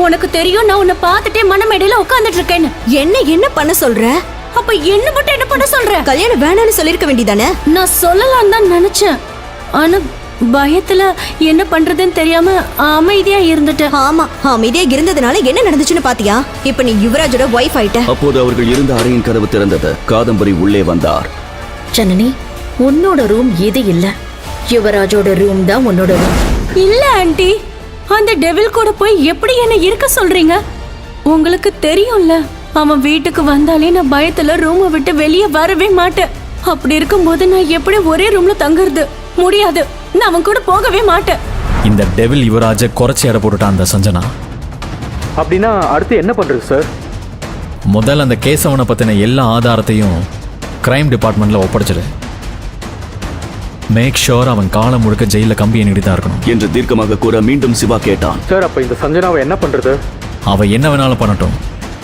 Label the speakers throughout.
Speaker 1: உனக்கு தெரியும் நான் உன்னை பார்த்துட்டே மனமேடையில உட்கார்ந்துட்டு இருக்கேன்னு.
Speaker 2: என்ன பண்ண சொல்ற?
Speaker 1: அப்ப என்ன மட்டும் என்ன பண்ண சொல்ற?
Speaker 2: கல்யாணம் வேணான்னு சொல்லிருக்க வேண்டியதானே?
Speaker 1: நான் சொல்லலாம் தான் நினைச்சேன். ஆனா பயத்துல என்ன பண்றதுன்னு தெரியாம அமைதியா இருந்துட்டேன்.
Speaker 2: ஆமா, அமைதியா இருந்ததுனால என்ன நடந்துச்சுன்னு பாத்தியா? இப்ப நீ யுவராஜோட வைஃப் ஆயிட்ட.
Speaker 3: அப்போது அவர்கள் இருந்த அறையின் கதவு திறந்தது. காதம்பரி உள்ளே வந்தார்.
Speaker 4: ஜனனி, உன்னோட ரூம் இது இல்ல, யுவராஜோட ரூம் தான் உன்னோட ரூம்.
Speaker 1: இல்ல ஆண்டி, அந்த டெவில் கூட போய் எப்படி என்ன இருக்க சொல்றீங்க? உங்களுக்கு தெரியும்ல, அவன் வீட்டுக்கு வந்தாலே நான் பயத்துல ரூமை விட்டு வெளியே வரவே மாட்டேன். அப்படி இருக்கும்போது நான் எப்படி ஒரே ரூம்ல தங்குறது? முடியாது, நான் அவன் கூட போகவே மாட்டேன்.
Speaker 5: இந்த டெவில் யுவராஜை குறைச்சி எடை போட்டுட்டான் அந்த சஞ்சனா.
Speaker 6: அப்படின்னா அடுத்து என்ன பண்றது சார்?
Speaker 5: முதல்ல அந்த கேசவனை பத்தின எல்லா ஆதாரத்தையும் கிரைம் டிபார்ட்மெண்ட்ல ஒப்படைச்சிடு. மேக் ஷோர் அவன் காலம் முழுக்க ஜெயில கம்பி எண்ணிட்டு தான் இருக்கணும்
Speaker 3: என்று தீர்க்கமாக கூற மீண்டும் சிவா கேட்டான்.
Speaker 6: சார், அப்ப இந்த சஞ்சனாவை என்ன பண்றது?
Speaker 5: அவ என்ன வேணாலும் பண்ணட்டும்.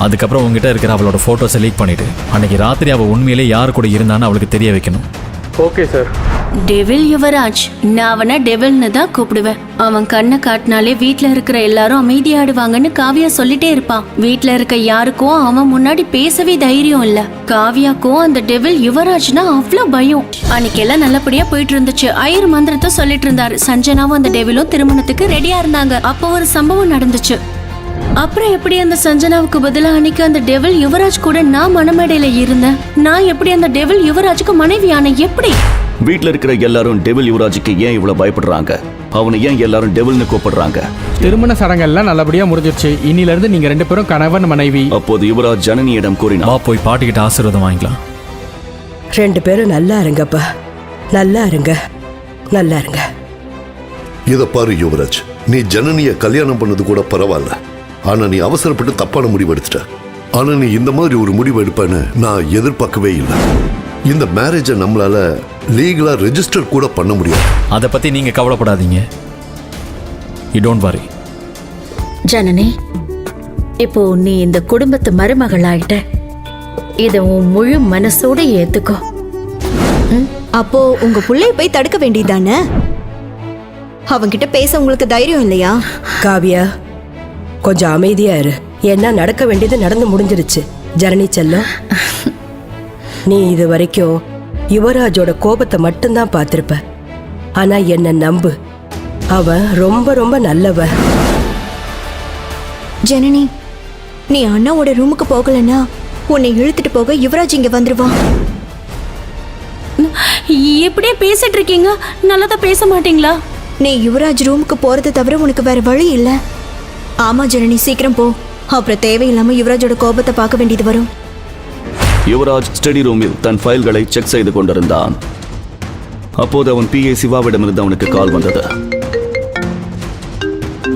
Speaker 5: அதுக்கப்புறம் உங்ககிட்ட இருக்கிற அவளோட போட்டோஸை லீக் பண்ணிட்டு அன்னைக்கு ராத்திரி அவ உண்மையிலே யாரு கூட இருந்தான்னு அவளுக்கு தெரிய வைக்கணும்.
Speaker 6: Okay sir.
Speaker 1: டெவில் யுவராஜ், நான் அவனை டெவில்னு தான் கூப்பிடுவேன். அவன் கண்ணை காட்டினாலே வீட்ல இருக்கிற எல்லாரும் அமைதியாடுவாங்கன்னு காவியா சொல்லிட்டே இருப்பான். வீட்ல இருக்க யாருக்கும் அவன் முன்னாடி பேசவே தைரியம் இல்ல. காவியாக்கும் அந்த டெவில் யுவராஜ்னா அவ்வளவு பயம். அன்னைக்கு எல்லாம் நல்லபடியா போயிட்டு இருந்துச்சு. ஐயர் மந்திரத்தை சொல்லிட்டு இருந்தாரு. சஞ்சனாவும் அந்த டெவிலும் திருமணத்துக்கு ரெடியா இருந்தாங்க. அப்போ ஒரு சம்பவம் நடந்துச்சு. அப்புறம் எப்படி அந்த சஞ்சனாவுக்கு பதிலா அன்னைக்கு அந்த டெவில் யுவராஜ் கூட நான் மனமேடையில இருந்தேன். நான் எப்படி அந்த டெவில் யுவராஜுக்கு மனைவியான? எப்படி?
Speaker 3: வீட்டுல இருக்கிற எல்லாரும் டெவில் யுவராஜுக்கு ஏன் இவ்வளவு பயப்படுறாங்க? அவனை ஏன் எல்லாரும் டெவில்னு கூப்பிடுறாங்க?
Speaker 6: திருமண சடங்கெல்லாம் நல்லபடியா முடிஞ்சிருச்சு. இன்னில இருந்து நீங்க 2 பேரும் கணவன் மனைவி.
Speaker 3: அப்போது யுவராஜ் ஜனனியிடம் கூறினார்.
Speaker 5: வா போய் பாட்டிக்கிட்ட ஆசீர்வாதம் வாங்கிக்கலாம்.
Speaker 7: 2 பேரும் நல்லா இருங்கப்பா, நல்லா இருங்க, நல்லா இருங்க.
Speaker 8: இத பாரு யுவராஜ், நீ ஜனனிய கல்யாணம் பண்ணது கூட பரவாயில்ல. ஆனா நீ அவசரப்பட்டு தப்பான முடிவு எடுத்துட்ட. ஆனா நீ இந்த மாதிரி ஒரு முடிவு எடுப்பேன்னு நான் எதிர்பார்க்கவே இல்லை. இந்த மேரேஜை நம்மளால லீகலா ரெஜிஸ்டர் கூட பண்ண முடியாது.
Speaker 5: அதை பத்தி நீங்க கவலைப்படாதீங்க. You don't worry.
Speaker 4: ஜனனி, இப்போ நீ இந்த குடும்பத்து மருமகள் ஆயிட்ட. இத உன் முழு மனசோட ஏத்துக்கோ.
Speaker 2: அப்போ உங்க புள்ளைய போய் தடுக்க வேண்டியதானே? அவன்கிட்ட பேச உங்களுக்கு தைரியம் இல்லையா?
Speaker 7: காவியா, கொஞ்சம் அமைதியா இரு. என்ன நடக்க வேண்டியது நடந்து முடிஞ்சிருச்சு. ஜனனி செல்லம், நீ இது வரைக்கும் யுவராஜோட கோபத்தை மட்டும்தான் பார்த்திருப்ப. ஆனா என்ன நம்பு, அவன் ரொம்ப ரொம்ப நல்லவன்.
Speaker 2: ஜனனி, நீ அண்ணாவோட ரூமுக்கு போகலன்னா உன்னை இழுத்துட்டு போக யுவராஜ் இங்க வந்துருவான்.
Speaker 1: எப்படியே பேசிட்டு இருக்கீங்க? நல்லதா பேச மாட்டீங்களா?
Speaker 2: நீ யுவராஜ் ரூமுக்கு போறதை தவிர உனக்கு வேற வழி இல்ல. ஆமா ஜனனி, சீக்கிரம் போ. அப்புறம் தேவையில்லாம யுவராஜோட கோபத்தை பார்க்க வேண்டியது வரும்.
Speaker 3: யுவராஜ் ஸ்டடி ரூமில் தன் ஃபைல்களை செக் செய்து கொண்டிருந்தான். அப்போது அவன் PA சிவாவிடமிருந்து அவனுக்கு கால் வந்தது.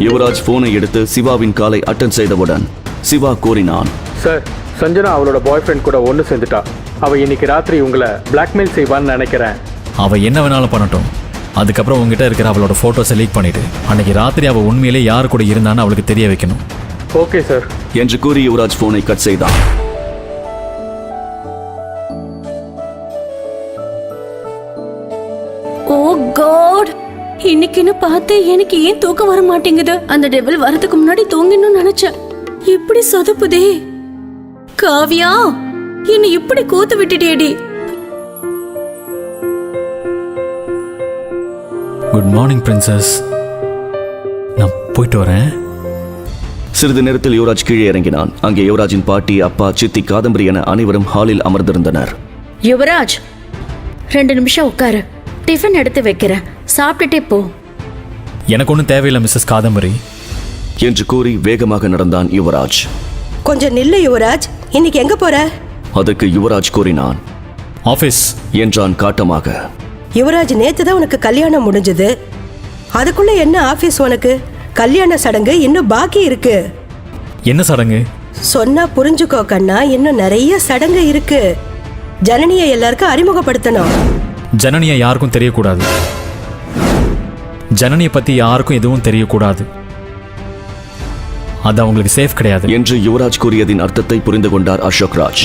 Speaker 3: யுவராஜ் போனை எடுத்து சிவாவின் காலை அட்டன் செய்தவுடன் சிவா கூறினான்.
Speaker 6: சார், சஞ்சனா அவளோட பாய் ஃப்ரெண்ட் கூட ஒன்று சேர்ந்துட்டா. அவ இன்னைக்கு ராத்திரி உங்களை பிளாக்மெயில் செய்வான்னு நினைக்கிறேன்.
Speaker 5: அவ என்ன வேணாலும் பண்ணட்டும். அதுக்கப்புறம் உங்ககிட்ட இருக்கிற அவளோட போட்டோஸை லீக் பண்ணிட்டு அன்னைக்கு ராத்திரி அவ உண்மையிலே யாரு கூட இருந்தான்னு அவளுக்கு தெரிய வைக்கணும்.
Speaker 6: ஓகே சார்
Speaker 3: என்று கூறி யுவராஜ் போனை கட் செய்தான்.
Speaker 1: ஓ காட், இன்னைக்குன்னு பார்த்து எனக்கு ஏன் தூக்கம் வர மாட்டேங்குது? அந்த டெவில் வரதுக்கு முன்னாடி தூங்கணும்னு நினைச்சேன். இப்படி சொதப்புதே. காவியா, என்னை இப்படி கூத்து விட்டுட்டேடி.
Speaker 5: Good morning princess. நான் போயிட்டு வரேன்.
Speaker 3: சிறிது நேரத்தில் யுவராஜ் கீழே இறங்கினான். அங்கே யுவராஜின் பாட்டி, அப்பா, சித்தி, காதம்பரி என அனைவரும் ஹாலில் அமர்ந்திருந்தனர்.
Speaker 4: யுவராஜ், 2 நிமிஷம் உட்காரு. டிஃபன் எடுத்து வைக்கிறேன், சாப்பிட்டுட்டே போ.
Speaker 5: எனக்கு ஒன்றும் தேவையில்லை மிஸ்ஸஸ் காதம்பரி
Speaker 3: என்று கூறி வேகமாக நடந்தான் யுவராஜ்.
Speaker 7: கொஞ்சம் நில்லு யுவராஜ், இன்னைக்கு எங்க போற?
Speaker 3: அதற்கு யுவராஜ் கூறினான்.
Speaker 5: ஆஃபீஸ்
Speaker 3: என்றான் காட்டமாக.
Speaker 7: யுவராஜ், நேத்து தான் உனக்கு கல்யாணம் முடிஞ்சது. அதுக்குள்ள என்ன ஆபீஸ் உனக்கு? கல்யாண சடங்கு இன்னும் பாக்கி இருக்கு.
Speaker 5: என்ன சடங்கு?
Speaker 7: சொன்னா புரிஞ்சுக்கோ கண்ணா, இன்னும் நிறைய சடங்கு இருக்கு. ஜனனியை எல்லாருக்கும் அறிமுகப்படுத்தணும்.
Speaker 5: ஜனனியை யாருக்கும் தெரியக்கூடாது. ஜனனியை பத்தி யாருக்கும் எதுவும் தெரியக்கூடாது. அது அவங்களுக்கு சேஃப் கிடையாது
Speaker 3: என்று யுவராஜ் கூறியதின் அர்த்தத்தை புரிந்து கொண்டார் அசோக் ராஜ்.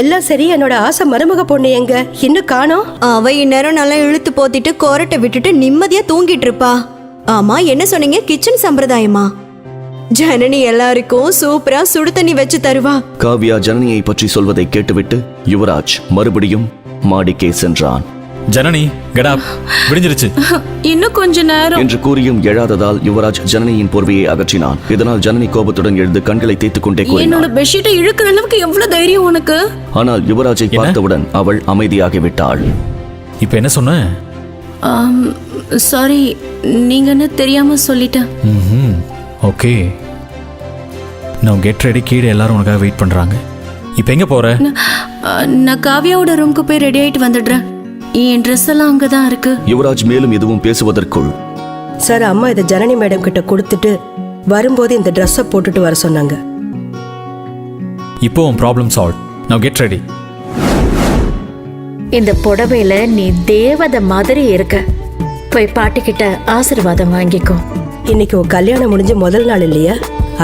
Speaker 7: எல்லாம் சரி, என்னோட ஆசை மருமக பொண்ணு எங்க? இன்னும் காணோம்.
Speaker 2: அவ இந்நேரம் நல்லா இழுத்து போத்திட்டு கோரட்டை விட்டுட்டு நிம்மதியா தூங்கிட்டு இருப்பா. ஆமா, என்ன சொன்னீங்க? கிச்சன் சம்பிரதாயமா? ஜனனி எல்லாருக்கும் சூப்பரா சுடு தண்ணி வச்சு தருவா.
Speaker 3: காவ்யா ஜனனியை பற்றி சொல்வதை கேட்டுவிட்டு யுவராஜ் மறுபடியும் மாடிக்கே சென்றான்.
Speaker 5: ஜனனி கெடாப் விடிஞ்சிருச்சு.
Speaker 1: இன்னும் கொஞ்ச நேரம்
Speaker 3: என்று கூறியும் எழாததால் யுவராஜ் ஜனனியின் போர்வையை அகற்றினான். இதனால் ஜனனி கோபத்துடன் எழுந்து கண்களை தேய்த்துக் கொண்டே
Speaker 1: என்னோட
Speaker 3: கூறினாள்.
Speaker 1: பெட்ஷீட்டை இழுக்கிற அளவுக்கு எவ்வளவு தைரியம் உனக்கு?
Speaker 3: ஆனால் யுவராஜை பார்த்தவுடன் அவள் அமைதியாகிவிட்டாள்.
Speaker 5: இப்போ என்ன சொன்ன?
Speaker 1: சாரி, நீங்கன்னு தெரியாம சொல்லிட்டேன்.
Speaker 5: ம் ஓகே. நான் கெட் ரெடி, கீழே எல்லாரும் உனக்காக வெயிட் பண்றாங்க. இப்போ எங்க போற?
Speaker 1: நான் காவியாவோட ரூமுக்கு போய் ரெடி ஆயிட்டு வந்துடுறேன். என் ட்ரெஸ் எல்லாம் அங்கதான் இருக்கு.
Speaker 3: யுவராஜ் மேலும் எதுவும் பேசுவதற்குள்
Speaker 7: சார், அம்மா இதை ஜனனி மேடம் கிட்ட கொடுத்துட்டு வரும்போது இந்த ட்ரெஸ்ஸை போட்டுட்டு வர சொன்னாங்க.
Speaker 5: இப்போ உன் ப்ராப்ளம் சால்வ். நான் கெட் ரெடி.
Speaker 4: இந்த புடவையில நீ தேவதை மாதிரி இருக்க. போய் பாட்டிக்கிட்ட ஆசீர்வாதம் வாங்கிக்கோ.
Speaker 7: இன்னைக்கு உன் கல்யாணம் முடிஞ்ச முதல் நாள் இல்லையா,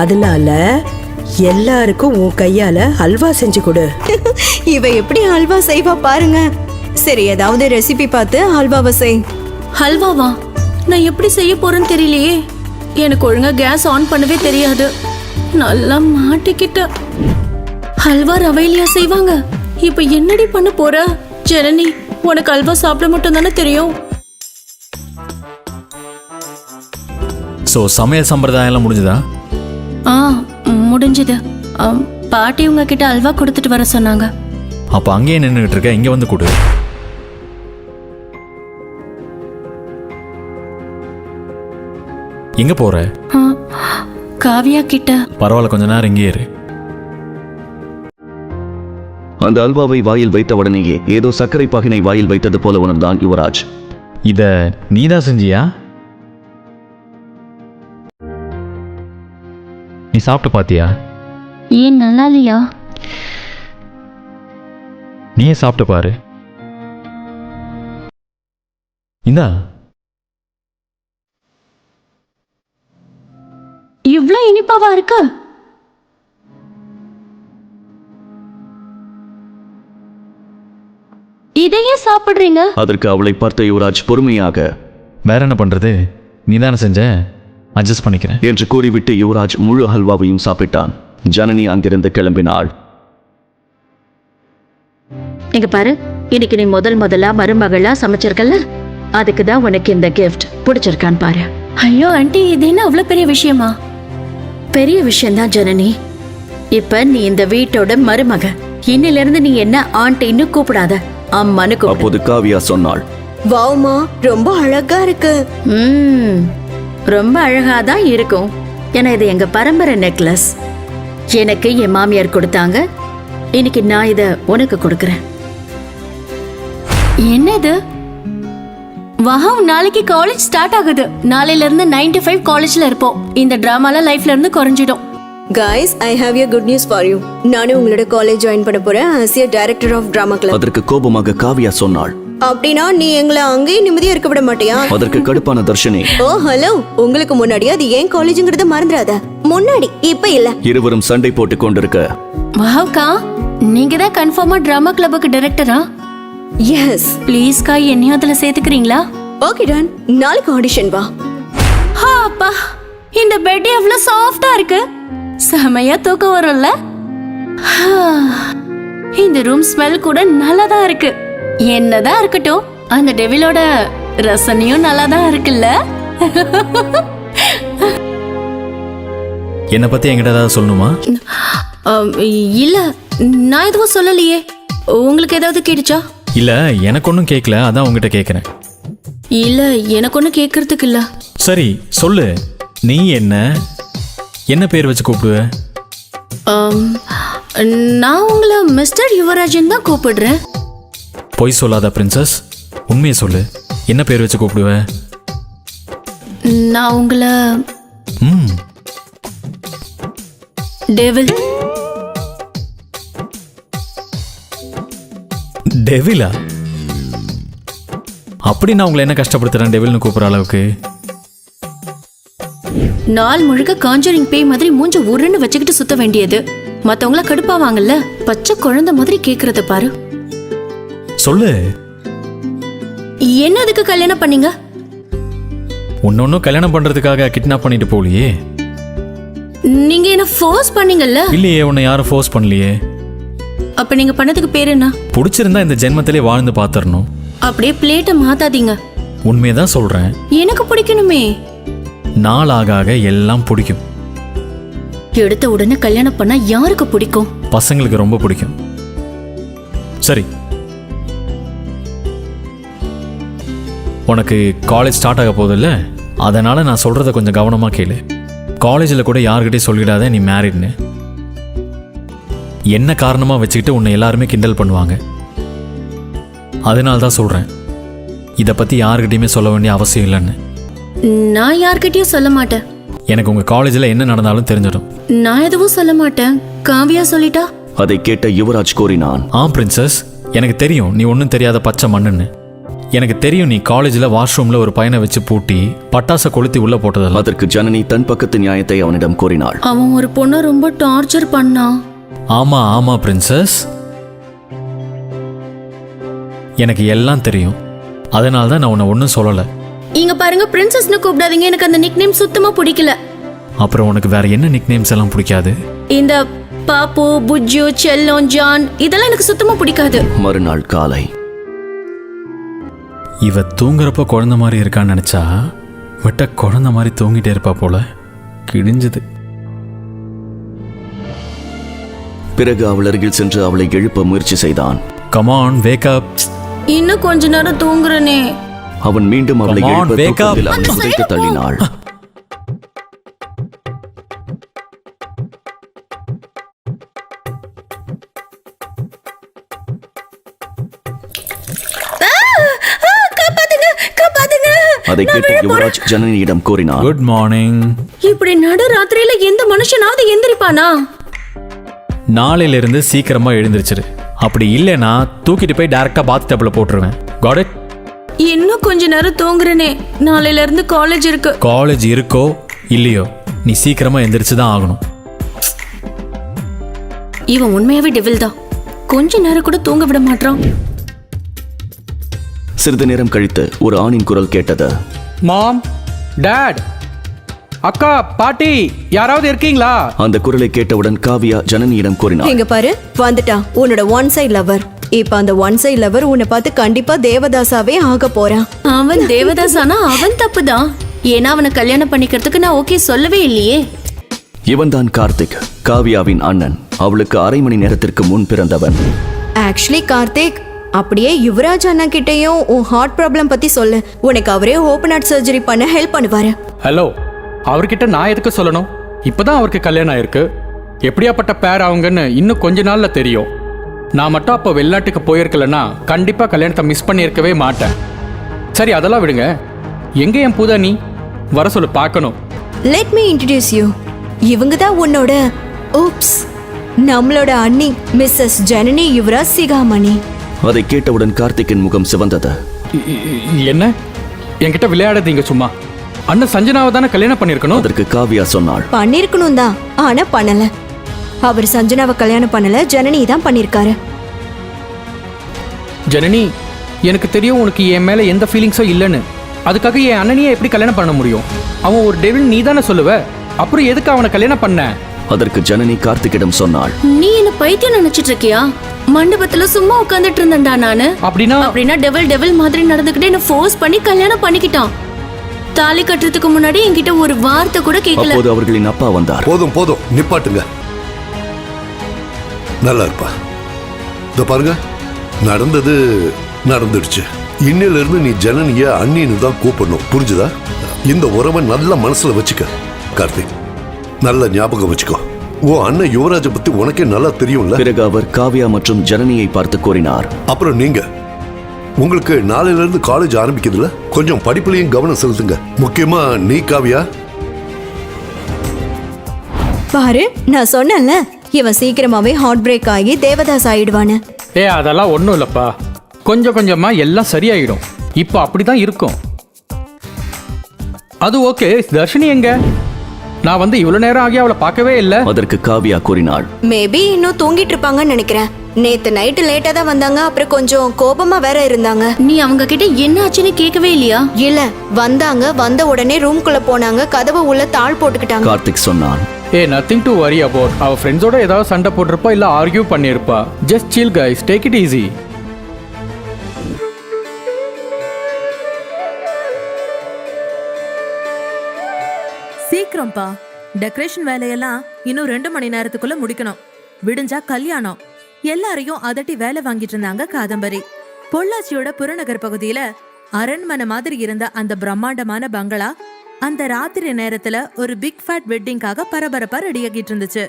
Speaker 7: அதனால எல்லாருக்கும் உன் கையால அல்வா செஞ்சு கொடு.
Speaker 2: இவ எப்படி ஹல்வா செய்வா பாருங்க. சரி, ஏதாவது ரெசிபி பார்த்து ஹல்வாவை செய்.
Speaker 1: ஹல்வாவா? நான் எப்படி செய்ய போறேன்னு தெரியலையே. எனக்கு ஒழுங்கா கேஸ் ஆன் பண்ணவே தெரியாது. நல்லா மாட்டிக்கிட்ட. ஹல்வா ரவையிலையா செய்வாங்க? இப்ப என்னடி பண்ண போற? ஜனனி, உனக்கு ஹல்வா சாப்பிட மட்டும் தானே தெரியும்.
Speaker 5: ஸோ சமையல் சம்பிரதாயம் எல்லாம் முடிஞ்சதா?
Speaker 1: முடிஞ்சது. பாட்டி உங்ககிட்ட அல்வா கொடுத்துட்டு வர சொன்னாங்க.
Speaker 5: அப்போ அங்கேயே நின்றுகிட்டு இருக்க, இங்கே வந்து கொடு. எங்க போற?
Speaker 1: காவியா கிட்ட.
Speaker 5: பரவாயில்ல, கொஞ்ச நேரம் இங்கே இரு.
Speaker 3: அந்த அல்வாவை வாயில் வைத்தவுடனேயே ஏதோ சர்க்கரை பாகினை வாயில் வைத்தது போல உணர்ந்தான் யுவராஜ்.
Speaker 5: இத நீதான் செஞ்சியா? நீ சாப்பிட்டு பாத்தியா?
Speaker 1: ஏன் நல்லா இல்லையா?
Speaker 5: நீயே சாப்பிட்டு பாரு. இந்தா.
Speaker 1: இவ்ளோ இனிப்பாவா இருக்கு? இதையே சாப்பிடுறீங்க?
Speaker 3: அதற்கு அவளை பார்த்த யுவராஜ் பொறுமையாக,
Speaker 5: வேற என்ன பண்றது, நீ தானே செஞ்ச, அட்ஜஸ்ட் பண்ணிக்கிறேன்
Speaker 3: என்று கூறிவிட்டு யுவராஜ் முழு ஹல்வாவையும் சாப்பிட்டான். ஜனனி அங்கிருந்து கிளம்பினாள்.
Speaker 4: இங்க பாரு, இன்னைக்கு நீ முதலா மருமகளா சமைச்சிருக்கல, அதுக்கு தான் உனக்கு இந்த கிஃப்ட் பிடிச்சிருக்கான்னு பாரு.
Speaker 1: ஐயோ ஆண்டி, இது என்ன அவ்வளவு பெரிய விஷயமா?
Speaker 4: பெரிய விஷயம்தான் ஜனனி. இப்ப நீ இந்த வீட்டோட மருமக. இன்னில இருந்து நீ என்ன ஆண்டின்னு கூப்பிடாத, அம்மான்னு கூப்பிடு.
Speaker 3: அப்போது காவியா சொன்னாள்,
Speaker 2: வாவ்மா, ரொம்ப அழகா இருக்கு.
Speaker 4: ரொம்ப அழகாதான் இருக்கும். ஏன்னா இது எங்க பரம்பரை நெக்லஸ். எனக்கு என் மாமியார் கொடுத்தாங்க. இன்னைக்கு நான் இத உனக்கு கொடுக்கறேன்.
Speaker 1: என்னது? வாவ், நாளைக்கு காலேஜ் ஸ்டார்ட் ஆகுது. நாளையில இருந்து 9 to 5 காலேஜ்ல இருப்போம். இந்த டிராமால லைஃப்ல இருந்து குறைஞ்சிடும்.
Speaker 2: Guys, I have a good news for you. நானும் உங்களோட காலேஜ் ஜாயின் பண்ண போறேன் as a director of drama club.
Speaker 3: அதற்கு கோபமாக காவியா சொன்னாள்,
Speaker 2: அப்படின்னா நீ எங்களை அங்கேயே நிம்மதியா இருக்க விட மாட்டியா?
Speaker 3: அதற்கு கடுப்பான தர்ஷினி,
Speaker 2: ஓ ஹலோ, உங்களுக்கு முன்னாடி அது ஏன் காலேஜ்ங்கறத மறந்துடாத. முன்னாடி, இப்ப இல்ல.
Speaker 3: இருவரும் சண்டை போட்டுக் கொண்டிருக்க,
Speaker 1: வாவ்க்கா, நீங்க தான் கன்ஃபார்மா டிராமா கிளப்புக்கு டைரக்டரா?
Speaker 2: எஸ்.
Speaker 1: ப்ளீஸ் கா, என்னையும் அதுல சேர்த்துக்கிறீங்களா?
Speaker 2: ஓகே டன், நாளைக்கு ஆடிஷன் வா.
Speaker 1: அப்பா, இந்த பெட் எவ்வளவு சாஃப்டா இருக்கு. செமையா தூக்கம் வரும்ல. இந்த ரூம் ஸ்மெல் கூட நல்லாதான் இருக்கு. என்னதான் இருக்கட்டும், அந்த டெவிலோட ரசனையும் நல்லாதான் இருக்குல்ல.
Speaker 5: என்னை பத்தி என்கிட்ட ஏதாவது சொல்லணுமா?
Speaker 1: இல்ல, நான் எதுவும் சொல்லலையே. உங்களுக்கு ஏதாவது கேட்டுச்சா?
Speaker 5: இல்ல, எனக்கு ஒன்றும் கேட்கல, அதான் உங்ககிட்ட கேட்குறேன்.
Speaker 1: இல்ல, எனக்கு ஒன்றும் கேட்கறதுக்கு இல்ல.
Speaker 5: சரி சொல்லு, நீ என்ன பேர் வச்சு கூப்பிடுவ?
Speaker 1: நான் உங்களை மிஸ்டர் யுவராஜன் தான் கூப்பிடுறேன்.
Speaker 5: பொய் சொல்லாத பிரின்சஸ், உண்மையை சொல்லு, என்ன பேர் வச்சு கூப்பிடுவ?
Speaker 1: நான் உங்களை டெவில்.
Speaker 5: டெவிலா? அப்படி நான் உங்களை என்ன கஷ்டப்படுத்துறேன் டெவில்னு கூப்பிடுற அளவுக்கு?
Speaker 1: நாள் முழுக்க காஞ்சரிங் பேய் மாதிரி மூஞ்ச உருன்னு வச்சுக்கிட்டு சுத்த வேண்டியது. மத்தவங்கள கடுப்பாவாங்கல்ல, பச்சை குழந்தை மாதிரி கேக்குறத பாரு.
Speaker 5: சொல்லு,
Speaker 1: என்ன அதுக்கு கல்யாணம் பண்ணீங்க?
Speaker 5: ஒன்னொன்னும் கல்யாணம் பண்றதுக்காக கிட்னாப் பண்ணிட்டு போலியே.
Speaker 1: நீங்க என்ன ஃபோர்ஸ் பண்ணீங்கல்ல?
Speaker 5: இல்லையே, உன்னை யாரும் ஃபோர்ஸ் பண்ணலையே.
Speaker 1: அப்ப நீங்க பண்ணதுக்கு பேர் என்ன?
Speaker 5: பிடிச்சிருந்தா இந்த ஜென்மத்திலே வாழ்ந்து பார்த்துடணும்.
Speaker 1: அப்படியே பிளேட்டை மாத்தாதீங்க.
Speaker 5: உண்மையதான் சொல்றேன்.
Speaker 1: எனக்கு பிடிக்கணுமே.
Speaker 5: நாள் ஆக ஆக எல்லாம் பிடிக்கும்.
Speaker 1: எடுத்த உடனே கல்யாணம் பண்ணா யாருக்கு பிடிக்கும்?
Speaker 5: பசங்களுக்கு ரொம்ப பிடிக்கும். சரி, உனக்கு காலேஜ் ஸ்டார்ட் ஆக போதில்ல, அதனால நான் சொல்றத கொஞ்சம் கவனமா கேளு. காலேஜில் கூட யார்கிட்டயும் சொல்லிடாத நீ மேரிட்னு. என்ன காரணமா வச்சுக்கிட்டு உன்னை எல்லாருமே கிண்டல் பண்ணுவாங்க. அதனால தான் சொல்றேன், இதை பத்தி யார்கிட்டயுமே சொல்ல வேண்டிய அவசியம் இல்லைன்னு.
Speaker 1: நான் யார்கிட்டயும் சொல்ல மாட்டேன்.
Speaker 5: எனக்கு உங்க காலேஜில் என்ன நடந்தாலும் தெரிஞ்சிடும்.
Speaker 1: நான் எதுவும் சொல்ல மாட்டேன். காவியா சொல்லிட்டா?
Speaker 3: அதை கேட்ட யுவராஜ் கூறினான்.
Speaker 5: பிரின்சஸ், எனக்கு தெரியும் நீ ஒன்றும் தெரியாத பச்சை மண்ணுன்னு. எனக்கு தெரியும் நீ காலேஜில் வாஷ்ரூமில் ஒரு பையனை வச்சு பூட்டி பட்டாசை கொளுத்தி உள்ள போட்டதல்ல.
Speaker 3: அதற்கு ஜனனி தன் பக்கத்து நியாயத்தை அவனிடம் கூறினாள்.
Speaker 1: அவன் ஒரு பொண்ணை ரொம்ப டார்ச்சர் பண்ணான்.
Speaker 5: ஆமா ஆமா பிரின்சஸ், எனக்கு எல்லாம் தெரியும். அதனால தான் நான் உன்னை ஒன்றும் சொல்லலை.
Speaker 1: இங்க பாருங்க, பிரின்சஸ்னு கூப்பிடாதீங்க. எனக்கு அந்த நிக் நேம் சுத்தமா பிடிக்கல.
Speaker 5: அப்புறம் உனக்கு வேற என்ன நிக் நேம்ஸ் எல்லாம் பிடிக்காது?
Speaker 1: இந்த பாப்பு, புஜ்ஜு, செல்லம், ஜான் இதெல்லாம் எனக்கு சுத்தமா பிடிக்காது.
Speaker 3: மறுநாள் காலை
Speaker 5: இவ தூங்குறப்ப குழந்தை மாதிரி இருக்கான்னு நினைச்சா விட்ட குழந்தை மாதிரி தூங்கிட்டே இருப்பா போல. கிழிஞ்சது.
Speaker 3: பிறகு அவள் அருகில் சென்று அவளை எழுப்ப முயற்சி செய்தான்.
Speaker 5: Come on wake up.
Speaker 1: இன்னும் கொஞ்ச நேரம் தூங்குறனே.
Speaker 3: அவன் மீண்டும் அவளை
Speaker 5: Come on,
Speaker 3: எழுப்ப
Speaker 5: wake up.
Speaker 3: தூக்கத்தில் அவளை உதைத்து தள்ளினாள். அதை கேட்டு யுவராஜ் ஜனனியிடம் கூறினார்.
Speaker 5: Good morning.
Speaker 1: இப்படி நடு ராத்திரியில எந்த மனுஷனாவது எந்திரிப்பானா?
Speaker 5: நாளையிலிருந்து சீக்கிரமா எழுந்திருச்சிரு. அப்படி இல்லைன்னா தூக்கிட்டு போய் டைரக்டா பாத் டப்ல போட்டுருவேன். Got it?
Speaker 1: இன்னும் கொஞ்ச நேரம் தூங்குறனே. நாளையில இருந்து காலேஜ் இருக்கு.
Speaker 5: காலேஜ் இருக்கோ இல்லையோ நீ சீக்கிரமா எந்திரிச்சு தான் ஆகணும்.
Speaker 1: இவன் உண்மையாவே டெவில் தான். கொஞ்ச நேரம் கூட தூங்க விட மாட்டான்.
Speaker 3: சிறிது நேரம் கழித்து ஒரு ஆணின் குரல் கேட்டது.
Speaker 6: மாம், டாட், அக்கா, பாட்டி, யாராவது இருக்கீங்களா?
Speaker 3: அந்த குரலை கேட்டவுடன் காவியா ஜனனியிடம் கூறினார்.
Speaker 2: இங்க பாரு, வந்துட்டான் உன்னோட ஒன் சைட் லவர். இப்ப அந்த ஒன் சைட் லவர் உன்னை பார்த்து கண்டிப்பா தேவதாசாவே ஆக போறான்.
Speaker 1: அவன் தேவதாசானா அவன் தப்புதான். ஏன்னா அவனை கல்யாணம் பண்ணிக்கிறதுக்கு நான் ஓகே சொல்லவே இல்லையே.
Speaker 3: இவன்தான் கார்த்திக், காவியாவின் அண்ணன். அவளுக்கு அரை மணி நேரத்திற்கு முன் பிறந்தவன்.
Speaker 2: ஆக்சுவலி கார்த்திக், அப்படியே யுவராஜ் அண்ணா கிட்டயும் உன் ஹார்ட் ப்ராப்ளம் பத்தி சொல்லு. உனக்கு அவரே ஓபன் ஹார்ட் சர்ஜரி பண்ண ஹெல்ப் பண்ணுவாரு.
Speaker 6: ஹலோ, அவர்கிட்ட நான் எதுக்கு சொல்லணும்? இப்பதான் அவருக்கு கல்யாணம் ஆயிருக்கு. எப்படியாப்பட்ட பேர் அவங்கன்னு இன்னும் கொஞ்ச நாள்ல தெரியும். நான் மட்டும் அப்போ வெளிநாட்டுக்கு போயிருக்கலன்னா கண்டிப்பா கல்யாணத்தை மிஸ் பண்ணியிருக்கவே மாட்டேன். சரி, அதெல்லாம் விடுங்க. எங்க என் பூதா நீ வர சொல்லு, பார்க்கணும்.
Speaker 2: Let me introduce you. இவங்க தான் உன்னோட ஓப்ஸ் நம்மளோட அண்ணி மிஸ்ஸஸ் ஜனனி யுவராஜ் சிகாமணி.
Speaker 3: அதை கேட்டவுடன் கார்த்திக்கின் முகம் சிவந்தது.
Speaker 6: என்ன என்கிட்ட விளையாடாதீங்க சும்மா. அண்ணன் சஞ்சனாவை தானே கல்யாணம் பண்ணிருக்கணும்.
Speaker 3: அதற்கு காவியா சொன்னாள்.
Speaker 2: பண்ணிருக்கணும் தான், ஆனா பண்ணல. அவர் சஞ்சனாவை கல்யாணம் பண்ணல, ஜனனி தான் பண்ணிருக்காரு.
Speaker 6: ஜனனி, எனக்கு தெரியும் உனக்கு என் மேல எந்த ஃபீலிங்ஸும் இல்லைன்னு. அதுக்காக என் அண்ணனையே எப்படி கல்யாணம் பண்ண முடியும்? அவன் ஒரு டெவில், நீ தானே சொல்லுவ. அப்புறம் எதுக்கு அவனை கல்யாணம் பண்ண?
Speaker 3: அதற்கு ஜனனி கார்த்திக்கிடம் சொன்னாள்.
Speaker 1: நீ என்ன பைத்தியம் நினைச்சிட்டு இருக்கியா? மண்டபத்துல சும்மா உட்கார்ந்துட்டு இருந்தேன்டா நானு. அப்படின்னா டெவில் மாதிரி நடந்துக்கிட்டு என்ன ஃபோர்ஸ் பண்ணி கல்யாணம் பண்ணிக்கிட்டான். தாலி கட்டுறதுக்கு முன்னாடி என்கிட்ட ஒரு வார்த்தை கூட கேட்கல.
Speaker 3: அப்போது அவர்களின் அப்பா வந்தார்.
Speaker 8: போதும் போதும், நிப்பாட்டுங்க. நல்லா இருப்பா. இத பாருங்க, நடந்தது நடந்துடுச்சு. இன்னில இருந்து நீ ஜனனிய அண்ணின்னு தான் கூப்பிடணும், புரிஞ்சுதா? இந்த உறவை நல்ல மனசுல வச்சுக்க கார்த்திக். நல்ல ஞாபகம் வச்சுக்கோ. உன் அண்ணன் யுவராஜை பத்தி உனக்கே நல்லா தெரியும்ல.
Speaker 3: பிறகு அவர் காவியா மற்றும் ஜனனியை பார்த்து கூறினார்.
Speaker 8: அப்புறம் நீங்க, உங்களுக்கு நாளையில இருந்து காலேஜ் ஆரம்பிக்குதுல, கொஞ்சம் படிப்புலையும் கவனம் செலுத்துங்க. முக்கியமா நீ காவியா.
Speaker 2: பாரு, நான் சொன்னேன்ல, இவன் சீக்கிரமாவே ஹார்ட் பிரேக் ஆகி தேவதாஸ் ஆயிடுவான்னு.
Speaker 6: அதெல்லாம் ஒன்றும் இல்லப்பா. கொஞ்சம் கொஞ்சமா எல்லாம் சரியாயிடும். இப்போ அப்படிதான் இருக்கும். அது ஓகே. தர்ஷினி எங்க? நான் வந்து இவ்வளவு நேரம் ஆகி அவளை பார்க்கவே இல்லை.
Speaker 3: அதற்கு காவியா கூறினாள்.
Speaker 2: மேபி இன்னும் தூங்கிட்டு இருப்பாங்கன்னு நினைக்கிறேன். நேத்து நைட்டு லேட்டா தான் வந்தாங்க. அப்புறம் கொஞ்சம் கோபமா வேற இருந்தாங்க.
Speaker 1: நீ அவங்க கிட்ட என்ன ஆச்சுன்னு கேட்கவே இல்லையா?
Speaker 2: இல்ல, வந்தாங்க. வந்த உடனே ரூம்குள்ள போனாங்க. கதவை உள்ள தாள் போட்டுக்கிட்டாங்க.
Speaker 3: கார்த்திக் சொன்னான்.
Speaker 6: Nothing to worry about. அவ ஃப்ரெண்ட்ஸோட ஏதாவது சண்டை போட்டிருப்பா இல்ல ஆர்கியூ பண்ணியிருப்பா. Just chill guys, take it easy.
Speaker 9: சீக்கிரம்ப்பா, டெக்கரேஷன் வேலையெல்லாம் இன்னும் 2 மணி நேரத்துக்குள்ள முடிக்கணும். விடிஞ்சா கல்யாணம். எல்லாரையும் அதட்டி வேலை வாங்கிட்டு இருந்தாங்க காதம்பரி. பொள்ளாச்சியோட புறநகர் பகுதியில அரண்மனை மாதிரி இருந்த அந்த பிரம்மாண்டமான பங்களா அந்த ராத்திரி நேரத்துல ஒரு பிக் ஃபேட் வெட்டிங்காக பரபரப்பா ரெடியாகிட்டு இருந்துச்சு.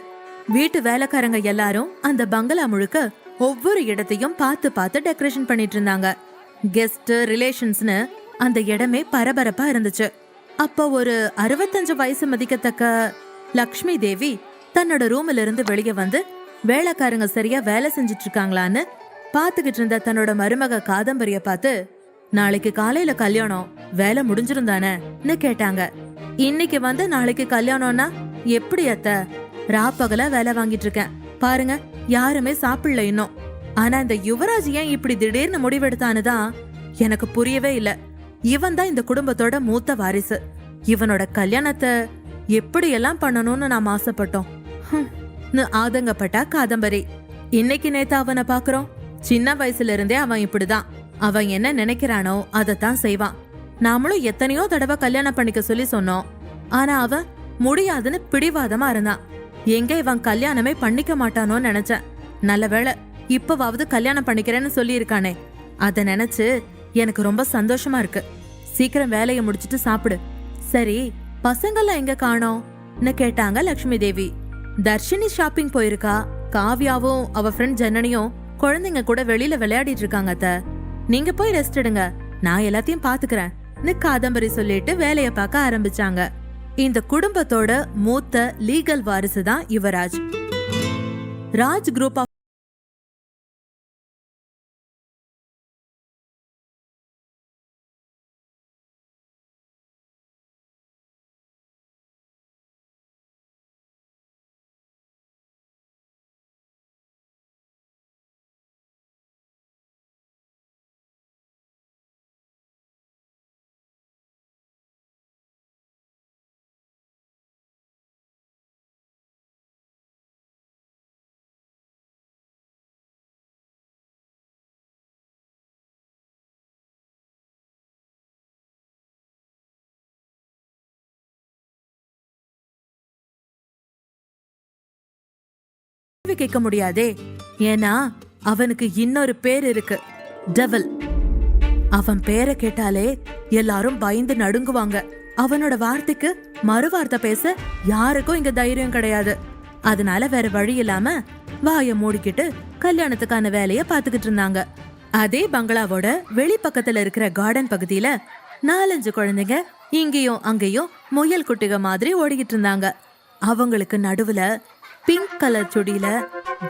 Speaker 9: வீட்டு வேலைக்காரங்க எல்லாரும் அந்த பங்களா முழுக்க ஒவ்வொரு இடத்தையும் பார்த்து பார்த்து டெக்கரேஷன் பண்ணிட்டு இருந்தாங்க. கெஸ்ட், ரிலேஷன்ஸ்னு அந்த இடமே பரபரப்பா இருந்துச்சு. அப்போ ஒரு 65 வயசு மதிக்கத்தக்க லக்ஷ்மி தேவி தன்னோட ரூம்ல இருந்து வெளியே வந்து வேலைக்காரங்க சரியா வேலை செஞ்சுட்டு இருக்காங்களான்னு பாத்துக்கிட்டு இருந்த தன்னோட மருமக காதம்பரிய பார்த்து, நாளைக்கு காலையில கல்யாணம், வேலை முடிஞ்சிருந்தானேன்னு கேட்டாங்க. இன்னைக்கு வந்து நாளைக்கு கல்யாணம்னா எப்படி அத்த? ராப்பகல வேலை வாங்கிட்டு இருக்கேன் பாருங்க, யாருமே சாப்பிடல இன்னும். ஆனா இந்த யுவராஜ் ஏன் இப்படி திடீர்னு முடிவெடுத்தானுதான் எனக்கு புரியவே இல்ல. இவன் தான் இந்த குடும்பத்தோட மூத்த வாரிசு. இவனோட கல்யாணத்தை எப்படி எல்லாம் பண்ணணும்னு நாம் ஆசைப்பட்டோம். ஆதங்கப்பட்டா காதம்பரி. இன்னைக்கு நேத்து அவனை பாக்குறோம். சின்ன வயசுல இருந்தே அவன் இப்படிதான். அவன் என்ன நினைக்கிறானோ அதைத்தான் செய்வான். நாமளும் எத்தனையோ தடவை கல்யாணம் பண்ணிக்க சொல்லி சொன்னோம். ஆனா அவன் முடியாதுன்னு பிடிவாதமா இருந்தான். எங்க இவன் கல்யாணமே பண்ணிக்க மாட்டானோன்னு நினைச்சேன். நல்ல வேளை இப்பவாவது கல்யாணம் பண்ணிக்கிறேன்னு சொல்லி இருக்கானே. அத நினைச்சு எனக்கு ரொம்ப சந்தோஷமா இருக்கு. சீக்கிரம் வேலையை முடிச்சிட்டு சாப்பிடு. சரி, பசங்கள்லாம் எங்க காணோம்னு கேட்டாங்க லக்ஷ்மி தேவி. தர்ஷினி ஷாப்பிங் போயிருக்கா. காவ்யாவும் அவ ஃப்ரெண்ட் ஜனனியும் குழந்தைங்க கூட வெளியில விளையாடிட்டு இருக்காங்க அத்த. நீங்க போய் ரெஸ்ட் எடுங்க, நான் எல்லாத்தையும் பாத்துக்கிறேன்னு காதம்பரி சொல்லிட்டு வேலைய பார்க்க ஆரம்பிச்சாங்க. இந்த குடும்பத்தோட மூத்த லீகல் வாரிசு தான் யுவராஜ். ராஜ் குரூப் ஆஃப் கேட்க முடியாதே. ஏன்னா அவனுக்கு இன்னொரு பேர் இருக்கு, டெவில். அவன் பேரை கேட்டாலே எல்லாரும் பயந்து நடுங்குவாங்க. அவனோட வார்த்தைக்கு மறு வார்த்தை பேச யாருக்கும் இங்க தைரியம் கிடையாது. அதனால வேற வழி இல்லாம வாய மூடிக்கிட்டு கல்யாணத்துக்கான வேலைய பாத்துக்கிட்டு இருந்தாங்க. அதே பங்களாவோட வெளி பக்கத்துல இருக்கிற கார்டன் பகுதியில 4-5 குழந்தைங்க இங்கேயும் அங்கேயும் முயல் குட்டிக மாதிரி ஓடிக்கிட்டு இருந்தாங்க. அவங்களுக்கு நடுவுல பிங்க் கலர் சுடியில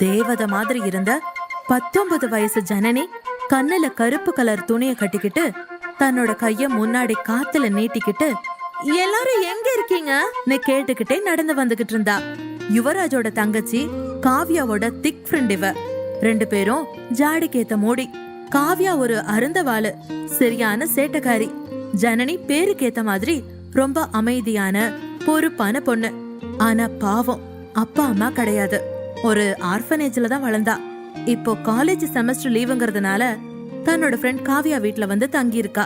Speaker 9: தேவதை மாதிரி இருந்த 19 வயசு ஜனனி கண்ணுல கருப்பு கலர் துணிய கட்டிக்கிட்டு தன்னோட கைய முன்னாடி காத்துல நீட்டிக்கிட்டு எல்லாரும் எங்க இருக்கீங்கன்னு கேட்டுக்கிட்டே நடந்து வந்துகிட்டு இருந்தா. யுவராஜோட தங்கச்சி காவ்யாவோட திக் ஃப்ரெண்ட் இவ. 2 பேரும் ஜாடிக்கேத்த மூடி. காவ்யா ஒரு அருந்தவாளு, சரியான சேட்டக்காரி. ஜனனி பேருக்கேத்த மாதிரி ரொம்ப அமைதியான பொறுப்பான பொண்ணு. ஆனா பாவம், அப்பா அம்மா கிடையாது. ஒரு ஆர்ஃபனேஜ்ல தான் வளர்ந்தா. இப்போ காலேஜ் செமஸ்டர் லீவுங்கிறதுனால தன்னோட ஃப்ரெண்ட் காவ்யா வீட்ல வந்து தங்கி இருக்கா.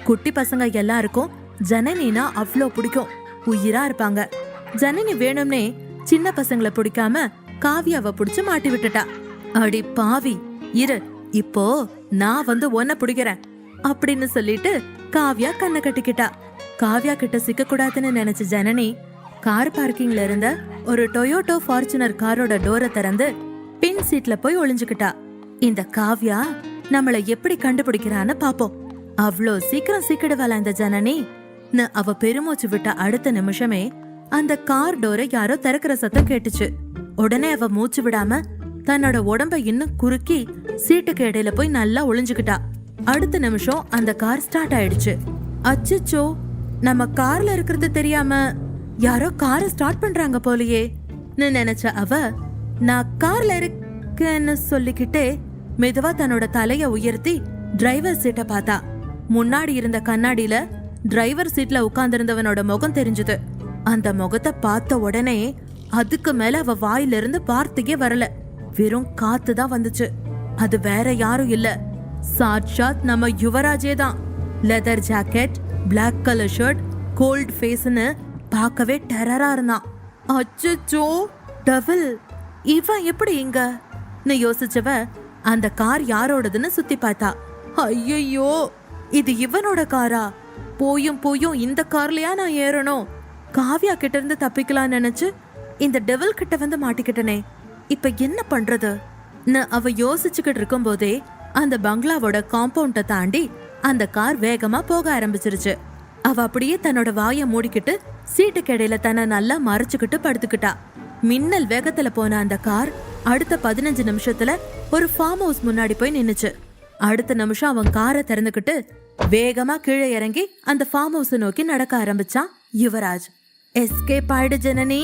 Speaker 9: குட்டி பசங்க எல்லாருக்கும் ஜனனினா அவ்வளோ பிடிக்கும், உயிரா இருப்பாங்க. ஜனனி வேணும்னே சின்ன பசங்களை பிடிக்காம காவ்யாவை பிடிச்சு மாட்டி விட்டுட்டா. அடி பாவி, இரு, இப்போ நான் வந்து ஒன்ன பிடிக்கிறேன் அப்படின்னு சொல்லிட்டு காவ்யா கண்ணை கட்டிக்கிட்டா. காவ்யா கிட்ட சிக்க கூடாதுன்னு நினைச்ச ஜனனி கார் பார்க்கிங்ல இருந்த ஒரு டொயோட்டோ ஃபார்ச்சுனர் காரோட டோரை திறந்து பின் சீட்ல போய் ஒளிஞ்சுக்கிட்டா. இந்த காவ்யா நம்மள எப்படி கண்டுபிடிக்கிறான்னு பாப்போம். அவ்வளோ சீக்கிரம் சீக்கிடுவாளா இந்த ஜனனி? அவ பெருமூச்சு விட்ட அடுத்த நிமிஷமே அந்த கார் டோரை யாரோ திறக்கிற சத்தம் கேட்டுச்சு. உடனே அவ மூச்சு விடாம தன்னோட உடம்ப இன்னும் குறுக்கி சீட்டுக்கு இடையில போய் நல்லா ஒளிஞ்சுக்கிட்டா. அடுத்த நிமிஷம் அந்த கார் ஸ்டார்ட் ஆயிடுச்சு. அச்சச்சோ, நம்ம கார்ல இருக்கிறது தெரியாம யாரோ காரை ஸ்டார்ட் பண்றாங்க போலயே நினைச்ச அவ, நான் கார்ல இருக்கேன்னு சொல்லிக்கிட்டே மெதுவா தன்னோட தலைய உயர்த்தி டிரைவர் சீட்டை பார்த்தா. முன்னாடி இருந்த கண்ணாடியில டிரைவர் சீட்ல உட்கார்ந்திருந்தவனோட முகம் தெரிஞ்சது. அந்த முகத்தை பார்த்த உடனே அதுக்கு மேல அவ வாயிலிருந்து வார்த்தையே வரல, வெறும் காத்து தான் வந்துச்சு. அது வேற யாரும் இல்ல, சாட்சாத் நம்ம யுவராஜே தான். Leather jacket, black colour shirt, gold ஃபேஸ்னு பார்க்கவே டெரரா இருந்தான். அச்சோ, டெவில், இவன் எப்படி இங்க யோசிச்சவ அந்த கார் யாரோடதுன்னு சுத்தி பார்த்தா. ஐயோ, இது இவனோட காரா? போயும் போயும் இந்த கார்லயா நான் ஏறணும்? காவியா கிட்ட இருந்து தப்பிக்கலாம் நினைச்சு இந்த டெவில் கிட்ட வந்து மாட்டிக்கிட்டனே, இப்ப என்ன பண்றது? அவ யோசிச்சுக்கிட்டு இருக்கும் போதே அந்த பங்களாவோட காம்பவுண்ட தாண்டி அந்த கார் வேகமா போக ஆரம்பிச்சிருச்சு. அவ அப்படியே தன்னோட வாயை மூடிக்கிட்டு சீட்டுக்கு இடையில தன்னை நல்லா மறைச்சுக்கிட்டு படுத்துக்கிட்டா. மின்னல் வேகத்துல போன அந்த கார் அடுத்த 15 நிமிஷத்துல ஒரு ஃபார்ம் ஹவுஸ் முன்னாடி போய் நின்னுச்சு. அடுத்த நிமிஷம் அவன் காரை திறந்துக்கிட்டு வேகமா கீழே இறங்கி அந்த ஃபார்ம் ஹவுஸ் நோக்கி நடக்க ஆரம்பிச்சான் யுவராஜ். எஸ்கேப் ஆயிடு ஜனனி,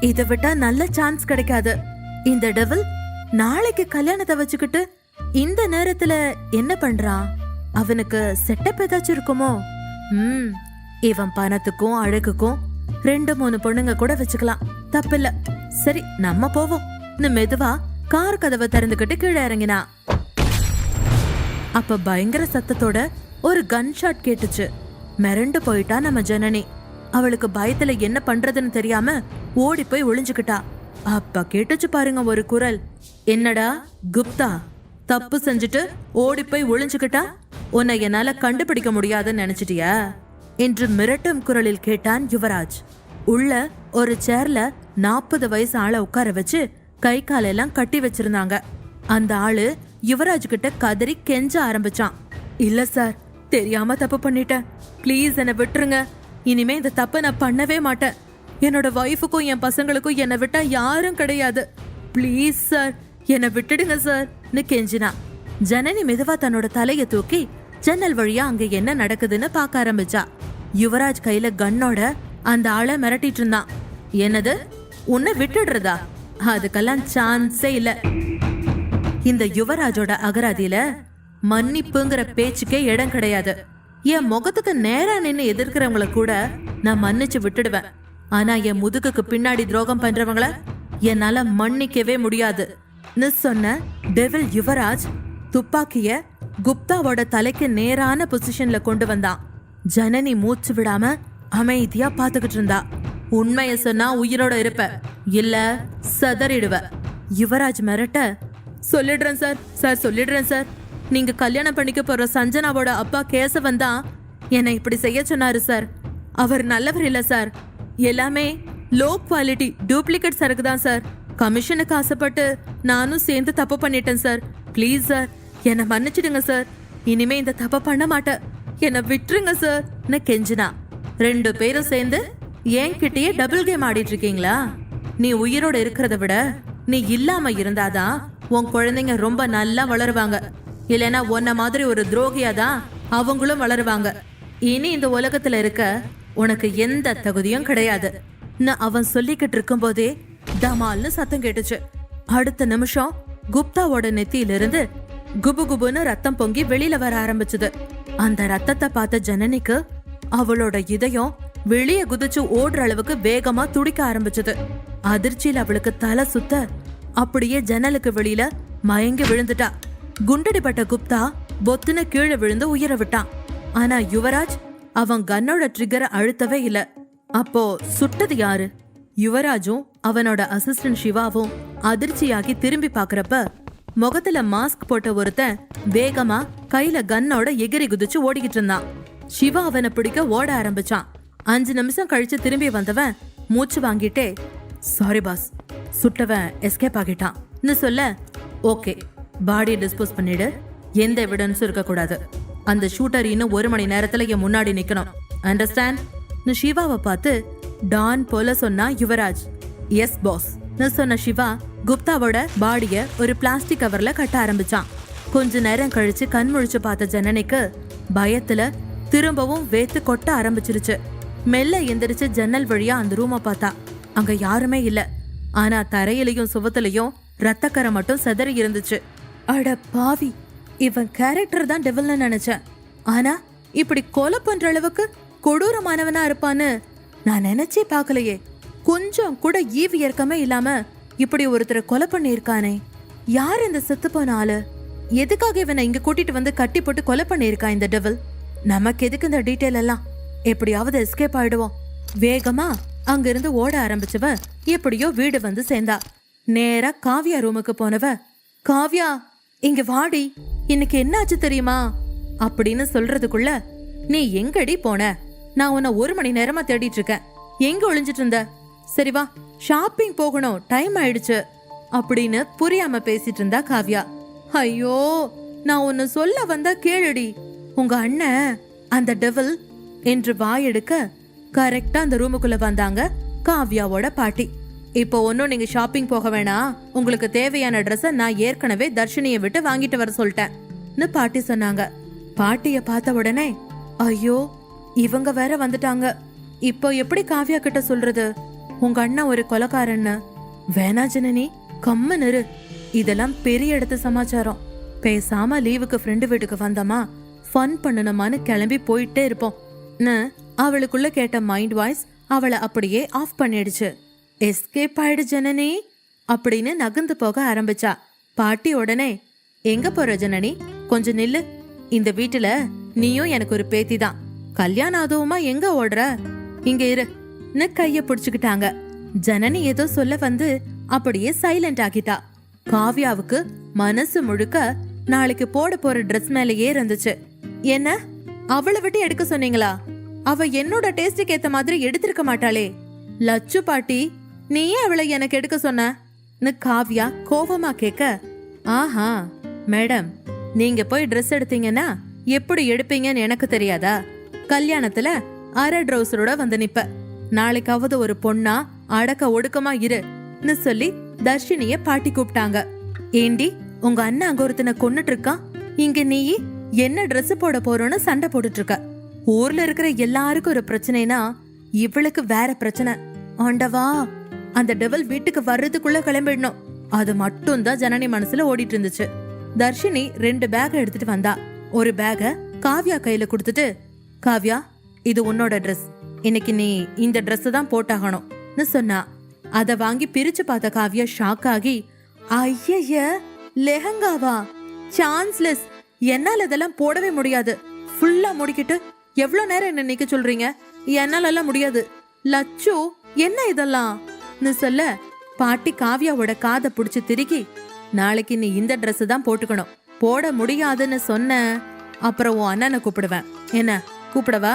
Speaker 9: இதை விட்டா நல்ல சான்ஸ் கிடைக்காது. இந்த டெவில் நாளைக்கு கல்யாணத்தை வச்சுக்கிட்டு இந்த நேரத்துல என்ன பண்றான்? அவனுக்கு செட்டப் ஏதாச்சும் இருக்குமோ? இவன் பணத்துக்கும் அழகுக்கும் 2-3 பொண்ணுங்க கூட வச்சுக்கலாம், தப்பில்ல. சரி, நம்ம போவோம். மெதுவா கார் கதவை திறந்துகிட்டு கீழே இறங்கினா. அப்ப பயங்கர சத்தத்தோட ஒரு கன் ஷாட் கேட்டுச்சு. மிரண்டு போயிட்டா நம்ம ஜனனி. அவளுக்கு பயத்துல என்ன பண்றதுன்னு தெரியாம ஓடி போய் ஒளிஞ்சுக்கிட்டா. அப்ப கேட்டுச்சு பாருங்க ஒரு குரல். என்னடா குப்தா, தப்பு செஞ்சுட்டு ஓடி போய் ஒளிஞ்சுக்கிட்டா? உன்னை என்னால கண்டுபிடிக்க முடியாதுன்னு நினைச்சிட்டியா என்று மிரட்டும் குரலில் கேட்டான் யுவராஜ். உள்ள ஒரு சேர்ல 40 வயசு ஆளை உட்கார வச்சு கை காலெல்லாம் கட்டி வச்சிருந்தாங்க. அந்த ஆளு யுவராஜ் கிட்ட கதறி கெஞ்ச ஆரம்பிச்சான். இல்ல சார், தெரியாம தப்பு பண்ணிட்டேன், ப்ளீஸ் என்னை விட்டுருங்க. இனிமே இந்த தப்பை நான் பண்ணவே மாட்டேன். என்னோட வைஃபுக்கும் என் பசங்களுக்கும் என்னை விட்டா யாரும் கிடையாது. ப்ளீஸ் சார், என்னை விட்டுடுங்க சார்னு கெஞ்சினா. ஜனனி மெதுவா தன்னோட தலையை தூக்கி ஜன்னல் வழியா அங்க என்ன நடக்குதுன்னு பார்க்க ஆரம்பிச்சா. யுவராஜ் கையில கன்னோட அந்த ஆளை மிரட்டிட்டு இருந்தான். என்னது, உன்னை விட்டுடுறதா? அதுக்கெல்லாம் சான்ஸே இல்ல. இந்த யுவராஜோட அகராதியில மன்னிப்புங்கிற பேச்சுக்கே இடம் கிடையாது. என் முகத்துக்கு நேரா நின்னு எதிர்க்கிறவங்கள கூட நான் மன்னிச்சு விட்டுடுவேன். ஆனா என் முதுகுக்கு பின்னாடி துரோகம் பண்றவங்கள என்னால மன்னிக்கவே முடியாதுன்னு சொன்ன டெவில் யுவராஜ் துப்பாக்கிய குப்தாவோட தலைக்கு நேரான பொசிஷன்ல கொண்டு வந்தான். ஜனனி மூச்சு விடாம அமைதியா பாத்துக்கிட்டு இருந்தா. உண்மைய சொன்னா உயிரோட இருப்ப, இல்ல சதறிடுவ. யுவராஜ் மிரட்ட, சொல்லிடுறேன் சார், சார் சொல்லிடுறேன் சார். நீங்க கல்யாணம் பண்ணிக்க போற சஞ்சனாவோட அப்பா கேசவன் தான் என்னை இப்படி செய்ய சொன்னாரு சார். அவர் நல்லவர் இல்ல சார், எல்லாமே லோ குவாலிட்டி டூப்ளிகேட் சரக்கு தான் சார். கமிஷனுக்கு ஆசைப்பட்டு நானும் சேர்ந்து தப்பு பண்ணிட்டேன் சார். ப்ளீஸ் சார், என்னை மன்னிச்சிடுங்க சார். இனிமே இந்த தப்ப பண்ண மாட்டேன், என்னை விட்டுருங்க சார் கெஞ்சினா. 2 பேரும் சேர்ந்து என்கிட்டயே டபுள் கேம் ஆடிட்டு இருக்கீங்களா? நீ உயிரோட இருக்கிறத விட நீ இல்லாம இருந்தாதான் உன் குழந்தைங்க ரொம்ப நல்லா வளருவாங்க. இல்லைன்னா உன்ன மாதிரி ஒரு துரோகியா தான் அவங்களும் வளருவாங்க. இனி இந்த உலகத்துல இருக்க உனக்கு எந்த தகுதியும் கிடையாது. அவன் சொல்லிக்கிட்டு இருக்கும் போதே டமால்னு சத்தம் கேட்டுச்சு. அடுத்த நிமிஷம் குப்தாவோட நெத்தியிலிருந்து குபு குபுன்னு ரத்தம் பொங்கி வெளியில வர ஆரம்பிச்சது. அந்த ரத்தத்தை பார்த்த ஜனனிக்கு அவளோட இதயம் வெளியே குதிச்சு ஓடுற அளவுக்கு வேகமா துடிக்க ஆரம்பிச்சது. அதிர்ச்சியில் அவளுக்கு தலை சுத்த அப்படியே ஜன்னலுக்கு வெளியில மயங்கி விழுந்துட்டா. குண்டடிப்பட்ட குப்தா பொத்துன்னு கீழே விழுந்து உயிரை விட்டான். ஆனா யுவராஜ் அவன் கன்னோட ட்ரிகரை அழுத்தவே இல்ல. அப்போ சுட்டது யாரு? யுவராஜும் அவனோட அசிஸ்டன்ட் சிவாவும் அதிர்ச்சியாகி திரும்பி பாக்குறப்ப முகத்துல மாஸ்க் போட்ட ஒருத்தன் வேகமா கையில கன்னோட எகிரி குதிச்சு ஓடிக்கிட்டு இருந்தான். சிவா அவனை பிடிக்க ஓட ஆரம்பிச்சான். 5 நிமிஷம் கழிச்சு திரும்பி வந்தவன் மூச்சு வாங்கிட்டே, சாரி பாஸ், சுட்டவன் எஸ்கேப் ஆகிட்டான் சொல்ல, ஓகே, பாடியை டிஸ்போஸ் பண்ணிடு, எந்த எவிடன்ஸும் இருக்க கூடாது. அந்த ஷூட்டர் இன்னும் 1 மணி நேரத்துல என் முன்னாடி நிக்கணும், அண்டர்ஸ்டாண்ட்? சிவாவை பார்த்து டான் போல சொன்னா யுவராஜ். எஸ் பாஸ் சொன்ன சிவா குப்தாவோட பாடிய ஒரு பிளாஸ்டிக் கவர்ல கட்ட ஆரம்பிச்சான். கொஞ்ச நேரம் கழிச்சு கண் முழிச்சு பார்த்த ஜனனிக்கு பயத்துல திரும்பவும் வேத்து கொட்ட ஆரம்பிச்சிருச்சு. மெல்ல எந்திரிச்சு ஜன்னல் வழியா அந்த ரூமை பார்த்தா. அங்க யாருமே இல்ல. ஆனா தரையிலையும் சுவத்திலையும் ரத்தக்கரை மட்டும் சிதறி இருந்துச்சு. அட பாவி, இவன் கேரக்டர் தான் டெவில்னு நினைச்சேன். ஆனா இப்படி கொலை பண்ற அளவுக்கு கொடூரமானவனா இருப்பான்னு நான் நினைச்சே பார்க்கலையே. கொஞ்சம் கூட ஈவு இறக்கமே இல்லாம இப்படி ஒருத்தரை கொலை பண்ணியிருக்கானே. யார் இந்த செத்து போன ஆளு? எதுக்காக இவனை இங்க கூட்டிட்டு வந்து கட்டி போட்டு கொலை பண்ணியிருக்கா இந்த டெவில்? நமக்கு எதுக்கு இந்த டீட்டெயில் எல்லாம்? எப்படியாவது எஸ்கேப் ஆயிடுவோம். வேகமா அங்கிருந்து ஓட ஆரம்பிச்சவ எப்படியோ வீடு வந்து சேர்ந்தா. நேரா காவ்யா ரூமுக்கு போனவ, காவ்யா இங்க வாடி, இன்னைக்கு என்னாச்சு தெரியுமா அப்படின்னு சொல்றதுக்குள்ள, நீ எங்கடி போன? நான் உன்னை 1 மணி நேரமா தேடிட்டு இருக்கேன். எங்க ஒளிஞ்சிட்டு இருந்த? சரி வா, ஷாப்பிங் போகணும், டைம் ஆயிடுச்சு அப்படின்னு புரியாம பேசிட்டு இருந்தா காவ்யா. ஐயோ, நான் ஒன்னு சொல்ல வந்தா கேளுடி. உங்க அண்ணன் அந்த டெவில் என்று வாயெடுக்க கரெக்டா அந்த ரூமுக்குள்ள வந்தாங்க காவ்யாவோட பாட்டி. இப்போ ஒன்னும் நீங்க ஷாப்பிங் போக வேணாம், உங்களுக்கு தேவையான ட்ரெஸ்ஸை நான் ஏற்கனவே தர்ஷினியை விட்டு வாங்கிட்டு வர சொல்லிட்டேன்னு பாட்டி சொன்னாங்க. பாட்டிய பார்த்த உடனே, ஐயோ இவங்க வேற வந்துட்டாங்க, இப்போ எப்படி காவ்யா கிட்ட சொல்றது உங்க அண்ணன் ஒரு கொலைக்காரன்னு? வேணா ஜனனி, கம்மன் இரு, இதெல்லாம் பெரிய இடத்து சமாச்சாரம். பேசாம லீவுக்கு ஃப்ரெண்டு வீட்டுக்கு வந்தோமா, ஃபன் பண்ணணுமான்னு கிளம்பி போயிட்டே இருப்போம். அவளுக்குள்ள கேட்ட மைண்ட் வாய்ஸ் அவளை அப்படியே ஆஃப் பண்ணிடுச்சு. எஸ்கேப் ஆயிடு ஜனனி அப்படின்னு நகர்ந்து போக ஆரம்பிச்சா. பாட்டி உடனே, எங்க போற ஜனனி, கொஞ்சம் நில்லு. இந்த வீட்டுல நீயும் எனக்கு ஒரு பேத்தி தான், கல்யாணம் ஆதவுமா எங்க ஓடுற? இங்க இரு கைய பிடிச்சுக்கிட்டாங்க. ஜனனி ஏதோ சொல்ல வந்து அப்படியே சைலண்ட் ஆகிட்டா. காவ்யாவுக்கு மனசு முழுக்க நாளைக்கு போட போற ட்ரெஸ் மேலேயே இருந்துச்சு. என்ன, அவளை விட்டு எடுக்க சொன்னீங்களா? அவ என்னோட டேஸ்டுக்கு ஏத்த மாதிரி எடுத்திருக்க மாட்டாளே. லட்சு பாட்டி, நீயே அவளை எனக்கு எடுக்க சொன்ன காவ்யா கோவமா கேட்க, ஆஹா மேடம், நீங்க போய் ட்ரெஸ் எடுத்தீங்கன்னா எப்படி எடுப்பீங்கன்னு எனக்கு தெரியாதா? கல்யாணத்துல அரை ட்ரௌசரோட வந்து நிப்ப, நாளைக்காவது ஒரு பொண்ணா அடக்க ஒடுக்கமா இருன்னு சொல்லி தர்ஷினிய பாட்டி கூப்பிட்டாங்க. ஏண்டி, உங்க அண்ணன் அங்க ஒருத்தனை கொன்னுட்டு இருக்கான், இங்க நீ என்ன ட்ரெஸ் போட போறோன்னு சண்டை போட்டுட்டு இருக்க. ஊர்ல இருக்கிற எல்லாருக்கும் ஒரு பிரச்சனைனா இவளுக்கு வேற பிரச்சனை. ஆண்டவா, அந்த டெவில் வீட்டுக்கு வர்றதுக்குள்ள கிளம்பிடணும், அது மட்டும் தான் ஜனனி மனசுல ஓடிட்டு இருந்துச்சு. தர்ஷினி 2 பேக் எடுத்துட்டு வந்தா. ஒரு பேக காவ்யா கையில கொடுத்துட்டு, காவ்யா இது உன்னோட ட்ரெஸ், இன்னைக்கு நீ இந்த ட்ரெஸ் தான் போட்டாகணும்னு சொன்னா. அத வாங்கி பிரிச்சு பார்த்த காவ்யா ஷாக் ஆகி, ஐய லெஹங்காவா, சான்ஸ்லெஸ், என்னால இதெல்லாம் போடவே முடியாது, ஃபுல்லா முடிக்கிட்டு எவ்வளவு நேரம் என்ன நிக்க சொல்றீங்க, என்னால எல்லாம் முடியாது. லட்சு என்ன இதெல்லாம் சொல்ல, பாட்டி காவ்யாவோட காதை புடிச்சு திருக்கி, நாளைக்கு நீ இந்த ட்ரெஸ் தான் போட்டுக்கணும், போட முடியாதுன்னு சொன்ன அப்புறம் உன் அண்ணனை கூப்பிடுவேன், என்ன கூப்பிடவா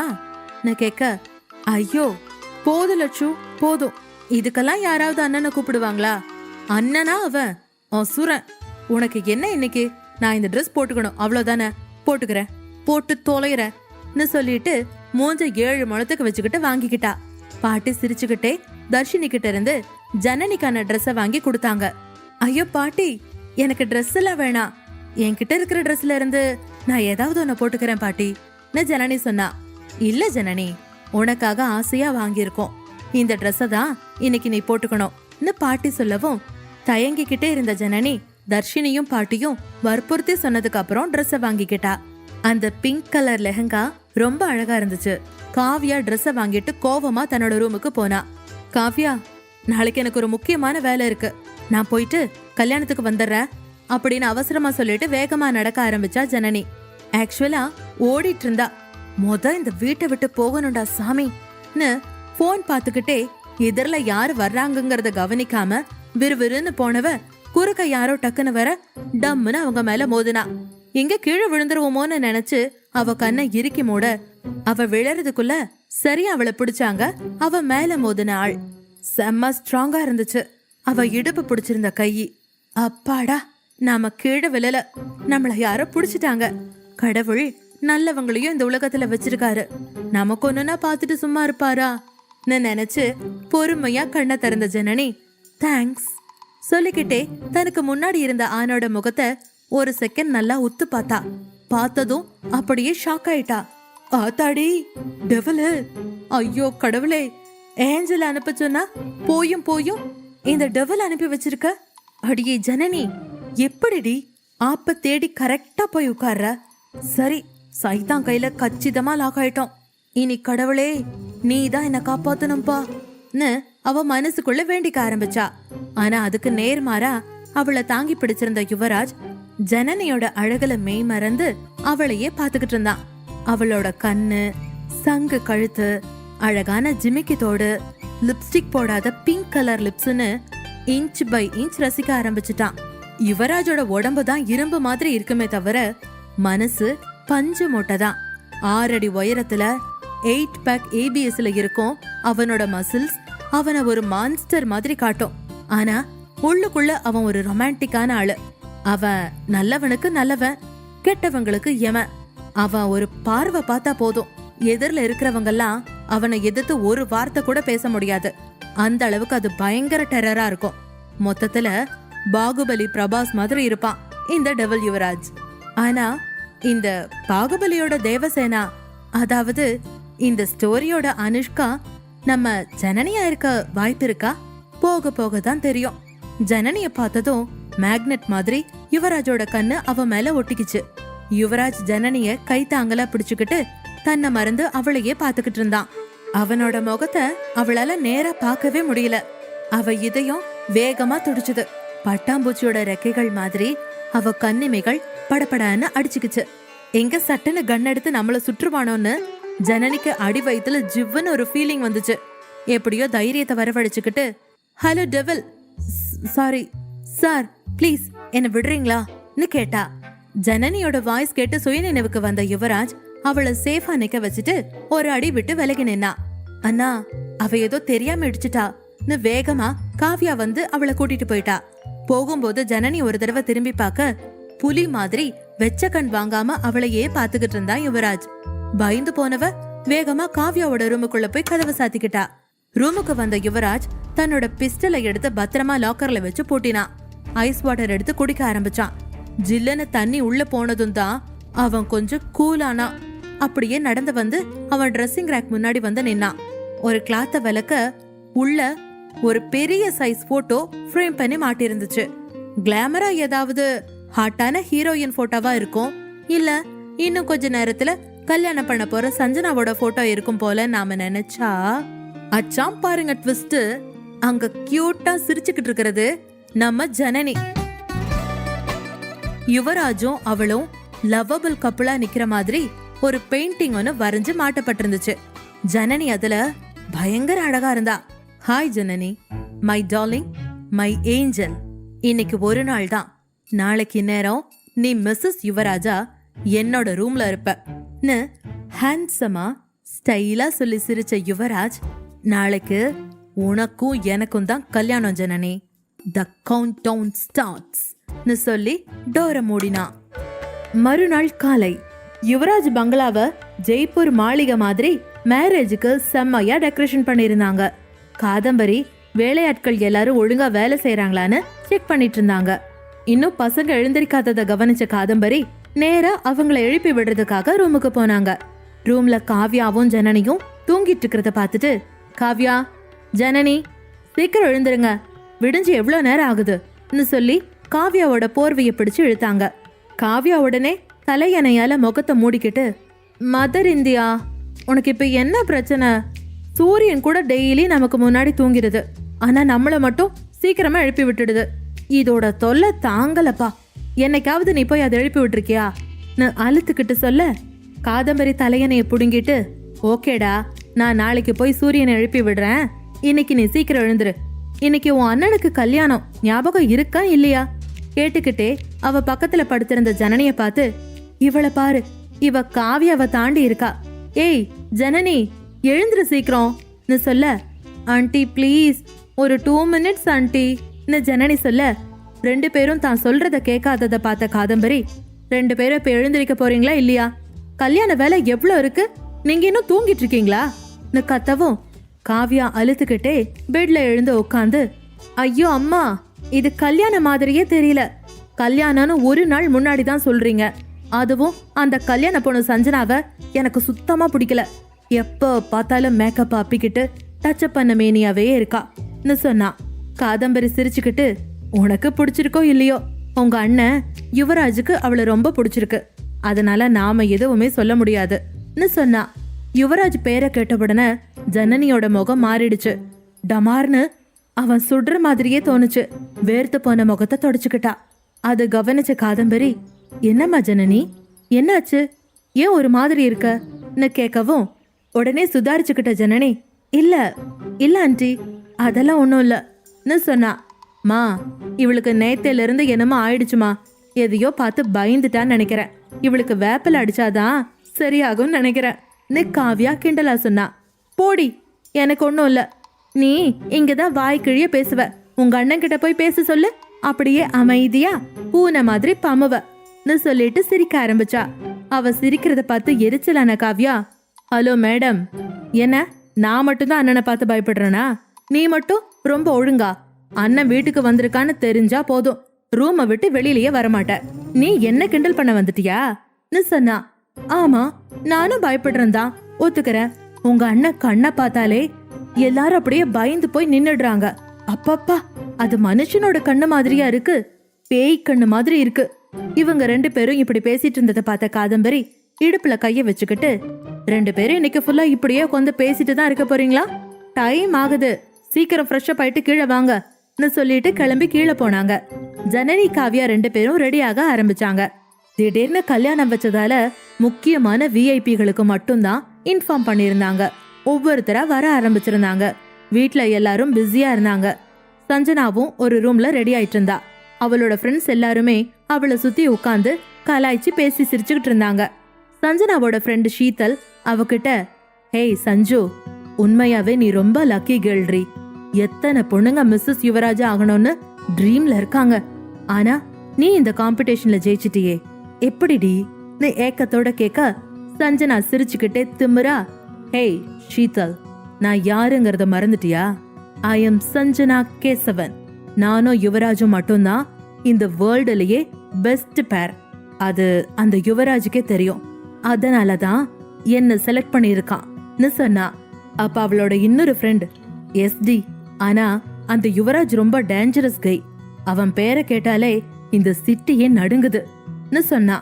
Speaker 9: கேட்க, ஐயோ போதும் லட்சு போதும், இதுக்கெல்லாம் யாராவது அண்ணனை கூப்பிடுவாங்களா? அண்ணனா அவன் அசுரன். உனக்கு என்ன இன்னைக்கு, நான் இந்த ட்ரெஸ் போட்டுக்கணும் அவ்வளவுதானே, போட்டுக்கிறேன், போட்டு தொலைகிறேன்னு சொல்லிட்டு மூஞ்ச 7 முழத்துக்கு வச்சுக்கிட்டு வாங்கிக்கிட்டா. பாட்டி சிரிச்சுக்கிட்டே தர்ஷினி கிட்ட இருந்து ஜனனிக்கான ட்ரெஸ்ஸ வாங்கி கொடுத்தாங்க. ஐயோ பாட்டி, எனக்கு ட்ரெஸ் எல்லாம் வேணாம், என்கிட்ட இருக்கிற ட்ரெஸ்ல இருந்து நான் ஏதாவது ஒன்னு போட்டுக்கிறேன் பாட்டின்னு ஜனனி சொன்னா. இல்ல ஜனனி, உனக்காக ஆசையா வாங்கியிருக்கோம், இந்த ட்ரெஸ்ஸ தான் இன்னைக்கு நீ போட்டுக்கணும்னு பாட்டி சொல்லவும் தயங்கிக்கிட்டே இருந்த ஜனனி தர்ஷினியும் பாட்டியும் வற்புறுத்தி சொன்னதுக்கு அப்புறம் ட்ரெஸ்ஸ வாங்கிக்கிட்டா. அந்த பிங்க் கலர் லெஹங்கா ரொம்ப அழகா இருந்துச்சு. காவ்யா ட்ரெஸ்ஸ வாங்கிட்டு கோவமா தன்னோட ரூமுக்கு போனா. காவ்யா, நாளைக்கு எனக்கு ஒரு முக்கியமான வேலை இருக்கு, நான் போயிட்டு கல்யாணத்துக்கு வந்துடுறேன் அப்படின்னு அவசரமா சொல்லிட்டு வேகமா நடக்க ஆரம்பிச்சா ஜனனி. ஆக்சுவலா ஓடிட்டு இருந்தா. இந்த வீட்டை விட்டு போகணும்டா சாமின்னு போன் பாத்துக்கிட்டே எதிரில யாரு வர்றாங்கங்கறத கவனிக்காம விறுவிறுன்னு போனவ குறுக்க யாரோ டக்குன்னு வர டம்முன்னு அவங்க மேல மோதினா. எங்க கீழே விழுந்துருவோமோன்னு நினைச்சு அவ கண்ணை இறுக்கி மூட, அவ விழறதுக்குள்ள சரியா அவளை பிடிச்சாங்க அவ மேல மோதின ஆள். செம்ம ஸ்ட்ராங்கா இருந்துச்சு அவ இடுப்பு பிடிச்சிருந்த கை. அப்பாடா, நாம கீழே விழல, நம்மள யாரோ பிடிச்சிட்டாங்க. கடவுள் நல்லவங்களையும் இந்த உலகத்துல வச்சிருக்காரு, நமக்கு ஒண்ணுன்னா பாத்துட்டு சும்மா இருப்பாரா நினைச்சு பொறுமையா கண்ணை திறந்த ஜனனி தேங்க்ஸ் சொல்லிக்கிட்டே தனக்கு முன்னாடி இருந்த ஆணோட முகத்தை ஒரு செகண்ட் நல்லா உத்து பார்த்தா. பார்த்ததும் அப்படியே ஷாக் ஆயிட்டா. ஆத்தாடி டெவலு, ஐயோ கடவுளே, ஏஞ்சல் அனுப்ப சொன்னா போயும் போயும் இந்த டெவல் அனுப்பி வச்சிருக்க. அடியே ஜனனி, எப்படிடி ஆப்ப தேடி கரெக்டா போய் உட்கார்ற? சரி, சைதான் கையில கச்சிதமா லாக் ஆயிட்டோம். இனி கடவுளே நீ தான் என்ன காப்பாத்தணும்பா அவ மனசுக்குள்ள வேண்டிக்க ஆரம்பிச்சா. ஆனா அதுக்கு நேர்மாறா அவளை தாங்கி பிடிச்சிருந்த யுவராஜ் ஜனனியோட அழகுல மெய் மறந்து அவளையே பாத்துக்கிட்டு இருந்தான். அவளோட கண்ணு, சங்கு கழுத்து, அழகான ஜிமிக்கி தோடு, லிப்ஸ்டிக் போடாத பிங்க் கலர் லிப்ஸ்னு இன்ச் பை இன்ச் ரசிக்க ஆரம்பிச்சுட்டான். யுவராஜோட உடம்பு தான் இரும்பு மாதிரி இருக்குமே தவிர மனசு பஞ்சு மூட்டை தான். 6 அடி உயரத்துல 8 பேக் ABSல இருக்கும் அவனோட மசில்ஸ் அவனை ஒரு மான்ஸ்டர் மாதிரி காட்டும். ஆனா உள்ளுக்குள்ள அவன் ஒரு ரொமான்டிக்கான ஆளு. அவன் நல்லவனுக்கு நல்லவன், கெட்டவங்களுக்கு எவன். அவன் ஒரு பார்வை பார்த்தா போதும், எதிரில இருக்கிறவங்கெல்லாம் அவனை எதிர்த்து ஒரு வார்த்தை கூட பேச முடியாது. அந்த அளவுக்கு அது பயங்கர டெரரா இருக்கும். மொத்தத்துல பாகுபலி பிரபாஸ் மாதிரி இருப்பான் இந்த டெவில் யுவராஜ். ஆனா இந்த பாகுபலியோட தேவசேனா, அதாவது இந்த ஸ்டோரியோட அனுஷ்கா நம்ம ஜனனியா இருக்க வாய்ப்பு இருக்கா? போக போக தான் தெரியும். ஜனனிய பார்த்ததும் மேக்னெட் மாதிரி யுவராஜோட கண்ணு அவ மேல ஒட்டிக்கிச்சு. யுவராஜ் ஜனனிய கை தாங்கலா பிடிச்சுக்கிட்டு தன்னை மறந்து அவளையே பாத்துக்கிட்டு இருந்தான். அவனோட முகத்தை அவளால நேரா பார்க்கவே முடியல. அவ இதயம் வேகமா துடிச்சுது. பட்டாம்பூச்சியோட ரெக்கைகள் மாதிரி அவ கண்ணிமைகள் படபடான்னு அடிச்சுக்கிச்சு. எங்க சட்டுன்னு கன் எடுத்து நம்மள சுற்றுவானோன்னு ஜனனிக்கு அடி வயித்துல ஜிவ்வுன்னு ஒரு ஃபீலிங் வந்துச்சு. எப்படியோ தைரியத்தை வரவழைச்சுக்கிட்டு, hello devil, sorry sir, please என்ன விடுறீங்களான்னு கேட்டா. ஜனனியோட வாய்ஸ் கேட்டு சுயநினைவுக்கு வந்த யுவராஜ் அவளை சேஃபா நிக்க வச்சுட்டு ஒரு அடி விட்டு விலகி நின்னா. அண்ணா, அவ ஏதோ தெரியாம இடிச்சிட்டான்னு வேகமா காவ்யா வந்து அவளை கூட்டிட்டு போயிட்டா. போகும்போது ஜனனி ஒரு தடவை திரும்பி பார்க்க புலி மாதிரி வெச்ச கண் வாங்காம அவளையே பாத்துக்கிட்டு இருந்தா யுவராஜ். பயந்து போனவ வேகமா காவ்யாவோட ரூமுக்குள்ள போய் கதவை சாத்திக்கிட்டா. ரூமுக்கு வந்த யுவராஜ் தன்னோட பிஸ்டலை எடுத்து பத்திரமா லாக்கர்ல வச்சு பூட்டினான். ஐஸ் வாட்டர் எடுத்து குடிக்க ஆரம்பிச்சான். ஜில்லுன்னு தண்ணி உள்ள போனதும் தான் அவன் கொஞ்சம் கூலானா. அப்படியே நடந்து வந்து அவன் ட்ரெஸ்ஸிங் ரேக் முன்னாடி வந்து நின்னான். ஒரு கிளாத்த விளக்க உள்ள ஒரு பெரிய சைஸ் போட்டோ ஃப்ரேம் பண்ணி மாட்டிருந்துச்சு. கிளாமரா ஏதாவது ஹாட்டான ஹீரோயின் போட்டோவா இருக்கும், இல்ல இன்னும் கொஞ்ச நேரத்துல கல்யாணம் பண்ண போற சஞ்சனாவோட போட்டோ இருக்கும் போல நாம நினைச்சா, அச்சாம் பாருங்க ட்விஸ்ட். அங்க கியூட்டா சிரிச்சுக்கிட்டு இருக்கிறது நம்ம ஜனனி. யுவராஜும் அவளும் லவ்வபிள் கப்புளா நிக்கிற மாதிரி ஒரு பெயிண்டிங் ஒன்னு வரைஞ்சு மாட்டப்பட்டிருந்துச்சு. ஜனனி அதுல பயங்கர அழகா இருந்தா. Hi Janani, my darling, my angel. இன்னைக்கு ஒரு நாள் தான். நாளைக்கு நேரம் நீ மிஸ்ஸஸ் யுவராஜா என்னோட ரூம்ல இருப்பன்னு ஹேண்ட்ஸமா ஸ்டைலா சொல்லி சிரிச்ச யுவராஜ், நாளைக்கு உனக்கும் எனக்கும் தான் கல்யாணம் ஜனனி. த கவுண்ட் டவுன் ஸ்டார்ட்ஸ்னு சொல்லி டோரை மூடினா. மறுநாள் காலை யுவராஜ் பங்களாவை ஜெய்ப்பூர் மாளிகை மாதிரி மேரேஜுக்கு செம்மையா டெக்கரேஷன் பண்ணிருந்தாங்க. காதம்பரி வேலையாட்கள் எல்லாரும் ஒழுங்கா வேலை செய்யறாங்களான்னு செக் பண்ணிட்டு இருந்தாங்க. இன்னும் பசங்க எழுந்திருக்காததை கவனிச்ச காதம்பரி நேரா அவங்கள எழுப்பி விடுறதுக்காக ரூமுக்கு போனாங்க. ரூம்ல காவ்யாவும் ஜனனியும் தூங்கிட்டு இருக்கிறத பார்த்துட்டு, காவ்யா, ஜனனி சீக்கிரம் எழுந்துருங்க, விடிஞ்சு எவ்வளவு நேரம் ஆகுதுன்னு சொல்லி காவ்யாவோட போர்வையை பிடிச்சு இழுத்தாங்க. காவ்யா உடனே தலையணையால முகத்தை மூடிக்கிட்டு, மதர் இந்தியா, உனக்கு இப்ப என்ன பிரச்சனை? சூரியன் கூட டெய்லி நமக்கு முன்னாடி தூங்கிடுது, ஆனா நம்மள மட்டும் சீக்கிரமா எழுப்பி விட்டுடுது. இதோட தொல்லை தாங்கலப்பா. என்னைக்காவது நீ போய் அதை எழுப்பி விட்டுருக்கியா? அழுத்துக்கிட்டு சொல்ல, காதம்பரி தலையணையை புடுங்கிட்டு, ஓகேடா, நான் நாளைக்கு போய் சூரியனை எழுப்பி விடுறேன், இன்னைக்கு நீ சீக்கிரம் எழுந்துரு. இன்னைக்கு உன் அண்ணனுக்கு கல்யாணம், ஞாபகம் இருக்கா இல்லையா? கேட்டுக்கிட்டே அவ பக்கத்துல படுத்திருந்த ஜனனிய பார்த்து, இவளை பாரு, இவ காவியாவை தாண்டி இருக்கா. ஏய் ஜனனி, எழுந்துரு சீக்கிரம்னு சொல்ல, ஆண்டி ப்ளீஸ் ஒரு 2 minutes ஆண்டி ஜனனி சொல்ல, 2 பேரும் தான் சொல்றத கேட்காதத பார்த்த காதம்பரி, 2 பேரும் இப்ப எழுந்திருக்க போறீங்களா இல்லையா? கல்யாண வேலை எவ்வளவு இருக்கு, நீங்க இன்னும் தூங்கிட்டு இருக்கீங்களா கத்தவும், காவ்யா அழுத்துக்கிட்டே பெட்ல எழுந்து உட்காந்து, ஐயோ அம்மா, இது கல்யாண மாதிரியே தெரியல. கல்யாணம்னு ஒரு நாள் முன்னாடி தான் சொல்றீங்க, அதுவும் அந்த கல்யாண பொண்ணு சஞ்சனாவை எனக்கு சுத்தமா பிடிக்கல. எப்போ பார்த்தாலும் மேக்கப் அப்பிக்கிட்டு டச்சப் பண்ண மேனியாவே இருக்கான்னு சொன்னா. காதம்பரி சிரிச்சுக்கிட்டு, உனக்கு பிடிச்சிருக்கோ இல்லையோ, உங்க அண்ணன் யுவராஜுக்கு அவளை ரொம்ப பிடிச்சிருக்கு, அதனால நாம எதுவுமே சொல்ல முடியாதுன்னு சொன்னா. யுவராஜ் பேரை கேட்ட உடனே ஜனனியோட முகம் மாறிடுச்சு. டமார்னு அவன் சுடுற மாதிரியே தோணுச்சு. வேர்த்து போன முகத்தை தொடச்சுக்கிட்டா. அது கவனிச்ச காதம்பரி, என்னம்மா ஜனனி, என்னாச்சு, ஏன் ஒரு மாதிரி இருக்கன்னு கேட்கவும் உடனே சுதாரிச்சுக்கிட்ட ஜனனி, இல்ல இல்ல ஆண்டி, அதெல்லாம் ஒன்றும் இல்லைன்னு சொன்னா. மா, இவளுக்கு நேத்தையில இருந்து என்னமோ ஆயிடுச்சுமா, எதையோ பார்த்து பயந்துட்டான்னு நினைக்கிறேன். இவளுக்கு வேப்பல அடிச்சாதான் சரியாகும்னு நினைக்கிறேன் காவியா கிண்டலா சொன்னா. போடி, எனக்கு ஒன்றும் இல்லை, நீ இங்கதான் வாய் கிழிய பேசுவ, உங்க அண்ணன் கிட்ட போய் பேச சொல்லு, அப்படியே அமைதியா பூனை மாதிரி பமுவன்னு சொல்லிட்டு சிரிக்க ஆரம்பிச்சா. அவ சிரிக்கிறத பார்த்து எரிச்சலான காவியா, ஹலோ மேடம், என்ன நான் மட்டும்தான் அண்ணனை பார்த்து பயப்படுறேனா? நீ மட்டும் ரொம்ப ஒழுங்கா, அண்ணன் வீட்டுக்கு வந்திருக்கான்னு தெரிஞ்சா போதும் ரூமை விட்டு வெளியிலயே வரமாட்ட. நீ என்ன கிண்டல் பண்ண வந்துட்டியான்னு சொன்னா. ஆமா, நானும் பயப்படுறேன் தான், ஒத்துக்கிறேன். உங்க அண்ணன் கண்ணை பார்த்தாலே எல்லாரும் அப்படியே பயந்து போய் நின்னுடுறாங்க. அப்பப்பா, அது மனுஷனோட கண்ணு மாதிரியா இருக்கு, பேய் கண்ணு மாதிரி இருக்கு. இவங்க 2 பேரும் இப்படி பேசிட்டு இருந்ததை பார்த்த காதம்பரி இடுப்புல கைய வச்சுக்கிட்டு, 2 பேரும் இன்னைக்கு ஃபுல்லா இப்படியே உட்காந்து பேசிட்டு தான் இருக்க போறீங்களா? டைம் ஆகுது, சீக்கிரம் ஃப்ரெஷ் அப் ஆயிட்டு கீழே வாங்கன்னு சொல்லிட்டு கிளம்பி கீழே போனாங்க. ஜனனி காவியா 2 பேரும் ரெடியாக ஆரம்பிச்சாங்க. திடீர்னு கல்யாணம் வச்சதால முக்கியமான விஐபிகளுக்கு மட்டும்தான் இன்ஃபார்ம் பண்ணியிருந்தாங்க. ஒவ்வொருத்தரா வர ஆரம்பிச்சிருந்தாங்க. வீட்ல எல்லாரும் பிஸியா இருந்தாங்க. சஞ்சனாவும் ஒரு ரூம்ல ரெடி ஆயிட்டு இருந்தா. அவளோட ஃப்ரெண்ட்ஸ் எல்லாருமே அவளை சுத்தி உட்காந்து கலாய்ச்சி பேசி சிரிச்சுக்கிட்டு இருந்தாங்க. சஞ்சனாவோட ஃப்ரெண்டு ஷீதல் அவகிட்ட, ஹேய் சஞ்சு, உண்மையாவே நீ ரொம்ப லக்கி கேர்ள்ரி. எத்தனை பொண்ணுங்க மிஸ்ஸஸ் யுவராஜா ஆகணும்னு ட்ரீம்ல இருக்காங்க. ஆனா நீ இந்த காம்படிஷன்ல ஜெயிச்சிட்டியே, எப்படிடி நீ ஏக்கத்தோட கேட்க, சஞ்சனா சிரிச்சுக்கிட்டே திமிரா, ஹேய் ஷீதல், நான் யாருங்கிறத மறந்துட்டியா? I am Sanjana Kesavan. நானும் யுவராஜும் மட்டும்தான் இந்த வேர்ல்டுலயே பெஸ்ட் பேர். அது அந்த யுவராஜுக்கே தெரியும். அதனாலதான் என்ன செலக்ட் பண்ணிருக்கான்னு சொன்னா. அப்ப அவளோட இன்னொரு ஃப்ரெண்ட் எஸ்டி, ஆனா அந்த யுவராஜ் ரொம்ப டேஞ்சரஸ் கை, அவன் பேரை கேட்டாலே இந்த சிட்டியே நடுங்குதுன்னு சொன்னா.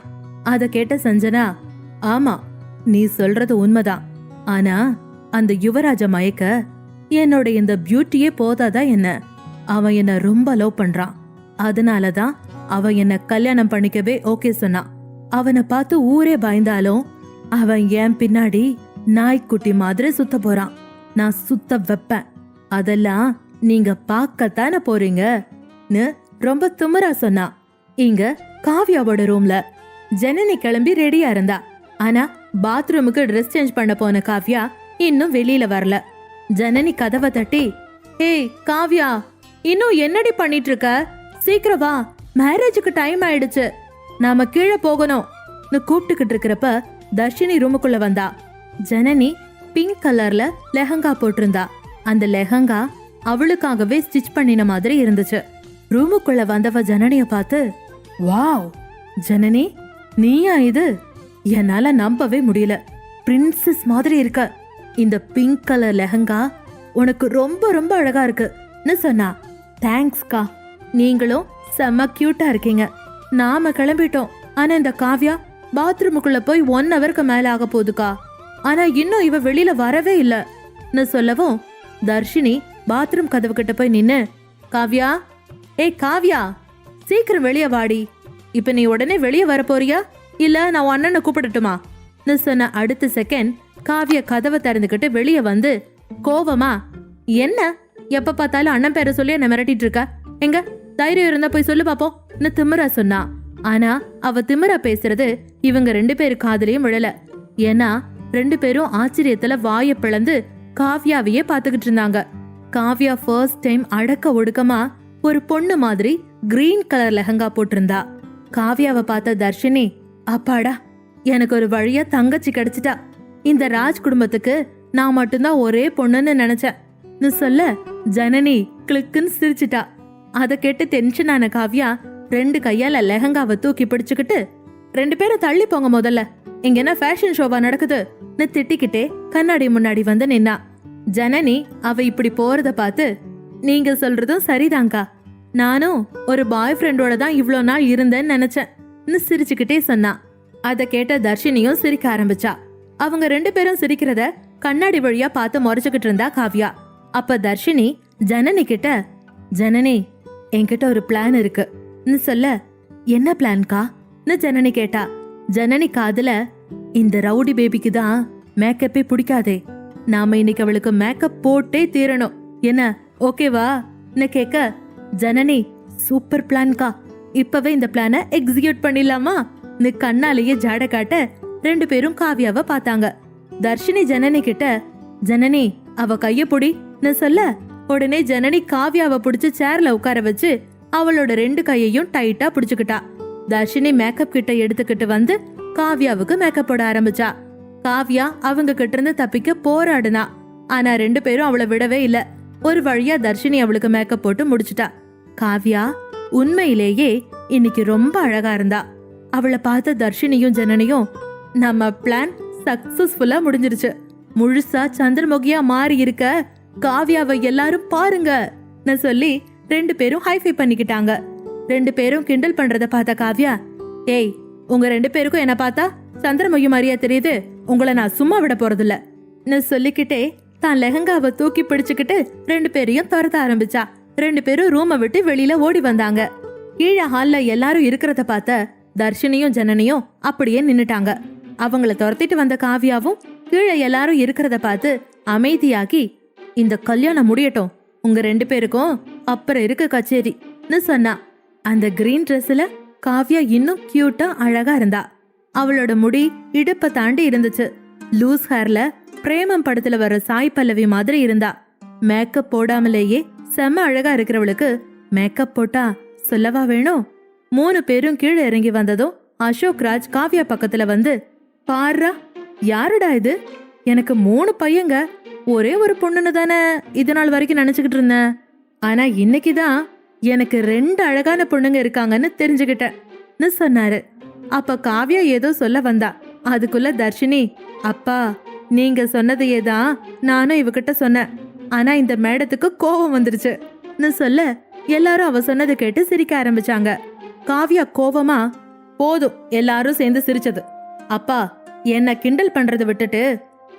Speaker 9: அத கேட்ட சஞ்சனா, ஆமா நீ சொல்றது உண்மைதான், ஆனா அந்த யுவராஜ மயக்க என்னோட இந்த பியூட்டியே போதாதா என்ன? அவன் என்ன ரொம்ப லவ் பண்றான். அதனாலதான் அவன் என்ன கல்யாணம் பண்ணிக்கவே ஓகே சொன்னான். அவனை பார்த்து ஊரே பயந்தாலும் அவன் என் பின்னாடி நாய்க்குட்டி மாதிரி சுத்த போறான். நான் சுத்த வைப்பேன். அதெல்லாம் நீங்க பார்க்கத்தானே போறீங்கன்னு ரொம்ப திமிரா சொன்னா. இங்க காவியாவோட ரூம்ல ஜனனி கிளம்பி ரெடியா இருந்தா. ஆனா பாத்ரூமுக்கு ட்ரெஸ் சேஞ்ச் பண்ண போன காவியா இன்னும் வெளியில வரல. ஜனனி கதவை தட்டி, ஏய் காவியா, இன்னும் என்னடி பண்ணிட்டு இருக்க? சீக்கிரம் வா, மேரேஜுக்கு டைம் ஆயிடுச்சு, நாம கீழே போகணும்னு கூப்பிட்டுக்கிட்டு இருக்கிறப்ப தர்ஷினி ரூமுக்குள்ள வந்தா. ஜனனி பிங்க் கலர்ல லெஹங்கா போட்டிருந்தா. அந்த லெஹங்கா அவளுக்காகவே ஸ்டிச் பண்ணின மாதிரி இருந்துச்சு. ரூமுக்குள்ள வந்தவ ஜனனிய பார்த்து, வாவ் ஜனனி, நீயா இது? என்னால நம்பவே முடியல, பிரின்சஸ் மாதிரி இருக்க. இந்த பிங்க் கலர் லெஹங்கா உனக்கு ரொம்ப ரொம்ப அழகா இருக்குன்னு சொன்னா. தேங்க்ஸ்கா, நீங்களும் செம்ம கியூட்டா இருக்கீங்க. நாம கிளம்பிட்டோம், ஆனா இந்த காவ்யா பாத்ரூமுக்குள்ள போய் 1 ஹவருக்கு மேல ஆக போகுதுக்கா. ஆனா இன்னும் இவ வெளியில வரவே இல்லன்னு சொல்லவும் தர்ஷினி பாத்ரூம் கதவு கிட்ட போய் நின்னு, காவ்யா, ஏய் காவ்யா, சீக்கிரம் வெளியே வாடி. இப்ப நீ உடனே வெளியே வர போறியா இல்ல நான் அண்ணனை கூப்பிடட்டுமா சொன்ன அடுத்த செகண்ட் காவ்யா கதவை திறந்துக்கிட்டு வெளியே வந்து கோவமா, என்ன எப்ப பார்த்தாலும் அண்ணன் பேரை சொல்லி என்ன மிரட்டிட்டு இருக்க? எங்க தைரியம் இருந்தா போய் சொல்லு பாப்போம்னு திமிரா சொன்னா. ஆனா அவ திமிரா பேசுறது இவங்க 2 பேரு காதலையும் விழல. ஏன்னா 2 பேரும் ஆச்சரியத்துல வாய பிளந்து காவ்யாவையே பாத்துக்கிட்டு இருந்தாங்க. காவ்யா ஃபர்ஸ்ட் டைம் அடக்க ஒடுக்கமா ஒரு பொண்ணு மாதிரி கிரீன் கலர் லெஹங்கா போட்டிருந்தா. காவ்யாவை பார்த்த தர்ஷினி, அப்பாடா, எனக்கு ஒரு வழியா தங்கச்சி கிடைச்சிட்டா. இந்த ராஜ் குடும்பத்துக்கு நான் மட்டும்தான் ஒரே பொண்ணுன்னு நினைச்சேன்னு சொல்ல ஜனனி கிளிக்குன்னு சிரிச்சிட்டா. அதை கேட்டு டென்ஷனான காவ்யா 2 கையால லெஹங்காவை தூக்கி பிடிச்சுக்கிட்டு, 2 பேரும் தள்ளி போங்க முதல்ல, இங்க என்ன ஃபேஷன் ஷோவா நடக்குதுன்னு திட்டிக்கிட்டே கண்ணாடி முன்னாடி வந்து நின்னா. ஜனனி அவ இப்படி போறத பார்த்து, நீங்க சொல்றதும் சரிதாங்கா, நானும் ஒரு பாய் ஃப்ரெண்டோட தான் இவ்ளோ நாள் இருந்தேன்னு நினைச்சேன்னு சிரிச்சுக்கிட்டே சொன்னா. அதை கேட்ட தர்ஷினியும் சிரிக்க ஆரம்பிச்சா. அவங்க 2 பேரும் சிரிக்கிறத கண்ணாடி வழியா பார்த்து முறைச்சுக்கிட்டு இருந்தா காவ்யா. அப்ப தர்ஷினி ஜனனி கிட்ட, ஜனனி என்கிட்ட ஒரு பிளான் இருக்குன்னு சொல்ல, என்ன பிளான்கான்னு ஜனனி கேட்டா. ஜனனி காதுல, இந்த ரவுடி பேபிக்கு தான் மேக்கப்பே பிடிக்காதே, நாம இன்னைக்கு அவளுக்கு மேக்கப் போட்டே தீரணும், என்ன ஓகேவா கேட்க, ஜனனி சூப்பர் பிளான்கா, இப்பவே இந்த பிளான எக்ஸிக்யூட் பண்ணிடலாமா கண்ணாலேயே ஜாட காட்ட 2 பேரும் காவியாவை பார்த்தாங்க. தர்ஷினி ஜனனி கிட்ட, ஜனனி அவ கைய புடின்னு சொல்ல, உடனே ஜனனி காவியாவை பிடிச்சு சேர்ல உட்கார வச்சு அவளோட 2 கையையும் டைட்டா பிடிச்சுக்கிட்டா. தர்ஷினி மேக்கப் கிட்ட எடுத்துக்கிட்டு வந்து காவியாவுக்கு மேக்கப் போட ஆரம்பிச்சா. காவியா அவங்க கிட்ட இருந்து தப்பிக்க போராடுனா. ஆனா 2 பேரும் அவளை விடவே இல்ல. ஒரு வழியா தர்ஷினி அவளுக்கு மேக்கப் போட்டு முடிச்சுட்டா. காவியா உண்மையிலேயே இன்னைக்கு ரொம்ப அழகா இருந்தா. அவளை பார்த்த தர்ஷினியும் ஜனனியும், நம்ம பிளான் சக்சஸ்ஃபுல்லா முடிஞ்சிருச்சு, முழுசா சந்திரமுகியா மாறி இருக்க காவியாவை எல்லாரும் பாருங்க சொல்லி 2 பேரும் ஹைஃபை பண்ணிக்கிட்டாங்க. 2 பேரும் கிண்டல் பண்றத பார்த்த காவியா, ஏய் உங்க 2 பேருக்கும் என்ன பார்த்தா சந்திரமுகி மாதிரியா தெரியுது, உங்களை நான் சும்மா விட போறதில்ல சொல்லிக்கிட்டே தான் லெஹங்காவை தூக்கி பிடிச்சுக்கிட்டு 2 பேரையும் துரத்த ஆரம்பிச்சா. 2 பேரும் ரூமை விட்டு வெளியில ஓடி வந்தாங்க. கீழே ஹால்ல எல்லாரும் இருக்கிறத பார்த்த தர்ஷினியும் ஜனனியும் அப்படியே நின்னுட்டாங்க. அவங்கள துரத்திட்டு வந்த காவியாவும் கீழே எல்லாரும் இருக்கிறத பார்த்து அமைதியாகி, இந்த கல்யாணம் முடியட்டும், உங்க 2 பேருக்கும் அப்புறம் இருக்க கச்சேரின்னு சொன்னா. அந்த கிரீன் ட்ரெஸ்ல காவியா இன்னும் கியூட்டா அழகா இருந்தா. அவளோட முடி இடுப்பை தாண்டி இருந்துச்சு. லூஸ் ஹேர்ல பிரேமம் படத்துல வர சாய் பல்லவி மாதிரி இருந்தா. மேக்கப் போடாமலேயே செம்ம அழகா இருக்கிறவளுக்கு மேக்கப் போட்டா சொல்லவா வேணும். 3 பேரும் கீழே இறங்கி வந்ததும் அசோக் ராஜ் காவியா பக்கத்துல வந்து, பாருடா யாருடா இது, எனக்கு 3 பையங்க, ஒரே ஒரு பொண்ணுன்னு தானே இது நாள் வரைக்கும் நினைச்சுக்கிட்டு இருந்தேன், ஆனா இன்னைக்குதான் எனக்கு 2 அழகான பொண்ணுங்க இருக்காங்கன்னு தெரிஞ்சுக்கிட்டேன்னு சொன்னாரு. அப்ப காவியா ஏதோ சொல்ல வந்தா. அதுக்குள்ள தர்ஷினி, அப்பா நீங்க சொன்னதையே தான் நானும் இவகிட்ட சொன்னேன், ஆனா இந்த மேடத்துக்கு கோபம் வந்துருச்சுன்னு சொல்ல எல்லாரும் அவ சொன்னதை கேட்டு சிரிக்க ஆரம்பிச்சாங்க. காவியா கோபமா, போதும் எல்லாரும் சேர்ந்து சிரிச்சது, அப்பா என்ன கிண்டல் பண்றதை விட்டுட்டு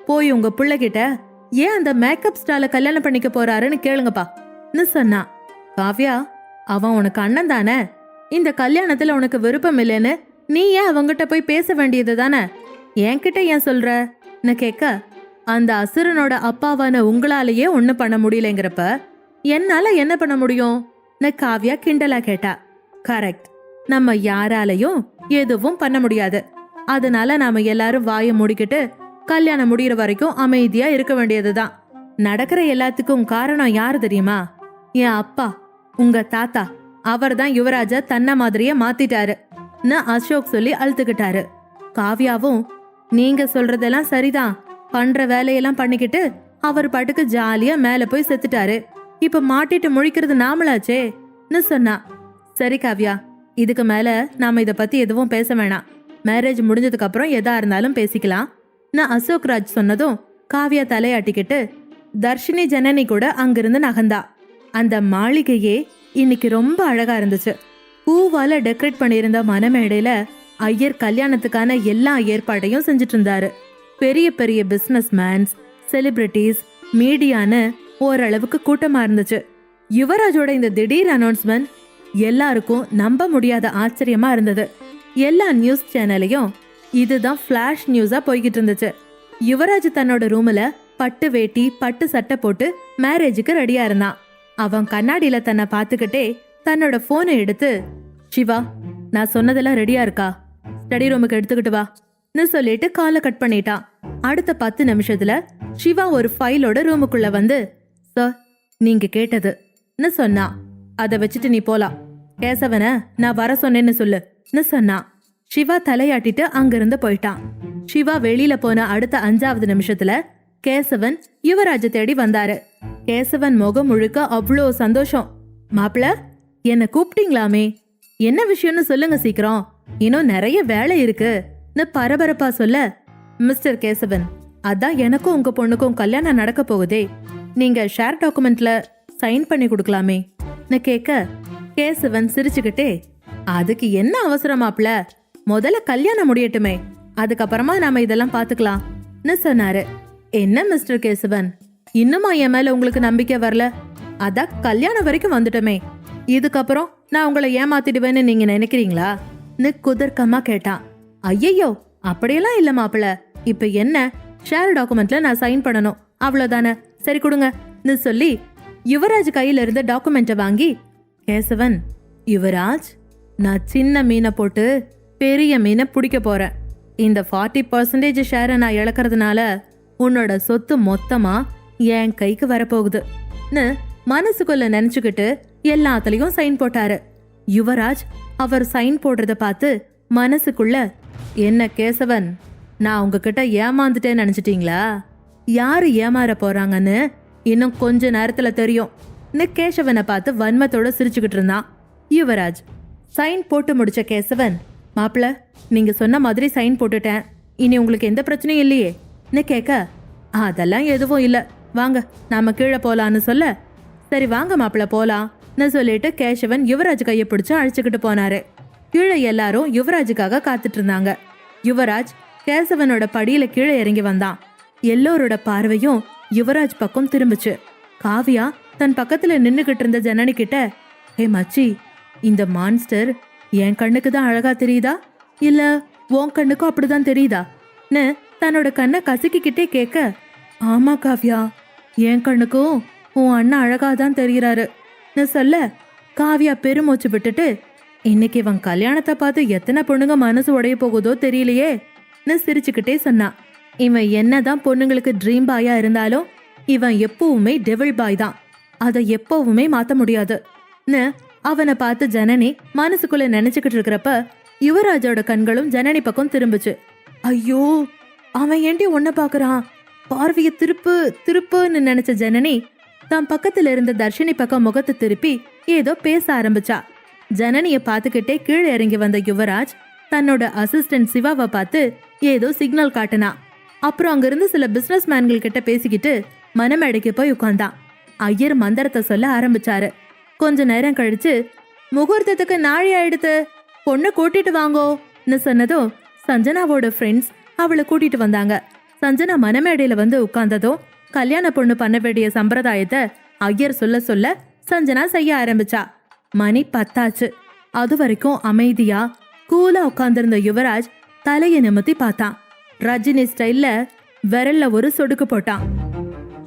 Speaker 9: போய் உங்க பிள்ளைகிட்ட ஏன் அந்த மேக்கப் ஸ்டால கல்யாணம் பண்ணிக்க போறாருன்னு கேளுங்கப்பான்னு சொன்னா. காவியா, அவன் உனக்கு அண்ணன் தானே, இந்த கல்யாணத்துல உனக்கு விருப்பம் இல்லைன்னு நீ ஏன் அவங்கிட்ட போய் பேச வேண்டியது தானே, என்கிட்ட ஏன் சொல்றன்னு கேட்க, அந்த அசுரனோட அப்பாவான உங்களாலேயே ஒண்ணு பண்ண முடியலங்கிறப்ப என்னால என்ன பண்ண முடியும் காவியா கிண்டலா கேட்டா. கரெக்ட், நம்ம யாராலையும் எதுவும் பண்ண முடியாது, அதனால நாம எல்லாரும் வாயை மூடிக்கிட்டு கல்யாணம் முடிகிற வரைக்கும் அமைதியா இருக்க வேண்டியதுதான். நடக்கிற எல்லாத்துக்கும் காரணம் யாரு தெரியுமா, என் அப்பா, உங்க தாத்தா, அவர் தான் யுவராஜ தன்ன மாதிரியே மாத்திட்டாருன்னு அசோக் சொல்லி அழுத்துக்கிட்டாரு. காவியாவும், நீங்க சொல்றதெல்லாம் சரிதான், பண்ற வேலையெல்லாம் பண்ணிக்கிட்டு அவர் பாட்டுக்கு ஜாலியா மேல போய் செத்துட்டாரு, இப்ப மாட்டிட்டு முழிக்கிறது நாமளாச்சேன்னு சொன்னா. சரி காவியா, இதுக்கு மேல நாம இத பத்தி எதுவும் பேச வேணாம், மேரேஜ் முடிஞ்சதுக்கு அப்புறம் எதா இருந்தாலும் பேசிக்கலாம் அசோக் ராஜ் சொன்னதும் காவியா தலையாட்டிக்கிட்டு தர்ஷினி ஜனனி கூட அங்கிருந்து நகர்ந்தா. அந்த மாளிகையே இன்னைக்கு ரொம்ப அழகா இருந்துச்சு. பூவால டெக்கரேட் பண்ணியிருந்த மணமேடையில ஐயர் கல்யாணத்துக்கான எல்லா ஏற்பாட்டையும் செஞ்சுட்டு இருந்தாரு. பெரிய பெரிய பிசினஸ் மேன்ஸ், செலிபிரிட்டிஸ், மீடியான்னு ஓரளவுக்கு கூட்டமா இருந்துச்சு. யுவராஜோட இந்த திடீர் அனௌன்ஸ்மெண்ட் எல்லாருக்கும் நம்ப முடியாத ஆச்சரியமா இருந்தது. எல்லா நியூஸ் சேனலையும் இதுதான் ஃபிளாஷ் நியூஸா போய்கிட்டு இருந்துச்சு. யுவராஜ் தன்னோட ரூம்ல பட்டு வேட்டி பட்டு சட்டை போட்டு மேரேஜுக்கு ரெடியா இருந்தான். அவன் கண்ணாடியில தன்னை பார்த்துக்கிட்டே தன்னோட போனை எடுத்து, சிவா நான் சொன்னதெல்லாம் ரெடியா இருக்கா, ஸ்டடி ரூமுக்கு எடுத்துக்கிட்டு வான்னு சொல்லிட்டு காலை கட் பண்ணிட்டான். அடுத்த 10 நிமிஷத்துல சிவா ஒரு ஃபைலோட ரூமுக்குள்ள வந்து, சார் நீங்க கேட்டதுன்னு சொன்னா. அதை வச்சுட்டு நீ போலாம், கேசவன நான் வர சொன்னேன்னு சொல்லுன்னு சொன்னான். சிவா தலையாட்டிட்டு அங்கிருந்து போயிட்டான். சிவா வெளியில போன அடுத்த 5வது நிமிஷத்துல கேசவன் யுவராஜ தேடி வந்தாரு. கேசவன் முகம் முழுக்க அவ்வளோ சந்தோஷம். மாப்பிள, என்ன கூப்பிட்டீங்களாமே, என்ன விஷயம்னு சொல்லுங்க சீக்கிரம், இன்னும் நிறைய வேலை இருக்குன்னு பரபரப்பா சொல்ல, மிஸ்டர் கேசவன், அதான் எனக்கும் உங்க பொண்ணுக்கும் கல்யாணம் நடக்க போகுதே, நீங்க ஷேர் டாக்குமெண்ட்ல சைன் பண்ணி கொடுக்கலாமே கேட்க, கேசவன் சிரிச்சுக்கிட்டே, அதுக்கு என்ன அவசரமாப்ல, முதல்ல கல்யாணம் முடியட்டுமே, அதுக்கப்புறமா நாம இதெல்லாம் பாத்துக்கலாம்னு சொன்னாரு. என்ன மிஸ்டர் கேசவன், இன்னுமா என் மேல உங்களுக்கு நம்பிக்கை வரல? அதான் கல்யாணம் வரைக்கும் வந்துட்டோமே, இதுக்கப்புறம் நான் உங்களை ஏமாத்திடுவேன்னு நீங்க நினைக்கிறீங்களா? குதர்க்கமா கேட்டான். ஐயையோ, அப்படியெல்லாம் இல்ல மாப்பிள. இப்ப என்ன, ஷேர் டாக்குமெண்ட்ல நான் சைன் பண்ணணும், அவ்வளவுதானே. சரி கொடுங்க சொல்லி யுவராஜ் கையில இருந்த டாக்குமெண்ட்டை வாங்கி, கேசவன், யுவராஜ், நான் சின்ன மீனை போட்டு பெரிய மீனை பிடிக்க போறேன். இந்த 40% ஷேரை நான் இழக்கிறதுனால உன்னோட சொத்து மொத்தமா என் கைக்கு வரப்போகுதுன்னு மனசுக்குள்ள நினைச்சுக்கிட்டு எல்லாத்துலயும் சைன் போட்டாரு. யுவராஜ் அவர் சைன் போடுறத பார்த்து மனசுக்குள்ள, என்ன கேசவன், நான் உங்ககிட்ட ஏமாந்துட்டேன்னு நினைச்சிட்டீங்களா? யாரு ஏமாற போறாங்கன்னு இன்னும் கொஞ்ச நேரத்துல தெரியும் கேசவனை பார்த்து வன்மத்தோட சிரிச்சுக்கிட்டு இருந்தான் யுவராஜ். சைன் போட்டு முடிச்ச கேசவன், மாப்பிள, நீங்க சொன்ன மாதிரி சைன் போட்டுட்டேன், இனி உங்களுக்கு எந்த பிரச்சனையும் இல்லையே கேட்க, அதெல்லாம் எதுவும் இல்ல, வாங்க நாம கீழே போலான்னு சொல்ல, சரி வாங்க மாப்பிள போலாம்னு சொல்லிட்டு கேசவன் யுவராஜ் கையை பிடிச்சு அழைச்சுக்கிட்டு போனாரு. கீழே எல்லாரும் யுவராஜுக்காக காத்துட்டு இருந்தாங்க. யுவராஜ் கேசவனோட படியில கீழே இறங்கி வந்தான். எல்லோரோட பார்வையும் யுவராஜ் பக்கம் திரும்பிச்சு. காவியா தன் பக்கத்துல நின்னுகிட்டு இருந்த ஜனனி கிட்ட, ஹே மச்சி, இந்த மான்ஸ்டர் என் கண்ணுக்கு தான் அழகா தெரியுதா இல்ல உன் கண்ணுக்கும் அப்படிதான் தெரியுதான்னு தன்னோட கண்ணை கசக்கிக்கிட்டே கேட்க, ஆமா காவியா, என் கண்ணுக்கும் உன் அண்ணன் அழகாதான் தெரிகிறாருன்னு சொல்ல, காவியா பெருமூச்சு விட்டுட்டு, இன்னைக்கு இவன் கல்யாணத்தை பார்த்து எத்தனை பொண்ணுங்க மனசு உடைய போகுதோ தெரியலையேன்னு சிரிச்சுக்கிட்டே சொன்னான். இவன் என்னதான் பொண்ணுங்களுக்கு ட்ரீம் பாயா இருந்தாலும் இவன் எப்பவுமே டெவில் பாய் தான், அதை எப்பவுமே மாத்த முடியாதுன்னு அவனை பார்த்து ஜனனி மனசுக்குள்ள நினைச்சுக்கிட்டு இருக்கிறப்ப யுவராஜோட கண்களும் ஜனனி பக்கம் திரும்புச்சு. ஐயோ, அவன் ஏண்டி ஒன்ன பாக்குறான், பார்வைய திருப்புன்னு நினைச்ச ஜனனி தான் பக்கத்துல இருந்த தர்ஷினி பக்கம் முகத்தை திருப்பி ஏதோ பேச ஆரம்பிச்சா. ஜனனிய பார்த்துக்கிட்டே கீழே இறங்கி வந்த யுவராஜ் தன்னோட அசிஸ்டன்ட் சிவாவை பார்த்து ஏதோ சிக்னல் காட்டினா. அப்புறம் அங்கிருந்து சில பிசினஸ் மேன்கள் கிட்ட பேசிக்கிட்டு மனமேடைக்கு போய் உட்கார்ந்தான். ஐயர் மந்திரத்தை சொல்ல ஆரம்பிச்சாரு. கொஞ்ச நேரம் கழிச்சு, முகூர்த்தத்துக்கு நாழி ஆயிடுத்து, பொண்ணை கூட்டிட்டு வாங்கோன்னு சொன்னதும் சஞ்சனாவோட ஃப்ரெண்ட்ஸ் அவளை கூட்டிட்டு வந்தாங்க. சஞ்சனா மனமேடையில வந்து உட்கார்ந்ததும் கல்யாண பொண்ணு பண்ண வேண்டிய சம்பிரதாயத்தை ஐயர் சொல்ல சொல்ல சஞ்சனா செய்ய ஆரம்பிச்சா. மணி 10 ஆச்சு. அது வரைக்கும் அமைதியா கூலா உட்கார்ந்திருந்த யுவராஜ் தலையை நிமித்தி பார்த்தான். ரஜினி ஸ்டைல்ல விரல்ல ஒரு சொடுக்கு போட்டான்.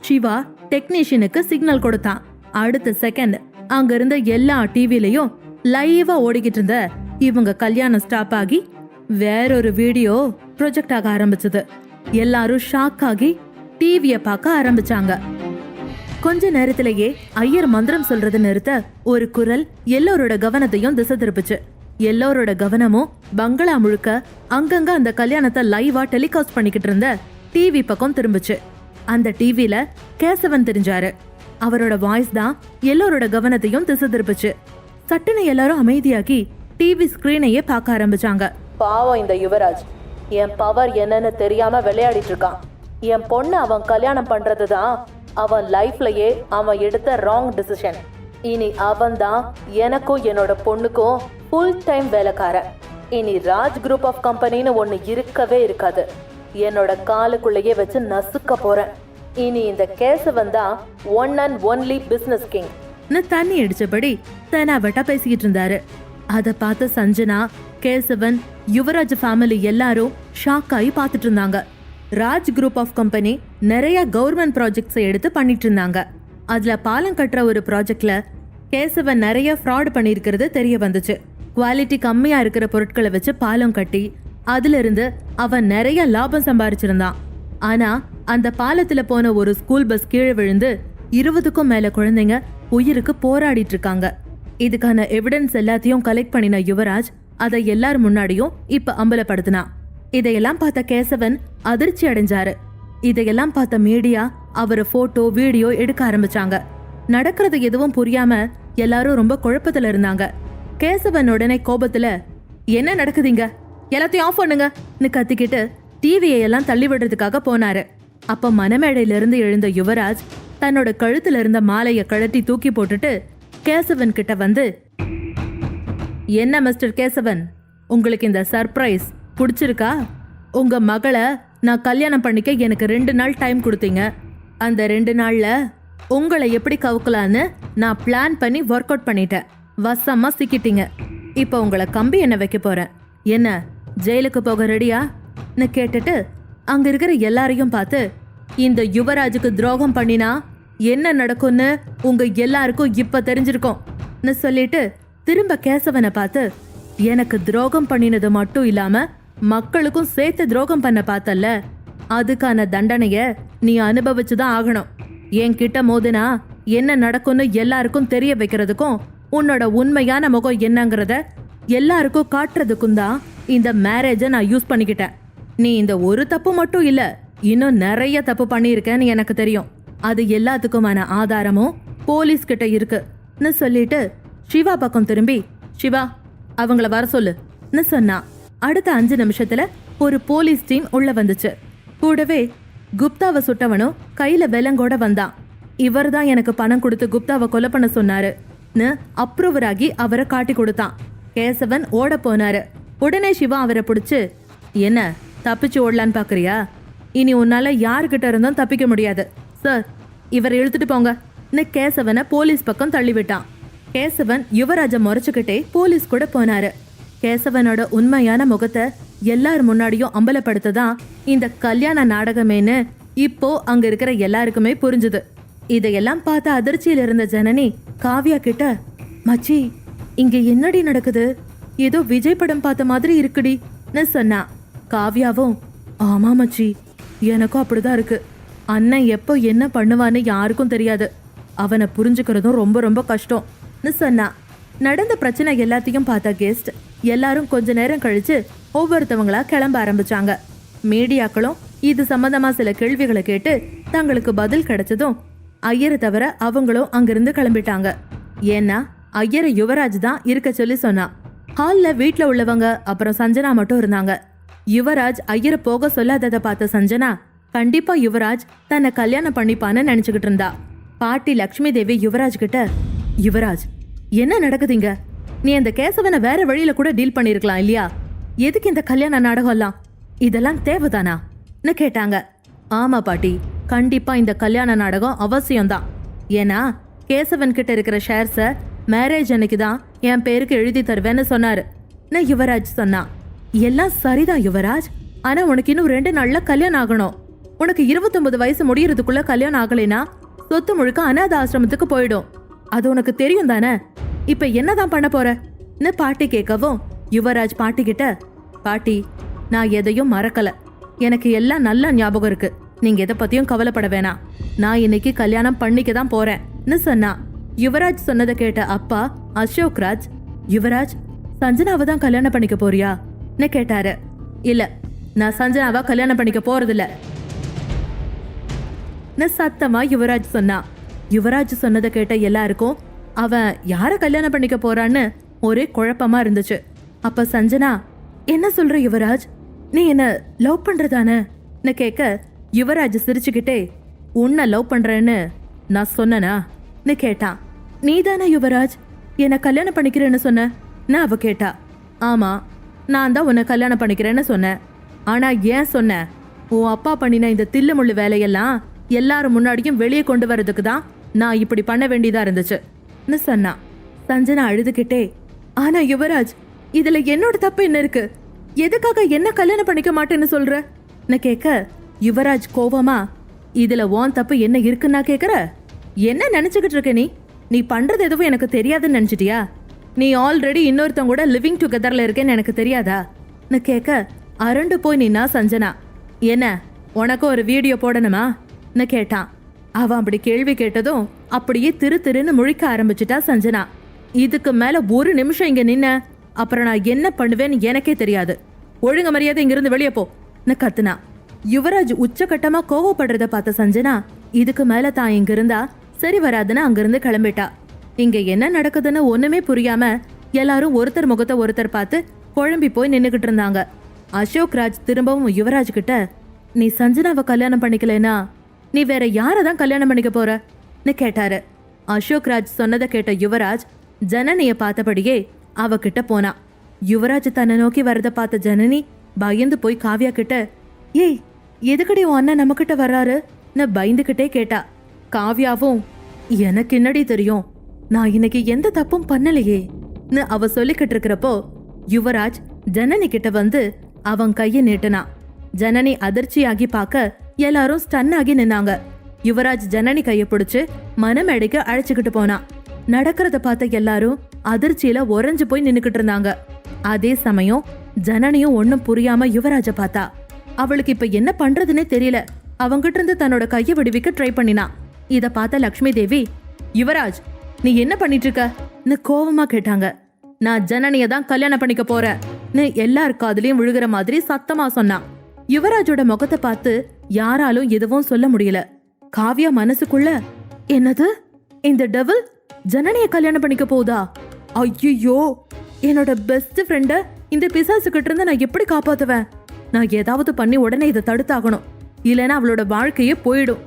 Speaker 9: சிவா டெக்னீஷியனுக்கு சிக்னல் கொடுத்தான். அடுத்த செகண்ட் அங்க இருந்த எல்லா டிவிலையும் லைவா ஓடிக்கிட்டு இருந்த இவங்க கல்யாணம் ஸ்டாப் ஆகி வேறொரு வீடியோ ப்ரொஜெக்ட் ஆக ஆரம்பிச்சது. எல்லாரும் ஷாக் ஆகி டிவிய பார்க்க ஆரம்பிச்சாங்க. கொஞ்ச நேரத்திலேயே ஐயர் மந்திரம் சொல்றது நிறுத்த ஒரு குரல் எல்லோரோட கவனத்தையும் திசை திருப்புச்சு. எல்லோரோட கவனமும் பங்களா முழுக்க அங்கங்க அந்த கல்யாணத்தை லைவா டெலிகாஸ்ட் பண்ணிக்கிட்டு இருந்த டிவி பக்கம் திரும்பிச்சு. அந்த டிவில கேசவன் தெரிஞ்சாரு. அவரோட வாய்ஸ் தான் எல்லோரோட கவனத்தையும் திசை திருப்புச்சு. சட்டுன்னு எல்லாரும் அமைதியாகி டிவி ஸ்கிரீனையே பார்க்க ஆரம்பிச்சாங்க. பாவம் இந்த யுவராஜ், என் பவர் என்னன்னு தெரியாம விளையாடிட்டு இருக்கான். என் பொண்ணு அவன் கல்யாணம் பண்றதுதான் அவன் லைஃப்லயே அவன் எடுத்த ராங் டிசிஷன். இனி அவன் தான் எனக்கும் என்னோட பொண்ணுக்கும் ஃபுல் டைம் வேலைக்காரன். இனி ராஜ் குரூப் ஆஃப் கம்பெனின்னு ஒன்னு இருக்கவே இருக்காது. என்னோட காலுக்குள்ளேயே வச்சு நசுக்க போறேன். இனி இந்த கேசவன் தான் one and only business king. தண்ணி அடிச்சபடி தெனாவட்டா பேசிக்கிட்டு இருந்தாரு. அத பார்த்த சஞ்சனா, கேசவன், யுவராஜ் ஃபேமிலி எல்லாரும் ஷாக் ஆகி பார்த்துட்டு இருந்தாங்க. ராஜ் குரூப் ஆஃப் கம்பெனி நிறைய கவர்மெண்ட் ப்ராஜெக்ட்ஸை எடுத்து பண்ணிட்டு இருந்தாங்க. அதுல பாலம் கட்டுற ஒரு ப்ராஜெக்ட்ல கேசவன் நிறைய ஃப்ராட் பண்ணியிருக்கிறது தெரிய வந்துச்சு. குவாலிட்டி கம்மியா இருக்கிற பொருட்களை வச்சு பாலம் கட்டி அதுல இருந்து அவன் நிறைய லாபம் சம்பாரிச்சிருந்தான். ஆனா அந்த பாலத்துல போன ஒரு ஸ்கூல் பஸ் கீழே விழுந்து 20க்கும் மேல குழந்தைங்க உயிருக்கு போராடிட்டு இருக்காங்க. இதுக்கான எவிடன்ஸ் எல்லாத்தையும் கலெக்ட் பண்ணின யுவராஜ் அதை எல்லார் முன்னாடியும் இப்ப அம்பலப்படுத்தினான். இதையெல்லாம் பார்த்த கேசவன் அதிர்ச்சி அடைஞ்சாரு. இதையெல்லாம் பார்த்த மீடியா அவரை போட்டோ வீடியோ எடுக்க ஆரம்பிச்சாங்க. நடக்கிறது எதுவும் புரியாம எல்லாரும் ரொம்ப குழப்பத்துல இருந்தாங்க. கேசவன் உடனே கோபத்துல, என்ன நடக்குதுங்க, எல்லாத்தையும் ஆஃப் பண்ணுங்கன்னு கத்திக்கிட்டு டிவியை எல்லாம் தள்ளி விடுறதுக்காக போனாரு. அப்ப மனமேடையில இருந்து எழுந்த யுவராஜ் தன்னோட கழுத்துல இருந்த மாலைய கழட்டி தூக்கி போட்டுட்டு கேசவன் கிட்ட வந்து, என்ன மிஸ்டர் கேசவன், உங்களுக்கு இந்த சர்ப்ரைஸ் பிடிச்சிருக்கா? உங்க மகளை நான் கல்யாணம் பண்ணிக்க எனக்கு 2 நாள் டைம் கொடுத்தீங்க. அந்த 2 நாள்ல உங்களை எப்படி கவுக்கலான்னு நான் பிளான் பண்ணி ஒர்க் அவுட் பண்ணிட்டேன். வசமா சிக்கிட்டீங்க. இப்போ உங்களை கம்பி என்ன வைக்க போறேன். என்ன ஜெயிலுக்கு போக ரெடியான்னு கேட்டுட்டு அங்க இருக்கிற எல்லாரையும் பார்த்து, இந்த யுவராஜுக்கு துரோகம் பண்ணினா என்ன நடக்கும்னு உங்க எல்லாருக்கும் இப்ப தெரிஞ்சிருக்கும்னு சொல்லிட்டு திரும்ப கேசவனை பார்த்து, எனக்கு துரோகம் பண்ணினது மட்டும் இல்லாம மக்களுக்கும் சேர்த்து துரோகம் பண்ண பார்த்தல்ல, அதுக்கான தண்டனைய நீ அனுபவிச்சுதான் ஆகணும். என்கிட்ட மோதினா என்ன நடக்கும்னு எல்லாருக்கும் தெரிய வைக்கிறதுக்கும் உன்னோட உண்மையான முகம் என்னங்கிறத எல்லாருக்கும் காட்டுறதுக்கும் தான் இந்த மேரேஜை நான் யூஸ் பண்ணிக்கிட்டேன். நீ இந்த ஒரு தப்பு மட்டும் இல்ல, இன்னும் நிறைய தப்பு பண்ணியிருக்கேன்னு எனக்கு தெரியும். அது எல்லாத்துக்குமான ஆதாரமும் போலீஸ் கிட்ட இருக்குன்னு சொல்லிட்டு சிவா பக்கம் திரும்பி, சிவா அவங்கள வர சொல்லுன்னு சொன்னா. அடுத்த 5 நிமிஷத்துல ஒரு போலீஸ் டீம் உள்ள வந்துச்சு. கூடவே குப்தாவை சுட்டவனும் கையில வெலங்கோட வந்தான். இவர் தான் எனக்கு பணம் கொடுத்து குப்தாவை கொலை பண்ண சொன்னாருன்னு அப்ரூவர் ஆகி அவரை காட்டி கொடுத்தான். கேசவன் ஓட போனாரு. உடனே சிவா அவரை பிடிச்சு, என்ன தப்பிச்சு ஓடலான்னு பாக்குறியா? இனி உன்னால யாருக்கிட்ட இருந்தும் தப்பிக்க முடியாது சார், இவரை இழுத்துட்டு போங்கன்னு கேசவனை போலீஸ் பக்கம் தள்ளிவிட்டான். கேசவன் யுவராஜ முறைச்சுக்கிட்டே போலீஸ் கூட போனாரு. கேசவனோட உண்மையான முகத்தை எல்லார் முன்னாடியும் அம்பலப்படுத்ததான் இந்த கல்யாண நாடகமேன்னு இப்போ அங்க இருக்கிற எல்லாருக்குமே புரிஞ்சுது. இதையெல்லாம் பார்த்த அதிர்ச்சியில இருந்த ஜனனி காவ்யா கிட்ட, மச்சி இங்க என்னடி நடக்குது? ஏதோ விஜய் படம் பார்த்த மாதிரி இருக்குடின்னு சொன்னா. காவ்யாவும், ஆமா மச்சி எனக்கும் அப்படிதான் இருக்கு. அண்ணன் எப்போ என்ன பண்ணுவான்னு யாருக்கும் தெரியாது. அவனை புரிஞ்சுக்கிறதும் ரொம்ப ரொம்ப கஷ்டம்னு சொன்னா. நடந்த பிரச்சனை எல்லாத்தையும் பார்த்த கெஸ்ட் எல்லாரும் கொஞ்ச நேரம் கழிச்சு ஒவ்வொருத்தவங்களா கிளம்ப ஆரம்பிச்சாங்க. மீடியாக்களும் இது சம்பந்தமா சில கேள்விகளை கேட்டு தங்களுக்கு பதில் கிடைச்சதும் ஐயரை தவிர அவங்களும் அங்கிருந்து கிளம்பிட்டாங்க. ஏன்னா ஐயரை யுவராஜ் தான் இருக்க சொல்லி சொன்னா. ஹால்ல வீட்ல உள்ளவங்க அப்புறம் சஞ்சனா மட்டும் இருந்தாங்க. யுவராஜ் ஐயரை போக சொல்லாததை பார்த்த சஞ்சனா கண்டிப்பா யுவராஜ் தன்னை கல்யாணம் பண்ணிப்பான்னு நினைச்சுக்கிட்டு இருந்தா. பாட்டி லக்ஷ்மி தேவி யுவராஜ் கிட்ட, யுவராஜ் என்ன நடக்குதுங்க? நீ அந்த கேசவனை வேற வழியில கூட டீல் பண்ணிருக்கலாம் இல்லையா? எதுக்கு இந்த கல்யாண நாடகம் எல்லாம்? இதெல்லாம் தேவைதானான்னு கேட்டாங்க. ஆமா பாட்டி, கண்டிப்பா இந்த கல்யாண நாடகம் அவசியம்தான். ஏன்னா கேசவன் கிட்ட இருக்கிற ஷேர்ஸ மேரேஜ் அன்னைக்கு தான் என் பேருக்கு எழுதி தருவேன்னு சொன்னாரு. நான் யுவராஜ் சொன்னா, எல்லாம் சரிதான் யுவராஜ், ஆனா உனக்கு இன்னும் 2 நாள்ல கல்யாணம் ஆகணும். உனக்கு 29 வயசு முடியறதுக்குள்ள கல்யாணம் ஆகலைன்னா சொத்து முழுக்க அனாத ஆசிரமத்துக்கு போயிடும். அது உனக்கு தெரியும் தானே? இப்ப என்னதான் பண்ண போறன்னு பாட்டி கேட்கவும் யுவராஜ் பாட்டி கிட்ட, பாட்டி நான் எதையும் மறக்கல, எனக்கு எல்லாம் நல்ல ஞாபகம் இருக்கு, நீங்க எதை பத்தியும் கவலைப்பட வேணாம், நான் இன்னைக்கு கல்யாணம் பண்ணிக்க தான் போறேன்னு சொன்னா. யுவராஜ் சொன்னதை கேட்ட அப்பா அசோக் ராஜ், யுவராஜ் சஞ்சனாவை தான் கல்யாணம் பண்ணிக்க போறியான்னு கேட்டாரு. இல்ல, நான் சஞ்சனாவா கல்யாணம் பண்ணிக்க போறதில்ல சத்தமா யுவராஜ் சொன்னா. யுவராஜ் சொன்னதை கேட்ட எல்லாருக்கும் அவன் யார கல்யாணம் பண்ணிக்க போறான்னு ஒரே குழப்பமா இருந்துச்சு. அப்ப சஞ்சனா, என்ன சொல்ற யுவராஜ், நீ என்ன லவ் பண்றதானு கேட்க யுவராஜ் சிரிச்சுக்கிட்டே, உன்னை லவ் பண்றேன்னு நான் சொன்னனான்னு கேட்டான். நீதானே யுவராஜ் என்ன கல்யாணம் பண்ணிக்கிறேன்னு சொன்ன அவ கேட்டா. ஆமா, நான் தான் உன்னை கல்யாணம் பண்ணிக்கிறேன்னு சொன்னேன். ஆனா ஏன் சொன்ன? உன் அப்பா பண்ணின இந்த தில்லுமுள்ளு வேலையெல்லாம் எல்லாரும் முன்னாடியும் வெளியே கொண்டு வர்றதுக்கு தான் நான் இப்படி பண்ண வேண்டியதா இருந்துச்சுன்னு சொன்னா. சஞ்சனா அழுதுகிட்டே, ஆனா யுவராஜ் இதுல என்னோட தப்பு என்ன இருக்கு? எதுக்காக என்ன கல்யாணம் பண்ணிக்க மாட்டேன்னு சொல்றன்னு கேட்க யுவராஜ் கோவமா, இதுல உன் தப்பு என்ன இருக்குன்னா கேக்குற? என்ன நினைச்சுக்கிட்டு இருக்க நீ பண்றது எதுவும் எனக்கு தெரியாதுன்னு நினைச்சிட்டியா? நீ ஆல்ரெடி இன்னொருத்தவங்க கூட லிவிங் டுகெதர்ல இருக்கேன்னு எனக்கு தெரியாதான்னு கேட்க அரண்டு போய் நின்னா சஞ்சனா. என்ன உனக்கு ஒரு வீடியோ போடணுமான்னு கேட்டான். அவன் அப்படி கேள்வி கேட்டதும் அப்படியே திருன்னு முழிக்க ஆரம்பிச்சுட்டா சஞ்சனா. இதுக்கு மேல ஒரு நிமிஷம் இங்க நின்ன அப்புறம் நான் என்ன பண்ணுவேன்னு எனக்கே தெரியாது, ஒழுங்க மரியாதை இங்கிருந்து வெளியே போன்னு கத்துனா. யுவராஜ் உச்சகட்டமா கோவப்படுறத பார்த்த சஞ்சனா இதுக்கு மேல தான் இங்க இருந்தா சரி வராதுன்னு அங்கிருந்து கிளம்பிட்டா. இங்க என்ன நடக்குதுன்னு ஒண்ணுமே புரியாம எல்லாரும் ஒருத்தர் முகத்தை ஒருத்தர் பார்த்து குழம்பி போய் நின்னுகிட்டு இருந்தாங்க. அசோக் ராஜ் திரும்பவும் யுவராஜ் கிட்ட, நீ சஞ்சனாவை கல்யாணம் பண்ணிக்கலனா நீ வேற யாரதான் கல்யாணம் பண்ணிக்க போறன்னு கேட்டாரு. அசோக் ராஜ் சொன்னதை கேட்ட யுவராஜ் ஜனனிய பார்த்தபடியே அவகிட்ட போனா. யுவராஜ் தன்னை நோக்கி வரத பார்த்த ஜனனி பயந்து போய் காவ்யா கிட்ட, ஏய் எதுக்கடி உன் அண்ணன் நம்ம கிட்ட வர்றாருன்னு பயந்துகிட்டே கேட்டா. காவ்யாவும் எனக்கு என்னடி தெரியும், நான் இன்னைக்கு எந்த தப்பும் பண்ணலையே அவ சொல்லிக்கிட்டு இருக்கிறப்போ யுவராஜ் ஜனனி கிட்ட வந்து அவன் கைய நீட்டினா. ஜனனி அதிர்ச்சியாகி பார்க்க எல்லாரும் ஸ்டன் ஆகி நின்னாங்க. யுவராஜ் ஜனனி கைய பிடிச்சு மனமேடைக்கு அழைச்சுக்கிட்டு போனான். நடக்கிறத பார்த்த எல்லாரும் அதிர்ச்சியில உறைஞ்சு போய் நின்னுக்கிட்டு இருந்தாங்க. அதே சமயம் ஜனனியும் ஒன்னும் புரியாம யுவராஜ பார்த்தா. அவளுக்கு இப்ப என்ன பண்றதுன்னே தெரியல. அவங்கிட்ட இருந்து தன்னோட கைய விடுவிக்க ட்ரை பண்ணினா. இத பார்த்த லக்ஷ்மி தேவி, யுவராஜ் நீ என்ன பண்ணிட்டு இருக்க கோவமா கேட்டாங்க. நான் ஜனனிய தான் கல்யாணம் பண்ணிக்க போறேன்னு எல்லார் காதுலயும் விழுகிற மாதிரி சத்தமா சொன்னான். யுவராஜோட முகத்தை பார்த்து யாராலும் எதுவும் சொல்ல முடியல. காவ்யா மனசுக்குள்ள, என்னது இந்த டெவில் ஜனனிய கல்யாணம் பண்ணிக்க போதா? ஐயோ, என்னோட பெஸ்ட் ஃப்ரெண்ட இந்த பிசாசு கிட்ட இருந்து நான் எப்படி காப்பாத்துவேன்? நான் ஏதாவது பண்ணி உடனே இதை தடுத்தாகணும், இல்லைன்னா அவளோட வாழ்க்கையே போயிடும்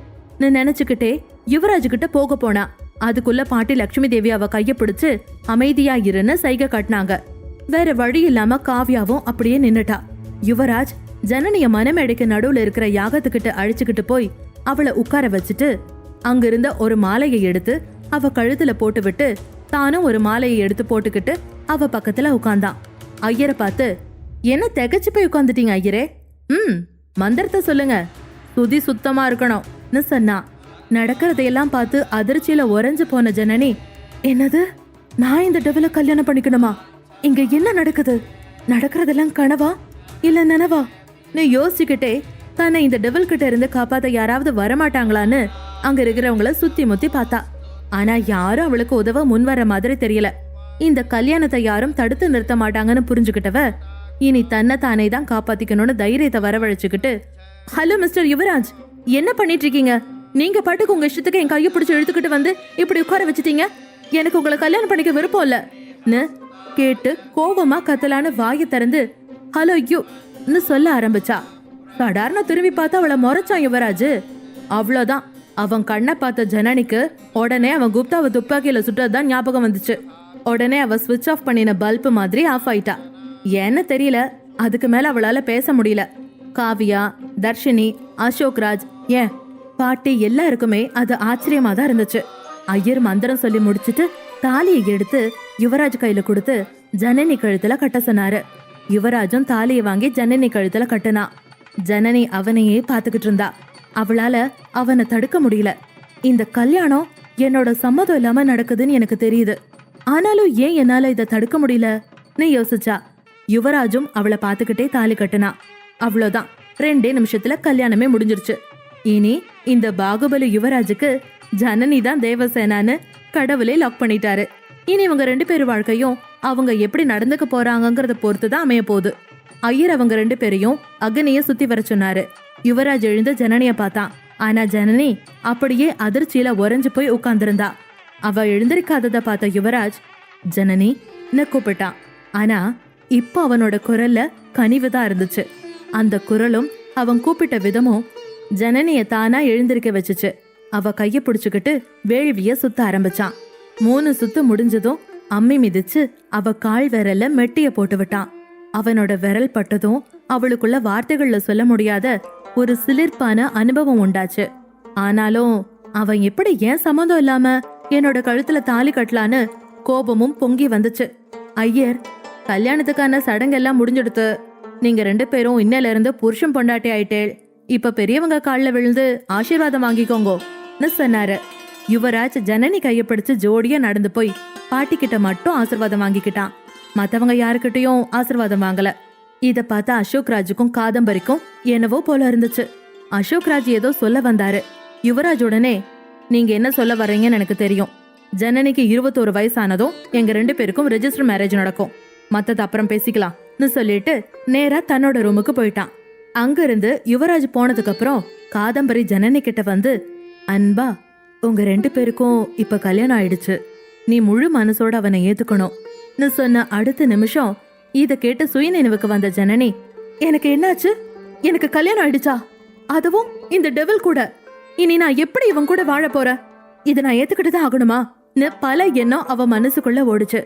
Speaker 9: நினைச்சுக்கிட்டே யுவராஜ் கிட்ட போக போனா. அதுக்குள்ள பாட்டி லட்சுமி தேவி அவ கைய பிடிச்சு அமைதியா இருன்னு சைகை காட்டினாங்க. வேற வழி இல்லாம காவ்யாவும் அப்படியே நின்னுட்டா. யுவராஜ் ஜனனிய மனமேடைக்கு நடுவுல இருக்கிற யாகத்துக்கிட்ட அழிச்சுக்கிட்டு போய் அவளை உட்கார வச்சுட்டு அங்கிருந்த ஒரு மாலையை எடுத்து அவ கழுத்துல போட்டு விட்டு தானும் ஒரு மாலையை எடுத்து போட்டுக்கிட்டு அவ பக்கத்துல உட்கார்ந்தான். ஐயரை பார்த்து, என்ன திகச்சு போய் உட்காந்துட்டீங்க ஐயரே? மந்திரத்தை சொல்லுங்க, சுதி சுத்தமா இருக்கணும்னு சொன்னா. நடக்கிறதையெல்லாம் பார்த்து அதிர்ச்சியில உறைஞ்சு போன ஜனனி, என்னது நான் இந்த டெவில கல்யாணம் பண்ணிக்கணுமா? இங்க என்ன நடக்குது? நடக்கிறதெல்லாம் கனவா இல்ல நனவா? நீ யோசிச்சுக்கிட்டே தன்னை இந்த டெவில் கிட்ட இருந்து காப்பாத்த யாராவது வரமாட்டாங்களான்னு அங்க இருக்கிறவங்கள சுத்தி முத்தி பார்த்தா. ஆனா யாரும் அவளுக்கு உதவ முன் வர மாதிரி தெரியல. இந்த கல்யாணத்தை யாரும் தடுத்து நிறுத்த மாட்டாங்கன்னு புரிஞ்சுக்கிட்டவ இனி தன்னை தானே தான் காப்பாத்திக்கணும்னு தைரியத்தை வரவழைச்சுக்கிட்டு, ஹலோ மிஸ்டர் யுவராஜ், என்ன பண்ணிட்டு இருக்கீங்க? நீங்க பாட்டுக்கு உங்க இஷ்டத்துக்கு என் கையை பிடிச்சி இழுத்துக்கிட்டு வந்து இப்படி உட்கார வச்சுட்டீங்க. எனக்கு உங்களை கல்யாணம் பண்ணிக்க விருப்பம் இல்லன்னு கேட்டு கோபமா கத்தலான்னு வாயை திறந்து ஹலோ யூன்னு சொல்ல ஆரம்பிச்சா. சாதாரண திரும்பி பார்த்து அவளை முறைச்சான் யுவராஜ். அவ்வளோதான், அவன் கண்ணை பார்த்த ஜனனிக்கு உடனே அவன் குப்தாவை துப்பாக்கியில சுட்டதுதான் ஞாபகம் வந்துச்சு. உடனே அவ ஸ்விட்ச் ஆஃப் பண்ணின பல்பு மாதிரி ஆஃப் ஆயிட்டா. ஏன்னு தெரியல, அதுக்கு மேல அவளால பேச முடியல. காவியா, தர்ஷினி, அசோக் ராஜ், ஏன் பாட்டி எல்லாருக்குமே அது ஆச்சரியமா தான் இருந்துச்சு. ஐயர் மந்திரம் சொல்லி முடிச்சிட்டு தாலியை எடுத்து யுவராஜ் கையில கொடுத்து ஜனனி கழுத்துல கட்ட சொன்னாரு. யுவராஜும் தாலியை வாங்கி ஜனனி கழுத்துல கட்டுனா. ஜனனி அவனையே பாத்துக்கிட்டு இருந்தா. அவளால அவனை தடுக்க முடியல. இந்த கல்யாணம் என்னோட சம்மதம் இல்லாம நடக்குதுன்னு எனக்கு தெரியுது, ஆனாலும் ஏன் என்னால இதை தடுக்க முடியலன்னு யோசிச்சா. யுவராஜும் அவளை பாத்துக்கிட்டே தாலி கட்டுனா. அவ்வளவுதான், 2 நிமிஷத்துல கல்யாணமே முடிஞ்சிருச்சு. இனி இந்த பாகுபலி யுவராஜுக்கு ஜனனி தான் தேவசேனான்னு கடவுளே லாக் பண்ணிட்டாரு. இனி இவங்க 2 பேர் வாழ்க்கையும் அவங்க எப்படி நடந்துக்க போறாங்கங்கறத பொறுத்துதான் அமைய போகுது. ஐயர் அவங்க 2 பேரையும் அக்னிய சுத்தி வர சொன்னாரு. யுவராஜ் எழுந்து ஜனனிய பார்த்தான். ஆனா ஜனனி அப்படியே அதிர்ச்சியில உறைஞ்சு போய் உட்கார்ந்திருந்தா. அவ எழுந்திருக்காதத பார்த்த யுவராஜ் ஜனனி கூப்பிட்டான். ஆனா இப்போ அவனோட குரல்ல கனிவுதான் இருந்துச்சு. அந்த குரலும் அவன் கூப்பிட்ட விதமும் ஜனனிய தானா எழுந்திருக்க வச்சுச்சு. அவ கைய பிடிச்சுக்கிட்டு வேள்விய சுத்த ஆரம்பிச்சான். 3 சுத்து முடிஞ்சதும் அம்மி மிதிச்சு அவ கால் விரல்ல மெட்டிய போட்டு விட்டான். அவனோட விரல் பட்டதும் அவளுக்குள்ள வார்த்தைகள்ல சொல்ல முடியாத ஒரு சிலிர்ப்பான அனுபவம் உண்டாச்சு. ஆனாலும் அவன் எப்படி ஏன் சம்மந்தம் இல்லாம என்னோட கழுத்துல தாலி கட்டலான்னு கோபமும் பொங்கி வந்துச்சு. ஐயர், கல்யாணத்துக்கான சடங்கெல்லாம் முடிஞ்சிடுத்து. நீங்க 2 பேரும் இன்னையில இருந்து புருஷன் பொண்டாட்டி ஆயிட்டேள். இப்ப பெரியவங்க காலில் விழுந்து ஆசீர்வாதம் வாங்கிக்கோங்கன்னு சொன்னாரு. யுவராஜ் ஜனனி கைய பிடிச்சு ஜோடியா நடந்து போய் பாட்டி கிட்ட மட்டும் ஆசீர்வாதம் வாங்கிக்கிட்டான். மத்தவங்க யாருக்கிட்டையும் ஆசீர்வாதம் வாங்கல. இத பார்த்தா அசோக் ராஜுக்கும் காதம்பரிக்கும் என்னவோ போல இருந்துச்சு. அசோக் ராஜ் ஏதோ சொல்ல வந்தாரு. யுவராஜ் உடனே, நீங்க என்ன சொல்ல வர்றீங்கன்னு எனக்கு தெரியும். ஜனனிக்கு 21 வயசானதும் எங்க 2 பேருக்கும் ரெஜிஸ்டர் மேரேஜ் நடக்கும். மத்தது அப்புறம் பேசிக்கலாம்னு சொல்லிட்டு நேரா தன்னோட ரூமுக்கு போயிட்டான். அங்கிருந்து யுவராஜ் போனதுக்கு அப்புறம் காதம்பரி ஜனனி கிட்ட வந்து, அன்பா, உங்க 2 பேருக்கும் இப்ப கல்யாணம் ஆயிடுச்சு. நீ முழு மனசோட அவனை ஏத்துக்கணும்னு சொன்ன அடுத்த நிமிஷம் இத கேட்டு சுயநினைவுக்கு வந்த ஜனனி, எனக்கு என்னாச்சு? எனக்கு கல்யாணம் ஆயிடுச்சா? அதுவும் இந்த டெவில் கூட? இனி நான் எப்படி இவன் கூட வாழ போறேன்? இதை நான் ஏத்துக்கிட்டு தான் ஆகணுமான்னு பல எண்ணம் அவ மனசுக்குள்ள ஓடுச்சு.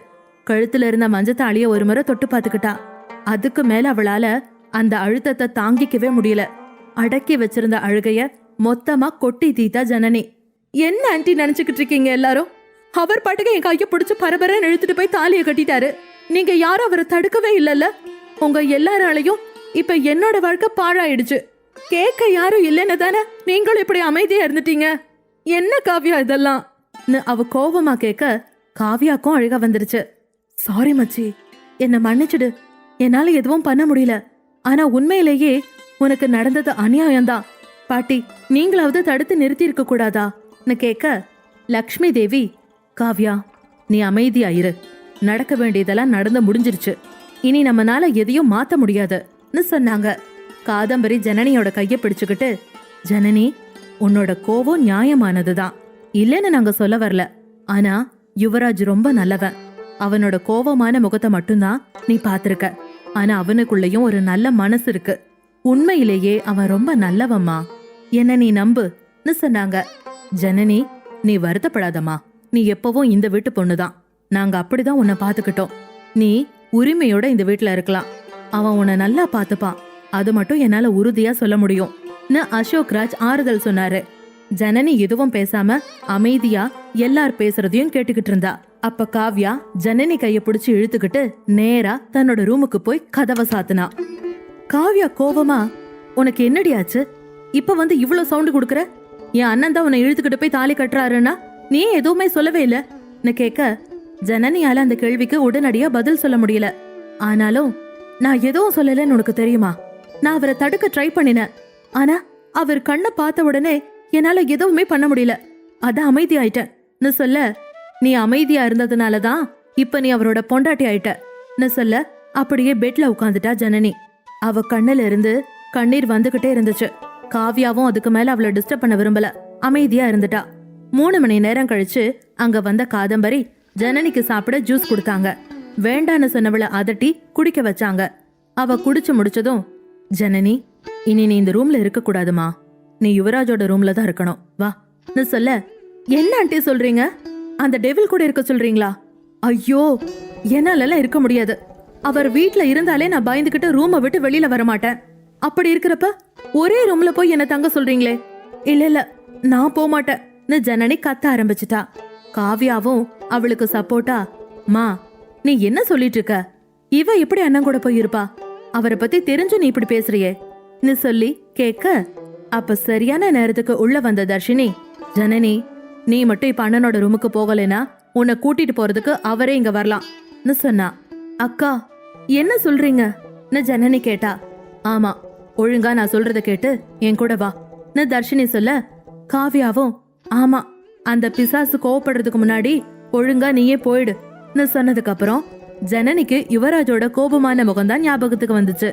Speaker 9: கழுத்துல இருந்த மஞ்சத்தாளிய ஒரு முறை தொட்டு பாத்துக்கிட்டா. அதுக்கு மேல அவளால அந்த அழுத்தத்தை தாங்கிக்கவே முடியல. அடக்கி வச்சிருந்த அழுகைய மொத்தமா கொட்டி தீத்தா ஜனனி. என்ன ஆன்ட்டி நினைச்சுக்கிட்டு இருக்கீங்க எல்லாரும்? அவர் பாட்டுக்கு என் கையை பிடிச்சு பரபரன்னு இழுத்துட்டு போய் தாலியை கட்டிட்டாரு. நீங்க யாரும் அவரை தடுக்கவே இல்லைல்ல. உங்க எல்லாராலையும் இப்ப என்னோட வாழ்க்கை பாழாயிடுச்சு. கேட்க யாரும் இல்லைன்னு தானே நீங்களும் இப்படி அமைதியா இருந்துட்டீங்க. என்ன காவ்யா இதெல்லாம்? அவ கோபமா கேட்க காவ்யாக்கும் அழுக வந்துருச்சு. சாரி மச்சி, என்ன மன்னிச்சிடு. என்னால எதுவும் பண்ண முடியல. ஆனா உண்மையிலேயே உனக்கு நடந்தது அநியாயம்தான். பாட்டி, நீங்களாவது தடுத்து நிறுத்தி இருக்க கூடாதான்னு கேட்க லக்ஷ்மி தேவி, காவ்யா நீ அமைதியாயிரு. நடக்க வேண்டியதெல்லாம் நடந்து முடிஞ்சிருச்சு. இனி நம்மனால எதையும் மாத்த முடியாதுன்னு சொன்னாங்க. காதம்பரி ஜனனியோட கைய பிடிச்சுக்கிட்டு, ஜனனி உன்னோட கோபம் நியாயமானதுதான், இல்லைன்னு நாங்க சொல்ல வரல. ஆனா யுவராஜ் ரொம்ப நல்லவன். அவனோட கோபமான முகத்தை மட்டும்தான் நீ பாத்திருக்க. ஆனா அவனுக்குள்ளயும் ஒரு நல்ல மனசு இருக்கு. உண்மையிலேயே அவன் ரொம்ப நல்லவம்மா. என்ன நீ நம்புன்னு சொன்னாங்க. ஜனனி, நீ வருத்தப்படாதம்மா. நீ எப்பவும் இந்த வீட்டு பொண்ணுதான். நாங்க அப்படிதான் உன்னை பாத்துக்கிட்டோம். நீ உரிமையோட இந்த வீட்டுல இருக்கலாம். அவன் உன்னை நல்லா பாத்துப்பான். அது மட்டும் என்னால உறுதியா சொல்ல முடியும் அசோக் ராஜ் ஆறுதல் சொன்னாரு. ஜனனி எதுவும் பேசாம அமைதியா எல்லார் பேசுறதையும் கேட்டுக்கிட்டு இருந்தா. அப்ப காவ்யா ஜனனி கைய பிடிச்சு இழுத்துக்கிட்டு நேரா தன்னோட ரூமுக்கு போய் கதவை சாத்துனா. காவ்யா கோவமா, உனக்கு என்னடி ஆச்சு? இப்ப வந்து இவ்வளவு சவுண்டு கொடுக்கற? என் அண்ணன் தான் உன்னை இழுத்துக்கிட்டு போய் தாலி கட்டுறாருன்னா நீ எதுவுமே சொல்லவே இல்லன்னு கேட்க, ஜனனியால அந்த கேள்விக்கு உடனடியா பதில் சொல்ல முடியல. ஆனாலும் நான் எதுவும் சொல்லலன்னு உனக்கு தெரியுமா? நான் அவரை தடுக்க ட்ரை பண்ணினேன். ஆனா அவர் கண்ணை பார்த்த உடனே என்னால எதுவுமே பண்ண முடியல. அதான் அமைதி ஆயிட்டேன்னு சொல்ல, நீ அமைதியா இருந்ததுனாலதான் இப்ப நீ அவரோட பொண்டாட்டி ஆயிட்டன்னு சொல்ல அப்படியே பெட்ல உட்காந்துட்டா ஜனனி. அவ கண்ணுல இருந்து கண்ணீர் வந்துகிட்டே இருந்துச்சு. காவ்யாவும் அதுக்கு மேல அவளை டிஸ்டர்ப் பண்ண விரும்பல, அமைதியா இருந்துட்டா. 3 மணி நேரம் கழிச்சு அங்க வந்த காதம்பரி ஜனனிக்கு சாப்பிட ஜூஸ் கொடுத்தாங்க. வேண்டான்னு சொன்னவளை அதட்டி குடிக்க வச்சாங்க. அவ குடிச்சு முடிச்சதும், ஜனனி இனி நீ இந்த ரூம்ல இருக்க கூடாதுமா. நீ யுவராஜோட ரூம்ல தான் இருக்கணும், வான்னு சொல்ல, என்ன ஆண்டி சொல்றீங்க? அந்த டெவில் கூட இருக்க சொல்றீங்களா? ஐயோ, என்னால இருக்க முடியாது. அவர் வீட்ல இருந்தாலே நான் பயந்துகிட்டு ரூமை விட்டு வெளியில வர மாட்டேன். அப்படி இருக்கிறப்ப ஒரே ரூம்ல போய் என்ன தங்க சொல்றீங்களே? இல்ல நான் போக மாட்டேன்னு ஜனனி கத்த ஆரம்பிச்சிட்டா. காவ்யாவும் அவளுக்கு சப்போர்ட்டா, மா நீ என்ன சொல்லிட்டு இருக்க? இவ இப்படி அண்ணன் கூட போய் இருப்பா? அவரை பத்தி தெரிஞ்சு நீ இப்படி பேசுறியே சொல்லி கேட்க, அப்ப சரியான நேரத்துக்கு உள்ள வந்த தர்ஷினி, ஜனனி நீ மட்டும் இப்ப அண்ணனோட ரூமுக்கு போகலைன்னா உன்னை கூட்டிட்டு போறதுக்கு அவரே இங்க வரலாம்னு சொன்னா. அக்கா என்ன சொல்றீங்கன்னு ஜனனி கேட்டா. ஆமா, ஒழுங்கா நான் சொல்றத கேட்டு என் கூட வான்னு தர்ஷினி சொல்ல, காவ்யாவும் ஆமா அந்த பிசாசு கோவப்படுறதுக்கு முன்னாடி ஒழுங்கா நீயே போயிடுன்னு சொன்னதுக்கு அப்புறம் ஜனனிக்கு யுவராஜோட கோபமான முகம்தான் ஞாபகத்துக்கு வந்துச்சு.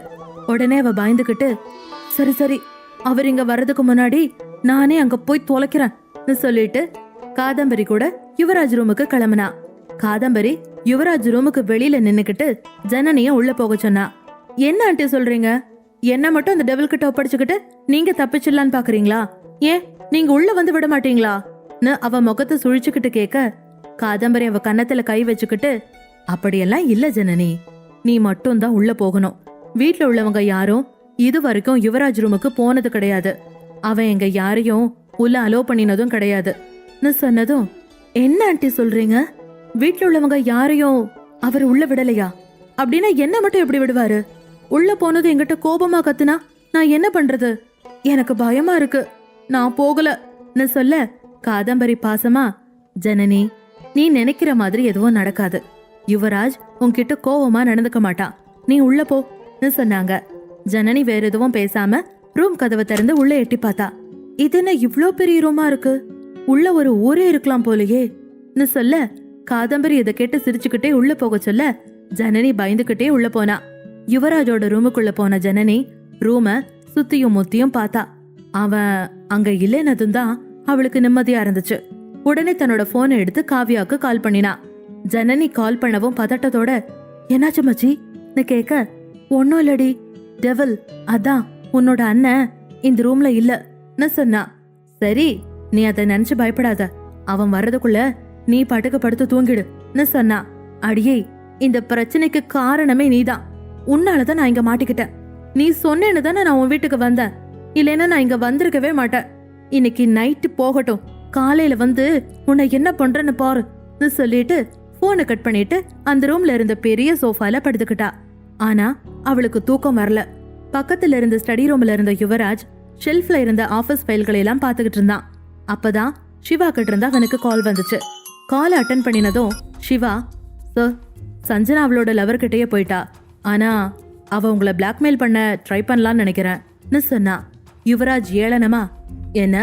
Speaker 9: உடனே அவ பயந்துகிட்டு, சரி சரி அவர் இங்க வர்றதுக்கு முன்னாடி நானே அங்க போய் தொலைக்கிறேன்னு சொல்லிட்டு காதம்பரி கூட யுவராஜ் ரூமுக்கு கிளம்புனா. காதம்பரி யுவராஜ் ரூமுக்கு வெளியில நின்னுக்கிட்டு ஜனனிய உள்ள போக சொன்னா. என்ன ஆண்டி சொல்றீங்க? என்ன மட்டும் அந்த டெவில் கிட்ட ஒப்படைச்சுக்கிட்டு நீங்க தப்பிச்சிடலான்னு பாக்குறீங்களா? ஏன் நீங்க உள்ள வந்து விட மாட்டீங்களான்னு அவ முகத்தை சுழிச்சுக்கிட்டு கேட்க, காதம்பரி அவ கன்னத்துல கை வச்சுக்கிட்டு, அப்படியெல்லாம் இல்ல ஜனனி, நீ மட்டும் தான் உள்ள போகணும். வீட்ல உள்ளவங்க யாரும் இது வரைக்கும் யுவராஜ் ரூமுக்கு போனது கிடையாது. அவன் எங்க யாரையும் உள்ள அலோ பண்ணினதும் கிடையாதுன்னு சொன்னதும், என்ன ஆண்டி சொல்றீங்க? வீட்ல உள்ளவங்க யாரையும் அவர் உள்ள விடலையா? அப்படின்னா என்ன மட்டும் எப்படி விடுவாரு? உள்ள போனது என்கிட்ட கோபமா கத்துனா நான் என்ன பண்றது? எனக்கு பயமா இருக்கு, நான் போகலன்னு சொல்ல, காதம்பரி பாசமா, ஜனனி நீ நினைக்கிற மாதிரி எதுவும் நடக்காது. யுவராஜ் உன்கிட்ட கோவமா நடந்துக்க மாட்டான், நீ உள்ள போன்னு சொன்னாங்க. ஜனனி வேற எதுவும் பேசாம ரூம் கதவை திறந்து உள்ள எட்டி பார்த்தா. இது என்ன இவ்ளோ பெரிய ரூமா இருக்கு? உள்ள ஒரு ஊரே இருக்கலாம் போலயேன்னு சொல்ல, காதம்பரி இதை கேட்டு சிரிச்சுக்கிட்டே உள்ள போக சொல்ல, ஜனனி பயந்துகிட்டே உள்ள போனா. யுவராஜோட ரூமுக்குள்ள போன ஜனனி ரூம சுத்தியும் முத்தியும் பார்த்தா. அவன் அங்க இல்லைன்னதும் தான் அவளுக்கு நிம்மதியா இருந்துச்சு. உடனே தன்னோட போனை எடுத்து காவ்யாவுக்கு கால் பண்ணினா. ஜனனி கால் பண்ணவும் பதட்டத்தோட, என்னாச்சு மச்சின்னு கேட்க, ஒன்னும் இல்லடி, டெவில் அதான் உன்னோட அண்ணன் இந்த ரூம்ல இல்லன்னு சொன்னா. சரி, நீ அதை நினைச்சு பயப்படாத, அவன் வர்றதுக்குள்ள நீ பாட்டுக்கு படுத்து தூங்கிடுன்னு சொன்னா. அடியே, இந்த பிரச்சனைக்கு காரணமே நீதான். உன்னாலதான் நான் இங்க மாட்டிக்கிட்டேன். நீ சொன்னேன்னு தானே நான் உன் வீட்டுக்கு வந்தேன், இல்லைன்னா நான் இங்க வந்திருக்கவே மாட்டேன். இன்னைக்கு நைட்டு போகட்டும், காலையில வந்து உன்னை என்ன பண்றேன்னு பாருன்னு சொல்லிட்டு போனை கட் பண்ணிட்டு அந்த ரூம்ல இருந்த பெரிய சோஃபால படுத்துக்கிட்டா. ஆனா அவளுக்கு தூக்கம் வரல. பக்கத்துல இருந்த ஸ்டடி ரூம்ல இருந்த யுவராஜ் ஷெல்ஃப்ல இருந்த ஆபீஸ் ஃபைல்களை எல்லாம் பாத்துக்கிட்டு இருந்தான். அப்பதான் சிவா கிட்ட இருந்து அவனுக்கு கால் வந்துச்சு. கால் அட்டன் பண்ணினதும் சிவா, சார், சஞ்சனா அவளோட லவர் கிட்டயே போயிட்டா. ஆனா அவ உங்களை பிளாக்மெயில் பண்ண ட்ரை பண்ணலான்னு நினைக்கிறேன்னு சொன்னா. யுவராஜ் ஏளனமா, என்ன,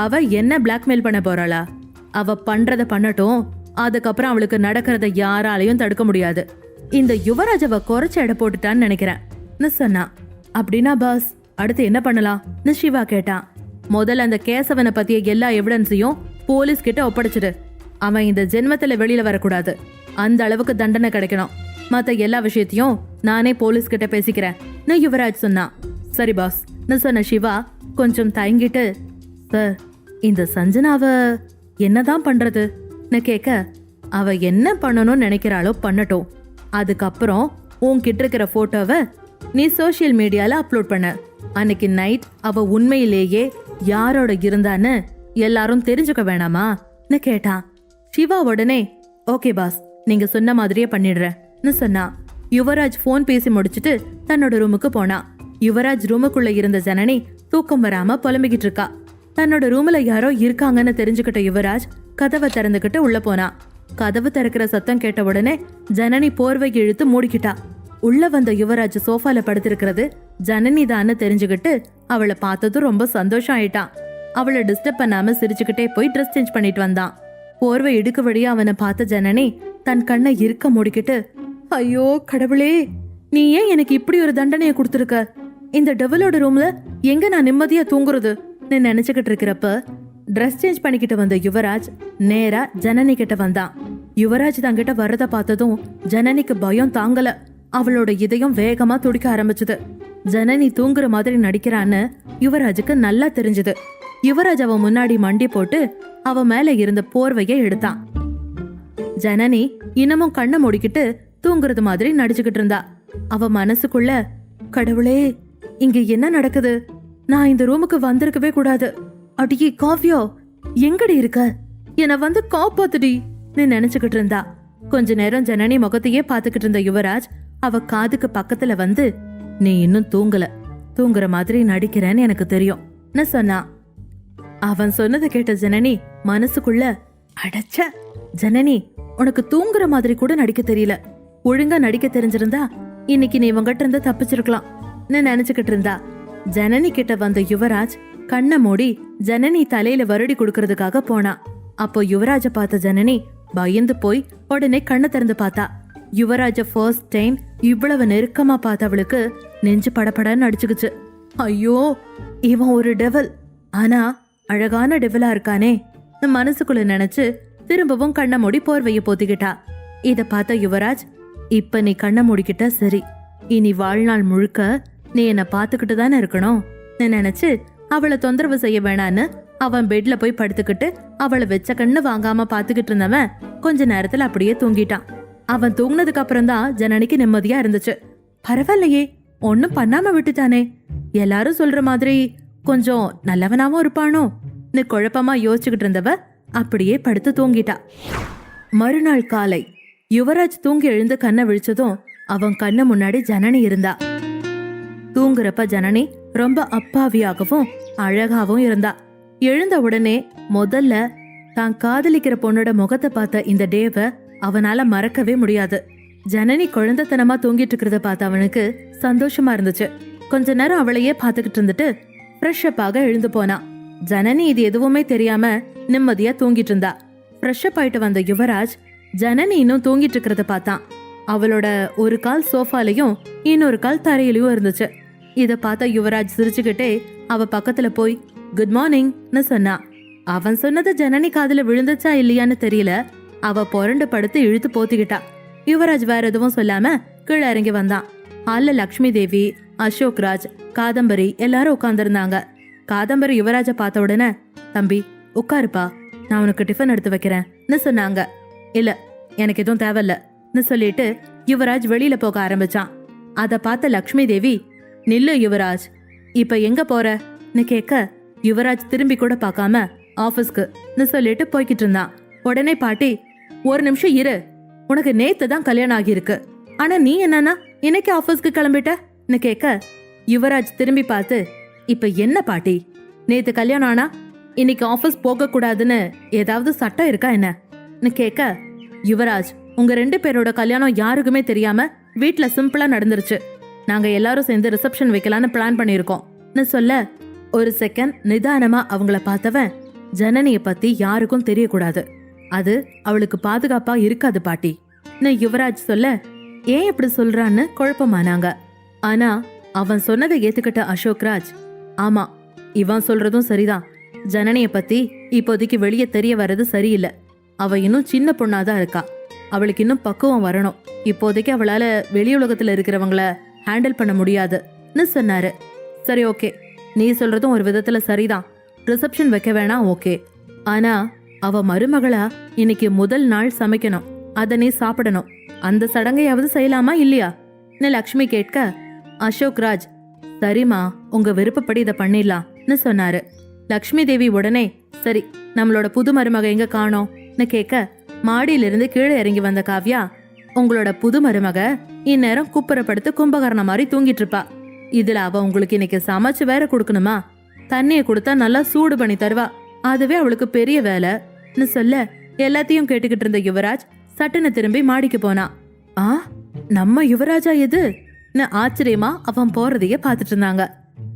Speaker 9: அவ என்ன பிளாக்மெயில் பண்ண போறாளா? அவ பண்றத பண்ணட்டும், அதுக்கப்புறம் அவளுக்கு நடக்கிறத யாராலையும் தடுக்க முடியாது. இந்த யுவராஜ் அவ குறைச்ச எடை போட்டுட்டான்னு நினைக்கிறேன் சொன்னா. அப்படின்னா பாஸ், அடுத்து என்ன பண்ணலாம்னு சிவா கேட்டான். முதல்ல அந்த கேசவனை பத்திய எல்லா எவிடன்ஸையும் போலீஸ் கிட்ட ஒப்படைச்சிடு. அவன் இந்த ஜென்மத்துல வெளியில வரக்கூடாது. அந்த அளவுக்கு தண்டனை கிடைக்கணும். மத்த எல்லா விஷயத்தையும் நானே போலீஸ் கிட்ட பேசிக்கிறேன் யுவராஜ் சொன்னான். சரி பாஸ் சொன்ன சிவா கொஞ்சம் தயங்கிட்டு, சார், இந்த சஞ்சனாவ என்னதான் பண்றதுன்னு கேட்க, அவ என்ன பண்ணணும்னு நினைக்கிறாளோ பண்ணட்டும். அதுக்கப்புறம் உன்கிட்ட இருக்கிற போட்டோவை நீ சோசியல் மீடியால அப்லோட் பண்ண. அன்னைக்கு நைட் அவ உண்மையிலேயே யாரோட இருந்தான்னு எல்லாரும் தெரிஞ்சுக்க வேணாமான்னு கேட்டான். சிவா உடனே, ஓகே பாஸ், நீங்க சொன்ன மாதிரியே பண்ணிடுறேன்னு சொன்னா. யுவராஜ் போன் பேசி முடிச்சிட்டு தன்னோட ரூமுக்கு போனா. யுவராஜ் ரூமுக்குள்ள இருந்த ஜனனி தூக்கம் வராம புலம்பிக்கிட்டு இருக்கா. தன்னோட ரூம்ல யாரோ இருக்காங்கன்னு தெரிஞ்சுக்கிட்ட யுவராஜ் கதவை திறந்துகிட்டு உள்ள போனா. கதவு திறக்கிற சத்தம் கேட்ட உடனே ஜனனி போர்வை இழுத்து மூடிக்கிட்டா. உள்ள வந்த யுவராஜ் சோஃபால படுத்திருக்கிறது ஜனனி தான்னு தெரிஞ்சுக்கிட்டு அவளை பார்த்ததும் ரொம்ப சந்தோஷம் ஆயிட்டான். அவளை டிஸ்டர்ப் பண்ணாம சிரிச்சுக்கிட்டே போய் ட்ரெஸ் சேஞ்ச் பண்ணிட்டு வந்தான். போர்வை இடுக்கு வழியா அவனை பார்த்த ஜனனி தன் கண்ணை இருக்க மூடிக்கிட்டு, ஐயோ கடவுளே, நீ ஏன் எனக்கு இப்படி ஒரு தண்டனையை கொடுத்துருக்க? இந்த டெவலோட ரூம்ல எங்க நான் நிம்மதியா தூங்குறது நினைச்சுக்கிட்டு இருக்கிறப்ப ட்ரெஸ் சேஞ்ச் பண்ணிக்கிட்டு வந்த யுவராஜ் நேரா ஜனனி கிட்ட வந்தான். யுவராஜ் தங்கிட்ட வர்றத பார்த்ததும் ஜனனிக்கு பயம் தாங்கல. அவளோட இதயம் வேகமா துடிக்க ஆரம்பிச்சது. ஜனனி தூங்குற மாதிரி நடிக்கிறான்னு யுவராஜுக்கு நல்லா தெரிஞ்சது. யுவராஜ் அவ முன்னாடி மண்டி போட்டு அவ மேல இருந்த போர்வைய எடுத்தான். ஜனனி இன்னமும் கண்ணை மூடிக்கிட்டு தூங்குறது மாதிரி நடிச்சுக்கிட்டு இருந்தா. அவ மனசுக்குள்ள, கடவுளே, இங்க என்ன நடக்குது? நான் இந்த ரூமுக்கு வந்திருக்கவே கூடாது. அடியே காவ்யா, எங்கடி இருக்க? என்ன வந்து காப்பாத்துடி நினைச்சுக்கிட்டு இருந்தா. கொஞ்ச நேரம் ஜனனி முகத்தையே பாத்துக்கிட்டு இருந்த யுவராஜ் அவ காதுக்கு பக்கத்துல வந்து, நீ இன்னும் தூங்கல, தூங்குற மாதிரி நடிக்கிறேன்னு எனக்கு தெரியும் சொன்னா. அவன் சொன்னதை கேட்ட ஜனனி மனசுக்குள்ள, அடச்ச ஜனனி, உனக்கு தூங்குற மாதிரி கூட நடிக்க தெரியல. ஒழுங்கா நடிக்க தெரிஞ்சிருந்தா இன்னைக்கு நீ இவங்கிட்ட இருந்து தப்பிச்சிருக்கலாம் நினைச்சுக்கிட்டு இருந்தா. ஜனனி கிட்ட வந்த யுவராஜ் கண்ணை மூடி ஜனனி தலையில வருடி கொடுக்கறதுக்காக போனா. அப்போ யுவராஜ பார்த்த ஜனனி பயந்து போய் உடனே கண்ணை திறந்து பார்த்தா. யுவராஜ ஃபர்ஸ்ட் டைம் இவ்வளவு நெருக்கமா பார்த்தவளுக்கு நெஞ்சு படபடன்னு அடிச்சுக்குச்சு. ஐயோ, இவன் ஒரு டெவல், ஆனா அழகான டெவலா இருக்கானே மனசுக்குள்ள நினைச்சு திரும்பவும் கண்ணை மூடி போர்வைய போத்திக்கிட்டா. இத பார்த்த யுவராஜ், இப்ப நீ கண்ணை மூடிக்கிட்ட சரி, இனி வாழ்நாள் முழுக்க நீ என்ன பாத்துக்கிட்டு தானே இருக்கணும் நினைச்சு அவளை தொந்தரவு செய்ய வேணான்னு அவன் பெட்ல போய் படுத்துக்கிட்டு அவளை வெச்ச கண்ணு வாங்காம பாத்துக்கிட்டு இருந்தவன் கொஞ்ச நேரத்துல அப்படியே தூங்கிட்டான். அவன் தூங்கினதுக்கு அப்புறம் தான் ஜனனிக்கு நிம்மதியா இருந்துச்சு. பரவாயில்லையே, ஒன்னும் பண்ணாம விட்டுட்டானே, எல்லாரும் சொல்ற மாதிரி கொஞ்சம் நல்லவனாவும் இருப்பானோ குழப்பமா யோசிச்சுக்கிட்டு இருந்தவ அப்படியே படுத்து தூங்கிட்டா. மறுநாள் காலை யுவராஜ் தூங்கி எழுந்து கண்ணை விழிச்சதும் அவன் கண்ணு முன்னாடி ஜனனி இருந்தா. தூங்குறப்ப ஜனனி ரொம்ப அப்பாவியாகவும் அழகாவும் இருந்தா. எழுந்த உடனே முதல்ல தான் காதலிக்கிற பொண்ணோட முகத்தை பார்த்த இந்த டேவை அவனால மறக்கவே முடியாது. ஜனனி குழந்தைத்தனமா தூங்கிட்டு இருக்கிறத பார்த்த அவனுக்கு சந்தோஷமா இருந்துச்சு. கொஞ்ச நேரம் அவளையே பார்த்துக்கிட்டு இருந்துட்டு ஃப்ரெஷ் அப் ஆக எழுந்து போனா. ஜனனி இது எதுவுமே தெரியாம நிம்மதியா தூங்கிட்டு இருந்தா. ஃப்ரெஷ் அப் ஆயிட்டு வந்த யுவராஜ் ஜனனி இன்னும் தூங்கிட்டு இருக்கிறத பார்த்தான். அவளோட ஒரு கால் சோஃபாலையும் இன்னொரு கால் தரையிலயும் இருந்துச்சு. இத பார்த்த யுவராஜ் சிரிச்சுக்கிட்டே அவ பக்கத்துல போய் குட் மார்னிங்னு சொன்னா. அவன் சொன்னது ஜனனி காதுல விழுந்துச்சா இல்லையான்னு தெரியல. அவ புரண்டு படுத்து இழுத்து போத்திக்கிட்டா. யுவராஜ் வேற எதுவும் சொல்லாம கீழே இறங்கி வந்தான். ஹால்ல லக்ஷ்மி தேவி, அசோக் ராஜ், காதம்பரி எல்லாரும் உட்கார்ந்துருந்தாங்க. காதம்பரி யுவராஜ பார்த்த உடனே, தம்பி உட்காருப்பா, நான் உனக்கு டிஃபன் எடுத்து வைக்கிறேன்னு சொன்னாங்க. இல்ல, எனக்கு எதுவும் தேவையில்லன்னு சொல்லிட்டு யுவராஜ் வெளியில போக ஆரம்பிச்சான். அத பார்த்த லக்ஷ்மி தேவி, நில்லு யுவராஜ், இப்ப எங்க போறன்னு கேட்க, யுவராஜ் திரும்பி கூட பார்க்காம ஆபீஸ்க்கு சொல்லிட்டு போய்கிட்டு இருந்தான். உடனே பாட்டி, ஒரு நிமிஷம் இரு, உனக்கு நேத்து தான் கல்யாணம் ஆகியிருக்கு, ஆனா நீ என்னன்னா இன்னைக்கு ஆபீஸ்க்கு கிளம்பிட்டன்னு கேட்க, யுவராஜ் திரும்பி பார்த்து, இப்ப என்ன பாட்டி, நேத்து கல்யாணம் ஆனா இன்னைக்கு ஆபீஸ் போக கூடாதுன்னு ஏதாவது சட்டம் இருக்கா என்னன்னு கேட்க, யுவராஜ், உங்க 2 பேரோட கல்யாணம் யாருக்குமே தெரியாம வீட்ல சிம்பிளா நடந்துருச்சு. நாங்க எல்லாரும் சேர்ந்து ரிசப்ஷன் வைக்கலான்னு பிளான் பண்ணிருக்கோம்னு சொல்ல, ஒரு செகண்ட் நிதானமா அவங்கள பார்த்தவன், ஜனனிய பத்தி யாருக்கும் தெரியக்கூடாது, அது அவளுக்கு பாதுகாப்பா இருக்காது பாட்டி யுவராஜ் சொல்ல, ஏன் இப்படி சொல்றான்னு குழப்பமானாங்க. ஆனா அவன் சொன்னதை ஏத்துக்கிட்ட அசோக்ராஜ், ஆமா இவன் சொல்றதும் சரிதான், ஜனனிய பத்தி இப்போதைக்கு வெளியே தெரிய வர்றது சரியில்லை, அவ இன்னும் சின்ன பொண்ணாதான் இருக்கா, அவளுக்கு இன்னும் பக்குவம் வரணும், இப்போதைக்கு அவளால வெளி உலகத்துல இருக்கிறவங்கள ஹேண்டில் பண்ண முடியாதுன்னு சொன்னாரு. சரி ஓகே, நீ சொல்றதும் ஒரு விதத்துல சரிதான், ரிசப்ஷன் வைக்க வேணாம் ஓகே, ஆனா அவ மருமகளா இன்னைக்கு முதல் நாள் சமைக்கணும், அத நீ சாப்பிடணும், அந்த சடங்கையாவது செய்யலாமா இல்லையா லக்ஷ்மி கேட்க, அசோக்ராஜ், சரிம்மா உங்க விருப்பப்படி இதை பண்ணிடலாம்னு சொன்னாரு. லக்ஷ்மி தேவி உடனே, சரி நம்மளோட புது மருமக எங்க காணோம்னு கேட்க, மாடியிலிருந்து கீழே இறங்கி வந்த காவ்யா, உங்களோட புது மருமக இந்நேரம் குப்புறப்படுத்து கும்பகரண மாதிரி தூங்கிட்டு இருப்பா, இதுல அவ உங்களுக்கு இன்னைக்கு சமைச்சு வேற கொடுக்கணுமா, தண்ணிய கொடுத்தா நல்லா சூடு பண்ணி தருவா, அதுவே அவளுக்கு பெரிய வேலைன்னு சொல்ல, எல்லாத்தையும் கேட்டுக்கிட்டு இருந்த யுவராஜ் சட்டுன்னு திரும்பி மாடிக்கு போனா. ஆ, நம்ம யுவராஜா எதுன்னு ஆச்சரியமா அவன் போறதையே பாத்துட்டு இருந்தாங்க.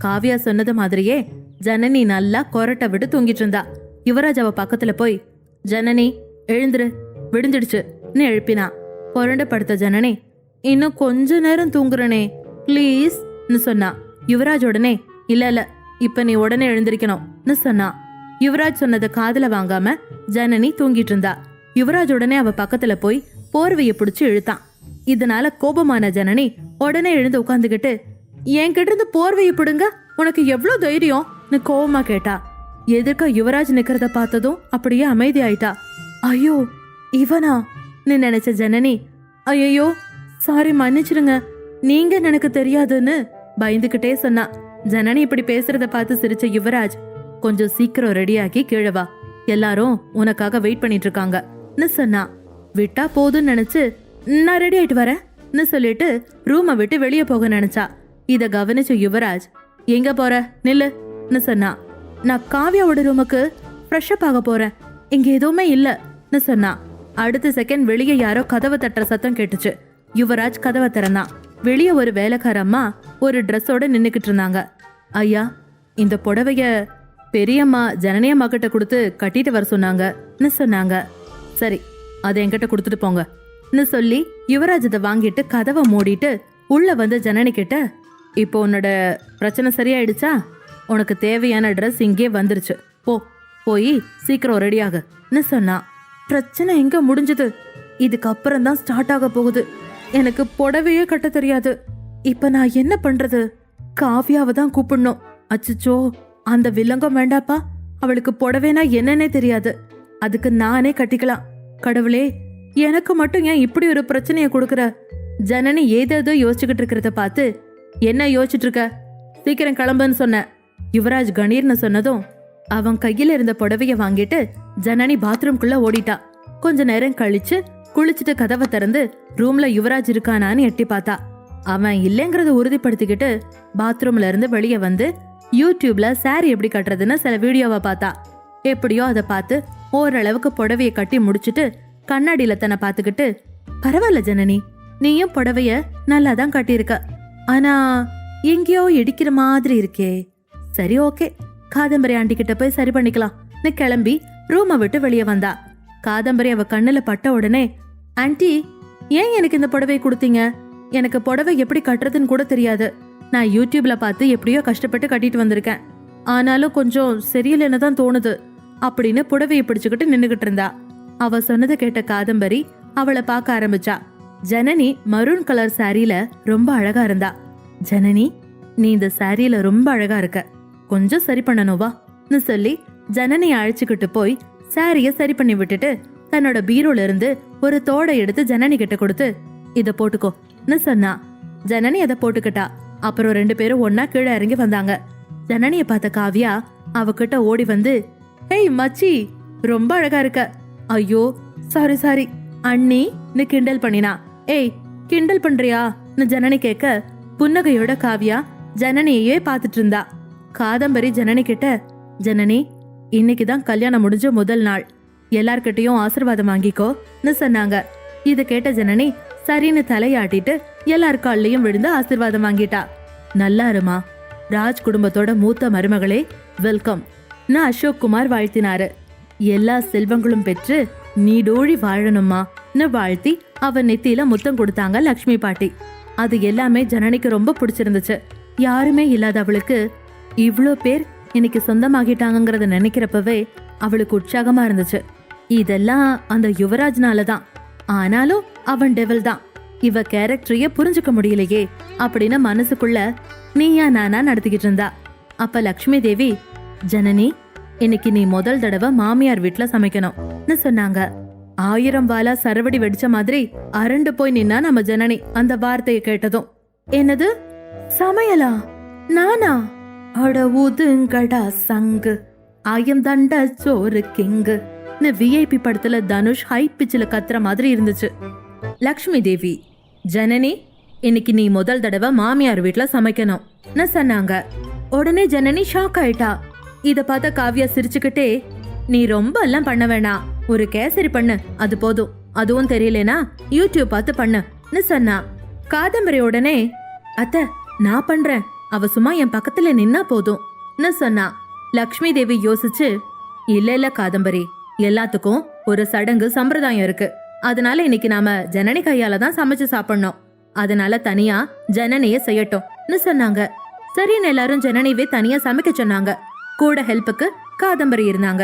Speaker 9: காவ்யா சொன்னது மாதிரியே ஜனனி நல்லா கொரட்டை விட்டு தூங்கிட்டு இருந்தா. யுவராஜ் அவ பக்கத்துல போய், ஜனனி எழுந்துரு, விடுஞ்சிடுச்சுன்னு எழுப்பினா. புரண்டு படுத்த ஜனனி, இன்னும் கொஞ்ச நேரம் தூங்குறனே ப்ளீஸ்ன்னு சொன்னா. யுவராஜ் உடனே, இல்ல இப்ப நீ உடனே எழுந்திருக்கணும்னு சொன்னா. யுவராஜ் சொன்னதை காதுல வாங்காம ஜனனி தூங்கிட்டு இருந்தா. யுவராஜ் உடனே அவ பக்கத்துல போய் போர்வைய பிடிச்சு இழுத்தான். இதனால கோபமான ஜனனி உடனே எழுந்து உட்காந்துக்கிட்டு, என்கிட்ட இருந்து போர்வைய பிடுங்க, உனக்கு எவ்வளவு தைரியம்னு கோபமா கேட்டா. எதிர்க்க யுவராஜ் நிக்கிறத பார்த்ததும் அப்படியே அமைதி ஆயிட்டா. ஐயோ இவனா நீ நினைச்ச ஜனனி, ஐயோ சாரி மன்னிச்சிடுங்க, நீங்க எனக்கு தெரியாதுன்னு பயந்துகிட்டே சொன்னா. ஜனனி இப்படி பேசுறத பார்த்து சிரிச்ச யுவராஜ், கொஞ்சம் சீக்கிரம் ரெடியாகி கீழே வா, எல்லாரும் உனக்காக வெயிட் பண்ணிட்டு இருக்காங்கன்னு சொன்னா. விட்டா போதும்னு நினைச்சு, நான் ரெடி ஆயிட்டு வரேன்னு சொல்லிட்டு ரூமை விட்டு வெளியே போக நினைச்சா. இத கவனிச்ச யுவராஜ், எங்க போற நில்லுன்னு சொன்னா. நான் காவ்யாவோட ரூமுக்கு ஃப்ரெஷ் அப் ஆக போறேன், இங்க எதுவுமே இல்லன்னு சொன்னா. அடுத்த செகண்ட் வெளியே யாரோ கதவை தட்டுற சத்தம் கேட்டுச்சு. யுவராஜ் கதவை திறந்தான். வெளியே ஒரு வேலைக்கார அம்மா ஒரு ட்ரெஸ்ஸோட நின்னுக்கிட்டு இருந்தாங்க. ஐயா, இந்த புடவைய பெரியம்மா ஜனனியம்மா கிட்ட கொடுத்து கட்டிட்டு வர சொன்னாங்கன்னு சொன்னாங்க. சரி, அதை என்கிட்ட கொடுத்துட்டு போங்கன்னு சொல்லி யுவராஜ் அதை வாங்கிட்டு கதவை மூடிட்டு உள்ள வந்து ஜனனி கிட்ட, இப்போ உன்னோட பிரச்சனை சரியாயிடுச்சா, உனக்கு தேவையான ட்ரெஸ் இங்கே வந்துருச்சு, போய் சீக்கிரம் ரெடியாகன்னு சொன்னா. பிரச்சனை எங்க முடிஞ்சது, இதுக்கப்புறம் தான் ஸ்டார்ட் ஆக போகுது, எனக்கு புடவையே கட்ட தெரியாது, இப்ப நான் என்ன பண்றது, காவ்யாவை தான் கூப்பிடணும். அச்சச்சோ, அந்த வில்லங்கம் வேண்டாப்பா, அவளுக்கு புடவைனா என்னன்னே தெரியாது, அதுக்கு நானே கட்டிக்கலாம். கடவுளே, எனக்கு மட்டும் ஏன் இப்படி ஒரு பிரச்சனைய கொடுக்கற. ஜனனி ஏதேதோ யோசிச்சுக்கிட்டு இருக்கிறத பார்த்து, என்ன யோசிச்சுட்டு இருக்க, சீக்கிரம் கிளம்புன்னு சொன்ன. யுவராஜ் கணீர்னு சொன்னதும் அவன் கையில இருந்த புடவைய வாங்கிட்டு ஜனனி பாத்ரூம்குள்ள ஓடிட்டா. கொஞ்ச நேரம் கழிச்சு குளிச்சுட்டு கதவை திறந்து ரூம்ல யுவராஜ் இருக்கானான்னு எட்டி பார்த்தா. அவன் இல்லைங்கிறத உறுதிப்படுத்திக்கிட்டு பாத்ரூம்ல இருந்து வெளியே வந்து யூடியூப்ல சாரி எப்படி கட்டுறதுன்னு சில வீடியோவை பார்த்தா. எப்படியோ அதை பார்த்து ஓரளவுக்கு புடவைய கட்டி முடிச்சுட்டு கண்ணாடியில தன்னை பார்த்துக்கிட்டு, பரவாயில்ல ஜனனி, நீயும் புடவைய நல்லா தான் கட்டியிருக்க, ஆனா எங்கேயோ இடிக்கிற மாதிரி இருக்கே. சரி ஓகே, காதம்பரி ஆண்டி கிட்ட போய் சரி பண்ணிக்கலாம்னு கிளம்பி ரூமை விட்டு வெளியே வந்தா. காதம்பரி அவ கண்ணுல பட்ட உடனே, ஆண்டி ஏன் எனக்கு இந்த புடவை கொடுத்தீங்க, எனக்கு புடவை எப்படி கட்டுறதுன்னு கூட தெரியாது, நான் யூடியூப்ல பார்த்து எப்படியோ கஷ்டப்பட்டு கட்டிட்டு வந்திருக்கேன், ஆனாலும் கொஞ்சம் சரியில்லைன்னு தான் தோணுது அப்படின்னு புடவையை பிடிச்சுக்கிட்டு நின்னுகிட்டு இருந்தா. அவ சொன்னதை கேட்ட காதம்பரி அவளை பார்க்க ஆரம்பிச்சா. ஜனனி மரூன் கலர் சாரியில ரொம்ப அழகா இருந்தா. ஜனனி, நீ இந்த சாரியில ரொம்ப அழகா இருக்க, கொஞ்சம் சரி பண்ணணுவான்னு சொல்லி ஜனனியை அழைச்சுக்கிட்டு போய் சாரிய சரி பண்ணி விட்டுட்டு தன்னோட பீரோல இருந்து ஒரு தோடை எடுத்து ஜனனி கிட்ட கொடுத்து, இத போட்டுக்கோன்னு சொன்னா. ஜனனி அதை போட்டுக்கிட்டா. அப்புறம் 2 பேரும் ஒன்னா கீழே இறங்கி வந்தாங்க. ஜனனிய பார்த்த காவ்யா அவகிட்ட ஓடி வந்து, "ஏய் மச்சி, ரொம்ப அழகா இருக்க." "ஐயோ சாரி சாரி அண்ணி, நீ கிண்டல் பண்ணினா." "ஏய் கிண்டல் பண்றியா?" ஜனனி கேட்க புன்னகையோட காவியா ஜனனியே பார்த்துட்டு இருந்தா. காதம்பரி ஜனனி கிட்ட, "ஜனனி, இன்னைக்குதான் கல்யாணம் முடிஞ்ச முதல் நாள், எல்லார்கிட்டயும் ஆசீர்வாதம் வாங்கிக்கோன்னு சொன்னாங்க." இத கேட்ட ஜனனி சரின்னு தலையாட்டிட்டு எல்லார் கால்லயும் விழுந்து ஆசீர்வாதம் வாங்கிட்டா. "நல்லா இருமா, ராஜ் குடும்பத்தோட மூத்த மருமகளே, வெல்கம்." அசோக் குமார் வாழ்த்தினாரு. "எல்லா செல்வங்களும் பெற்று நீடோழி வாழணுமான்னு வாழ்த்தி அவன் நெத்தியில முத்தம் கொடுத்தாங்க லக்ஷ்மி பாட்டி. அது எல்லாமே ஜனனிக்கு ரொம்ப பிடிச்சிருந்துச்சு. யாருமே இல்லாத அவளுக்கு இவ்ளோ பேர் இன்னைக்கு சொந்தமாகிட்டாங்கிறத நினைக்கிறப்பவே அவளுக்கு உற்சாகமா இருந்துச்சு. இதெல்லாம் அந்த யுவராஜ்னால தான். ஆனாலும் அவன் டெவில் தான், இவ கேரக்டரையே புரிஞ்சுக்க முடியலையே அப்படின்னு மனசுக்குள்ள நீயா நானா நடத்திக்கிட்டு இருந்தா. அப்ப லக்ஷ்மி தேவி, "ஜனனி, இன்னைக்கு நீ முதல் தடவை மாமியார் வீட்டுல சமைக்கணும்னு சொன்னாங்க." 1000 வாலா சரவடி வெடிச்ச மாதிரி அரண்டு போய் நின்னா நம்ம ஜனனி அந்த வார்த்தையை கேட்டதும். "என்னது சமையலா? நானா? அட ஊதுங்கடா சங்கு, ஆயம் தண்ட சோறு கிங்கு." விஐபி படத்துல தனுஷ் ஹை பிச்சில கத்துற மாதிரி இருந்துச்சு. லக்ஷ்மி தேவி, "ஜனனி, இன்னைக்கு நீ முதல் தடவை மாமியார் வீட்டுல சமைக்கணும்னு சொன்னாங்க." உடனே ஜனனி ஷாக் ஆயிட்டா. இத பார்த்த காவ்யா சிரிச்சுக்கிட்டே, "நீ ரொம்ப எல்லாம் பண்ண வேணாம், ஒரு கேசரி பண்ணு, அது போதும். அதுவும் தெரியலனா யூடியூப் பார்த்து பண்ணுன்னு சொன்னா. காதம்பரி உடனே, "அத்தை, நான் பண்றேன், அவ சும்மா என் பக்கத்துல நின்னா போதும்னு சொன்னா. லக்ஷ்மி தேவி யோசிச்சு, "இல்ல காதம்பரி, எல்லாத்துக்கும் ஒரு சடங்கு சம்பிரதாயம் இருக்கு. அதனால இன்னைக்கு நாம ஜனனி கையால தான் சமைச்சு சாப்பிடணும். அதனால தனியா ஜனனிய செய்யட்டும்னு சொன்னாங்க. சரின்னு எல்லாரும் ஜனனிவே தனியா சமைக்க சொன்னாங்க. கூட ஹெல்ப்புக்கு காதம்பரி இருந்தாங்க.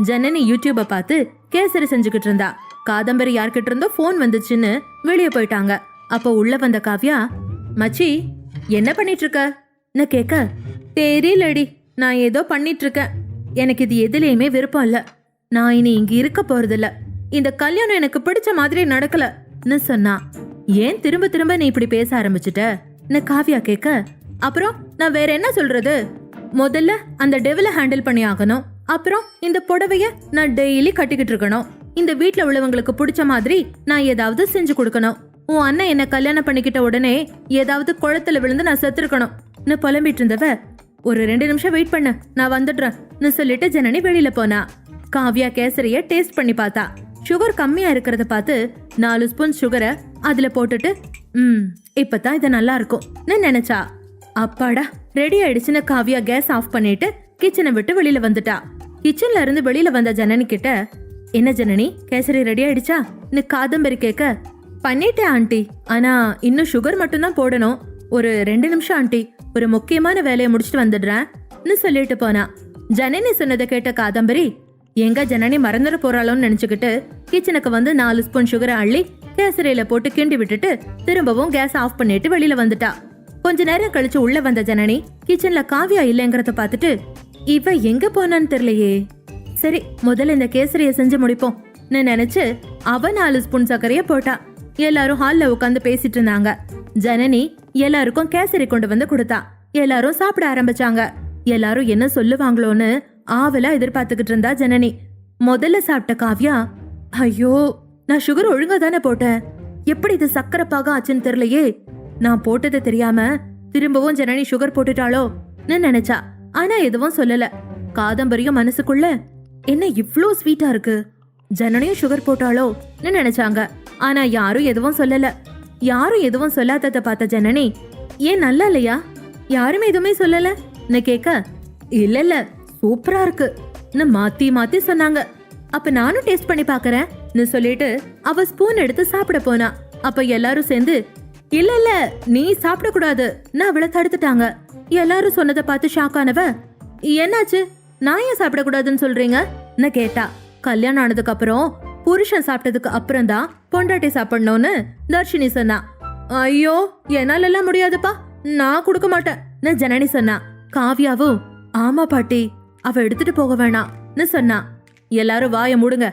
Speaker 9: ஜனனி யூடியூப பார்த்து கேசரி செஞ்சுக்கிட்டு இருந்தா. காதம்பரி யார்கிட்ட இருந்தோ போன் வந்துச்சுன்னு வெளியே போயிட்டாங்க. அப்போ உள்ள வந்த காவ்யா, "மச்சி, என்ன பண்ணிட்டு இருக்க?" கேட்க, "தெரியலடி, நான் ஏதோ பண்ணிட்டு இருக்கேன். எனக்கு இது எதுலயுமே விருப்பம் இல்ல. நான் இனி இங்க இருக்க போறதில்ல. இந்த கல்யாணம் எனக்கு பிடிச்ச மாதிரி நடக்கலன்னு சொன்னா. "ஏன் திரும்ப திரும்ப நீ இப்படி பேச ஆரம்பிச்சுட்ட?" காவ்யா கேட்க, "அப்புறம் நான் வேற என்ன சொல்றது? முதல்ல அந்த டெவில ஹேண்டில் பண்ணி ஆகணும். அப்புறம் இந்த புடவைய நான் டெய்லி கட்டிக்கிட்டு இருக்கணும். இந்த வீட்ல உள்ளவங்களுக்கு பிடிச்ச மாதிரி நான் ஏதாவது செஞ்சு கொடுக்கணும். உன் அண்ணன் என்ன கல்யாணம் பண்ணிக்கிட்ட உடனே ஏதாவது குளத்துல விழுந்து நான் செத்துருக்கணும்." புலம்பிட்டு இருந்தவ, "ஒரு 2 நிமிஷம் வெயிட் பண்ணு, நான் வந்துடுறேன்னு சொல்லிட்டு ஜனனி வெளியில போனா. காவ்யா கேசரிய டேஸ்ட் பண்ணி பார்த்தா. சுகர் கம்மியா இருக்கிறத பார்த்து 4 ஸ்பூன் சுகரை அதுல போட்டுட்டு, இப்பதான் இது நல்லா இருக்கும்னு நினைச்சா. அப்பாடா, ரெடி ஆயிடுச்சுன்னு காவ்யா கேஸ் ஆஃப் பண்ணிட்டு கிச்சனை விட்டு வெளியில வந்துட்டா. கிச்சன்ல இருந்து வெளியில வந்த ஜனனி கிட்ட, "என்ன ஜனனி, கேசரி ரெடி ஆயிடுச்சா?" காதம்பரி கேட்க, "பண்ணிட்டேன் ஆண்டி, ஆனா இன்னும் சுகர் மட்டும்தான் போடணும். ஒரு 2 நிமிஷம் ஆண்டி, ஒரு முக்கியமான வேலையை முடிச்சுட்டு வந்துடுறேன்னு சொல்லிட்டு போனா. ஜனனி சொன்னதை கேட்ட காதம்பரி, எங்க ஜனனி மறந்துட போறாளோன்னு நினைச்சுக்கிட்டு கிச்சனுக்கு வந்து 4 ஸ்பூன் சுகரை அள்ளி கேசரியில போட்டு கிண்டி விட்டுட்டு திரும்பவும் கேஸ் ஆஃப் பண்ணிட்டு வெளியில வந்துட்டா. கொஞ்ச நேரம் கழிச்சு உள்ள வந்த ஜனனி கிச்சன்ல காவ்யா இல்லைங்கிறத பார்த்துட்டு, "இவ எங்க போனான்னு தெரியலையே. சரி, முதல்ல இந்த கேசரிய செஞ்சு முடிப்போம்" நினைச்சு அவ 4 ஸ்பூன் சர்க்கரைய போட்டா. எல்லாரும் ஹால்ல உட்காந்து பேசிட்டு இருந்தாங்க. ஜனனி எல்லாருக்கும் கேசரி கொண்டு வந்து கொடுத்தா. எல்லாரும் சாப்பிட ஆரம்பிச்சாங்க. எல்லாரும் என்ன சொல்லுவாங்களோன்னு ஆவலா எதிர்பார்த்துக்கிட்டு இருந்தா ஜனனி. முதல்ல சாப்பிட்ட காவ்யா, "ஐயோ, நான் சுகர் ஒழுங்கா தானே போட்டேன், எப்படி இது சக்கரை பாகம் ஆச்சுன்னு தெரியலையே. நான் போட்டது தெரியாம திரும்பவும் ஜனனி சுகர் போட்டுட்டாளோன்னு நினைச்சா. ஆனா எதுவும் சொல்லல. காதம்பரியும் மனசுக்குள்ள, என்ன இவ்ளோ ஸ்வீட்டா இருக்கு, ஜனனியும் சுகர் போட்டாளோன்னு நினைச்சாங்க. ஆனா யாரும் எதுவும் சொல்லல. யாரும் எதுவும் சொல்லாதத பார்த்த ஜனனி, "ஏன் நல்லா இல்லையா? யாருமே எதுவுமே சொல்லலன்னு கேட்க, இல்ல சூப்பரா இருக்குன்னு மாத்தி மாத்தி சொன்னாங்க. அப்ப நானும் டேஸ்ட் பண்ணி பாக்குறேன்னு சொல்லிட்டு அவ ஸ்பூன் எடுத்து சாப்பிட போனா. அப்ப எல்லாரும் சேர்ந்து, இல்ல நீ சாப்பிட கூடாதுன்னு அவளை தடுத்துட்டாங்க. எல்லாரும் சொன்னதை பார்த்து ஷாக் ஆனவ, "என்னாச்சு, நான் ஏன் சாப்பிட கூடாதுன்னு சொல்றீங்கன்னு கேட்டா. கல்யாணம் ஆனதுக்கு அப்புறம் புருஷன் சாப்பிட்டதுக்கு அப்புறம் தான் பொண்டாட்டி சாப்பிடணும்னு தர்ஷினி சொன்னா. "ஐயோ, என்னால எல்லாம் முடியாதுப்பா, நான் கொடுக்க மாட்டேன்னு ஜனனி சொன்னா. காவ்யாவும், "ஆமா பாட்டி, அவ எடுத்துட்டு போக வேணாம்னு சொன்னா. எல்லாரும் வாய மூடுங்க.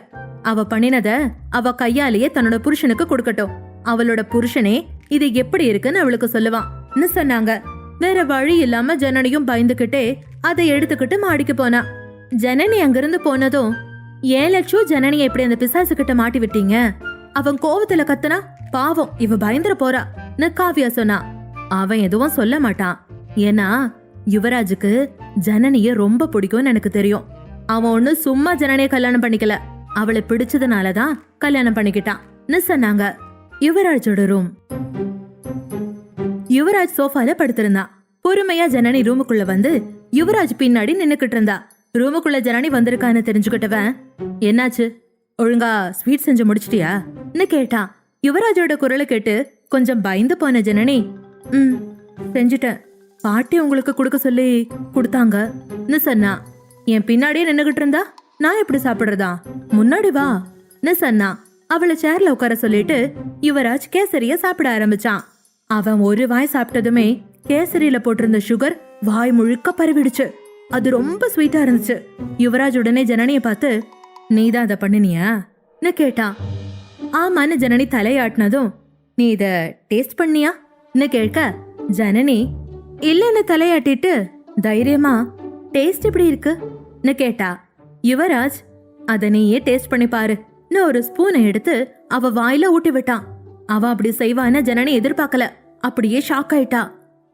Speaker 9: அவ பண்ணினத அவ கையாலேயே தன்னோட புருஷனுக்கு கொடுக்கட்டும். அவளோட புருஷனே இது எப்படி இருக்குன்னு அவளுக்கு சொல்லுவான்னு சொன்னாங்க. வேற வழி இல்லாம ஜனனியும் பயந்துகிட்டே அதை எடுத்துக்கிட்டு மாடிக்கு போனா. ஜனனி அங்கிருந்து போனதும், ஏன் லட்சு ஜனனியை இப்படி அந்த பிசாசு கிட்ட மாட்டி விட்டீங்க? அவன் கோவத்துல கத்துனா, பாவம் இவ பயந்துர போறா காவியா சொன்னா. அவன் எதுவும் சொல்ல மாட்டான். ஏன்னா யுவராஜுக்கு ஜனனிய ரொம்ப பிடிக்கும்னு எனக்கு தெரியும். அவன் ஒண்ணு சும்மா ஜனனிய கல்யாணம் பண்ணிக்கல, அவளை பிடிச்சதுனாலதான் கல்யாணம் பண்ணிக்கிட்டான்னு சொன்னாங்க. யுவராஜோட ரூம். யுவராஜ் சோஃபால படுத்திருந்தான். பொறுமையா ஜனனி ரூமுக்குள்ள வந்து யுவராஜ் பின்னாடி நின்னுக்கிட்டு இருந்தா. ரூமுக்குள்ள ஜனனி வந்திருக்கான்னு தெரிஞ்சுக்கிட்டவன், என்னாச்சு, ஒழுங்கா ஸ்வீட் செஞ்சு முடிச்சிட்டியான்னு கேட்டான். யுவராஜோட குரலை கேட்டு கொஞ்சம் பயந்து போன ஜனனி, செஞ்சுட்டேன், பாட்டி உங்களுக்கு கொடுக்க சொல்லி கொடுத்தாங்கன்னு சொன்னா. என் பின்னாடியே நின்னுகிட்டு இருந்தா நான் எப்படி சாப்பிடுறதா, முன்னாடி வான்னு சொன்னா. அவளை சேர்ல உட்கார சொல்லிட்டு யுவராஜ் கேசரிய சாப்பிட ஆரம்பிச்சான். அவன் ஒரு வாய் சாப்பிட்டதுமே கேசரியில போட்டிருந்த சுகர் வாய் முழுக்க பரவிடுச்சு. அது ரொம்ப ஸ்வீட்டா இருந்துச்சு. யுவராஜ் உடனே ஜனனிய பார்த்து, நீதான் அதை பண்ணினியான்னு கேட்டான். ஆமான்னு ஜனனி தலையாட்டினதும், நீ இத டேஸ்ட் பண்ணியான்னு கேட்க, ஜனனி இல்லன்னு தலையாட்டிட்டு தைரியமா, டேஸ்ட் எப்படி இருக்குன்னு கேட்டா. யுவராஜ், அத நீயே டேஸ்ட் பண்ணி பாருன்னு ஒரு ஸ்பூனை எடுத்து அவ வாயில ஊட்டி விட்டான். அவ அப்படி செய்வான்னு ஜனனி எதிர்பார்க்கல. அப்படியே ஷாக் ஆயிட்டா.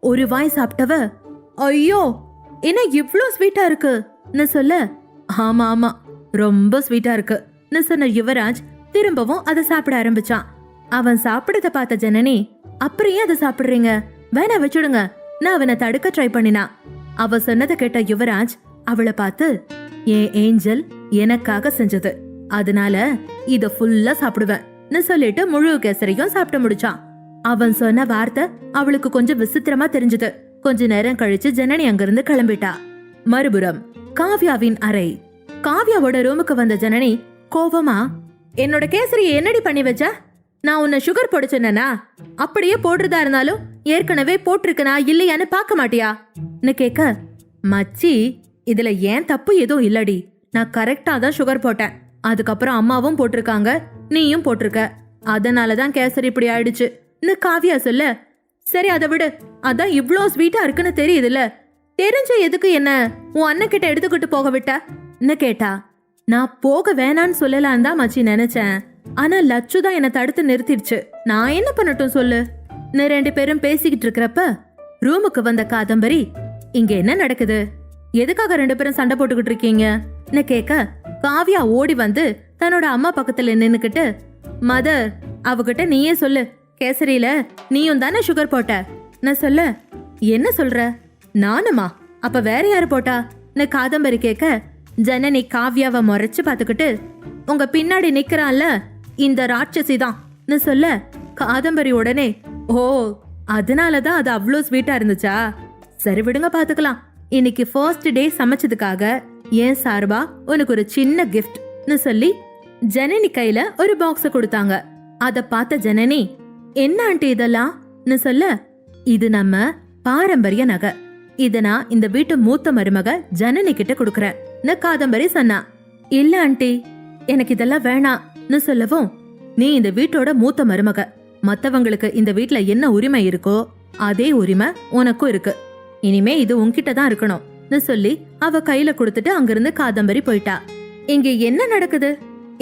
Speaker 9: ஒரு வாய் சாப்பிட்டவ, ஐயோ என்ன இவ்ளோ ஸ்வீட்டா இருக்குன்னு சொல்ல, ஆமா ஆமா ரொம்ப ஸ்வீட்டா இருக்குன்னு சொன்ன யுவராஜ் திரும்பவும் அதை சாப்பிட ஆரம்பிச்சான். அவன் சாப்பிடத பார்த்த ஜனனி, அப்புறம் அதை சாப்பிடுறீங்க, வேணா வச்சுடுங்க, நான் அவனை தடுக்க ட்ரை பண்ணினா. அவ சொன்னதை கேட்ட யுவராஜ் அவளை பார்த்து, என் ஏஞ்சல் எனக்காக செஞ்சது, அதனால இத ஃபுல்லா சாப்பிடுவேன்னு சொல்லிட்டு முழு கேசரியும் சாப்பிட்டு முடிச்சான். அவன் சொன்ன வார்த்தை அவளுக்கு கொஞ்சம் விசித்திரமா தெரிஞ்சது. கொஞ்ச நேரம் கழிச்சு ஜனனி அங்கிருந்து கிளம்பிட்டா. மறுபுறம் காவ்யாவின் அறை. காவ்யாவோட ரூமுக்கு வந்த ஜனனி கோவமா, என்னோட கேசரியை என்னடி பண்ணி வச்ச? நான் உன்னை சுகர் போட சொன்னா, அப்படியே போடுறதா இருந்தாலும் ஏற்கனவே போட்டிருக்கனா இல்லையான்னு பார்க்க மாட்டியான்னு கேட்க, மச்சி இதுல ஏன் தப்பு எதுவும் இல்லடி, நான் கரெக்டா தான் சுகர் போட்டேன், அதுக்கப்புறம் அம்மாவும் போட்டிருக்காங்க, நீயும் போட்டிருக்க, அதனாலதான் கேசரி இப்படி ஆயிடுச்சுன்னு காவியா சொல்ல, சரி அதை விடு, அதான் இவ்ளோ ஸ்வீட்டா இருக்குன்னு தெரியுதுல்ல, தெரிஞ்ச எதுக்கு என்ன உன் அண்ணன் கிட்ட எடுத்துக்கிட்டு போக விட்டன்னு கேட்டா. நான் போக வேணான்னு சொல்லலான்னு தான் மச்சி நினைச்சேன், ஆனா லட்சு தான் என்ன தடுத்து நிறுத்திடுச்சு, நான் என்ன பண்ணட்டும் சொல்லு. ரெண்டு பேரும் பேசிக்கிட்டு இருக்கிறப்ப ரூமுக்கு வந்த காதம்பரி, இங்க என்ன நடக்குது, எதுக்காக ரெண்டு பேரும் சண்டை போட்டுக்கிட்டு இருக்கீங்கன்னு கேட்க, காவியா ஓடி வந்து தன்னோட அம்மா பக்கத்துல நின்னுக்கிட்டு, மதர் அவகிட்ட நீயே சொல்லு, கேசரியில நீயும் தானே சுகர் போட்ட நான் சொல்ல, என்ன சொல்ற, நானுமா, அப்ப வேற யாரு போட்டான்னு காதம்பரி கேட்க, ஜனனி காவ்யாவை முறைச்சு பாத்துக்கிட்டு, உங்க பின்னாடி நிக்கிறான்ல இந்த ராட்சசி தான்னு சொல்ல, காதம்பரி உடனே, ஓ அதனாலதான் அது அவ்வளோ ஸ்வீட்டா இருந்துச்சா, சரி விடுங்க பாத்துக்கலாம், இன்னைக்கு ஃபர்ஸ்ட் டே சமைச்சதுக்காக ஏன் சார்பா உனக்கு ஒரு சின்ன கிஃப்ட்னு சொல்லி ஜனனி கையில ஒரு பாக்ஸ கொடுத்தாங்க. அத பார்த்த ஜனனி, என்ன ஆண்டி இதெல்லாம்னு சொல்ல, இது நம்ம பாரம்பரிய நகை, இத நான் இந்த வீட்டு மூத்த மருமக ஜனனி கிட்ட கொடுக்கறேன்னு காதம்பரி சொன்னா. இல்ல ஆண்டி எனக்கு இதெல்லாம் வேணாம்னு சொல்லவும், நீ இந்த வீட்டோட மூத்த மருமக, மத்தவங்களுக்கு இந்த வீட்ல என்ன உரிமை இருக்கோ அதே உரிமை உனக்கும் இருக்கு, இனிமே இது உன்கிட்ட தான் இருக்கணும்னு சொல்லி அவ கையில கொடுத்துட்டு அங்கிருந்து காதம்பரி போயிட்டா. இங்க என்ன நடக்குது,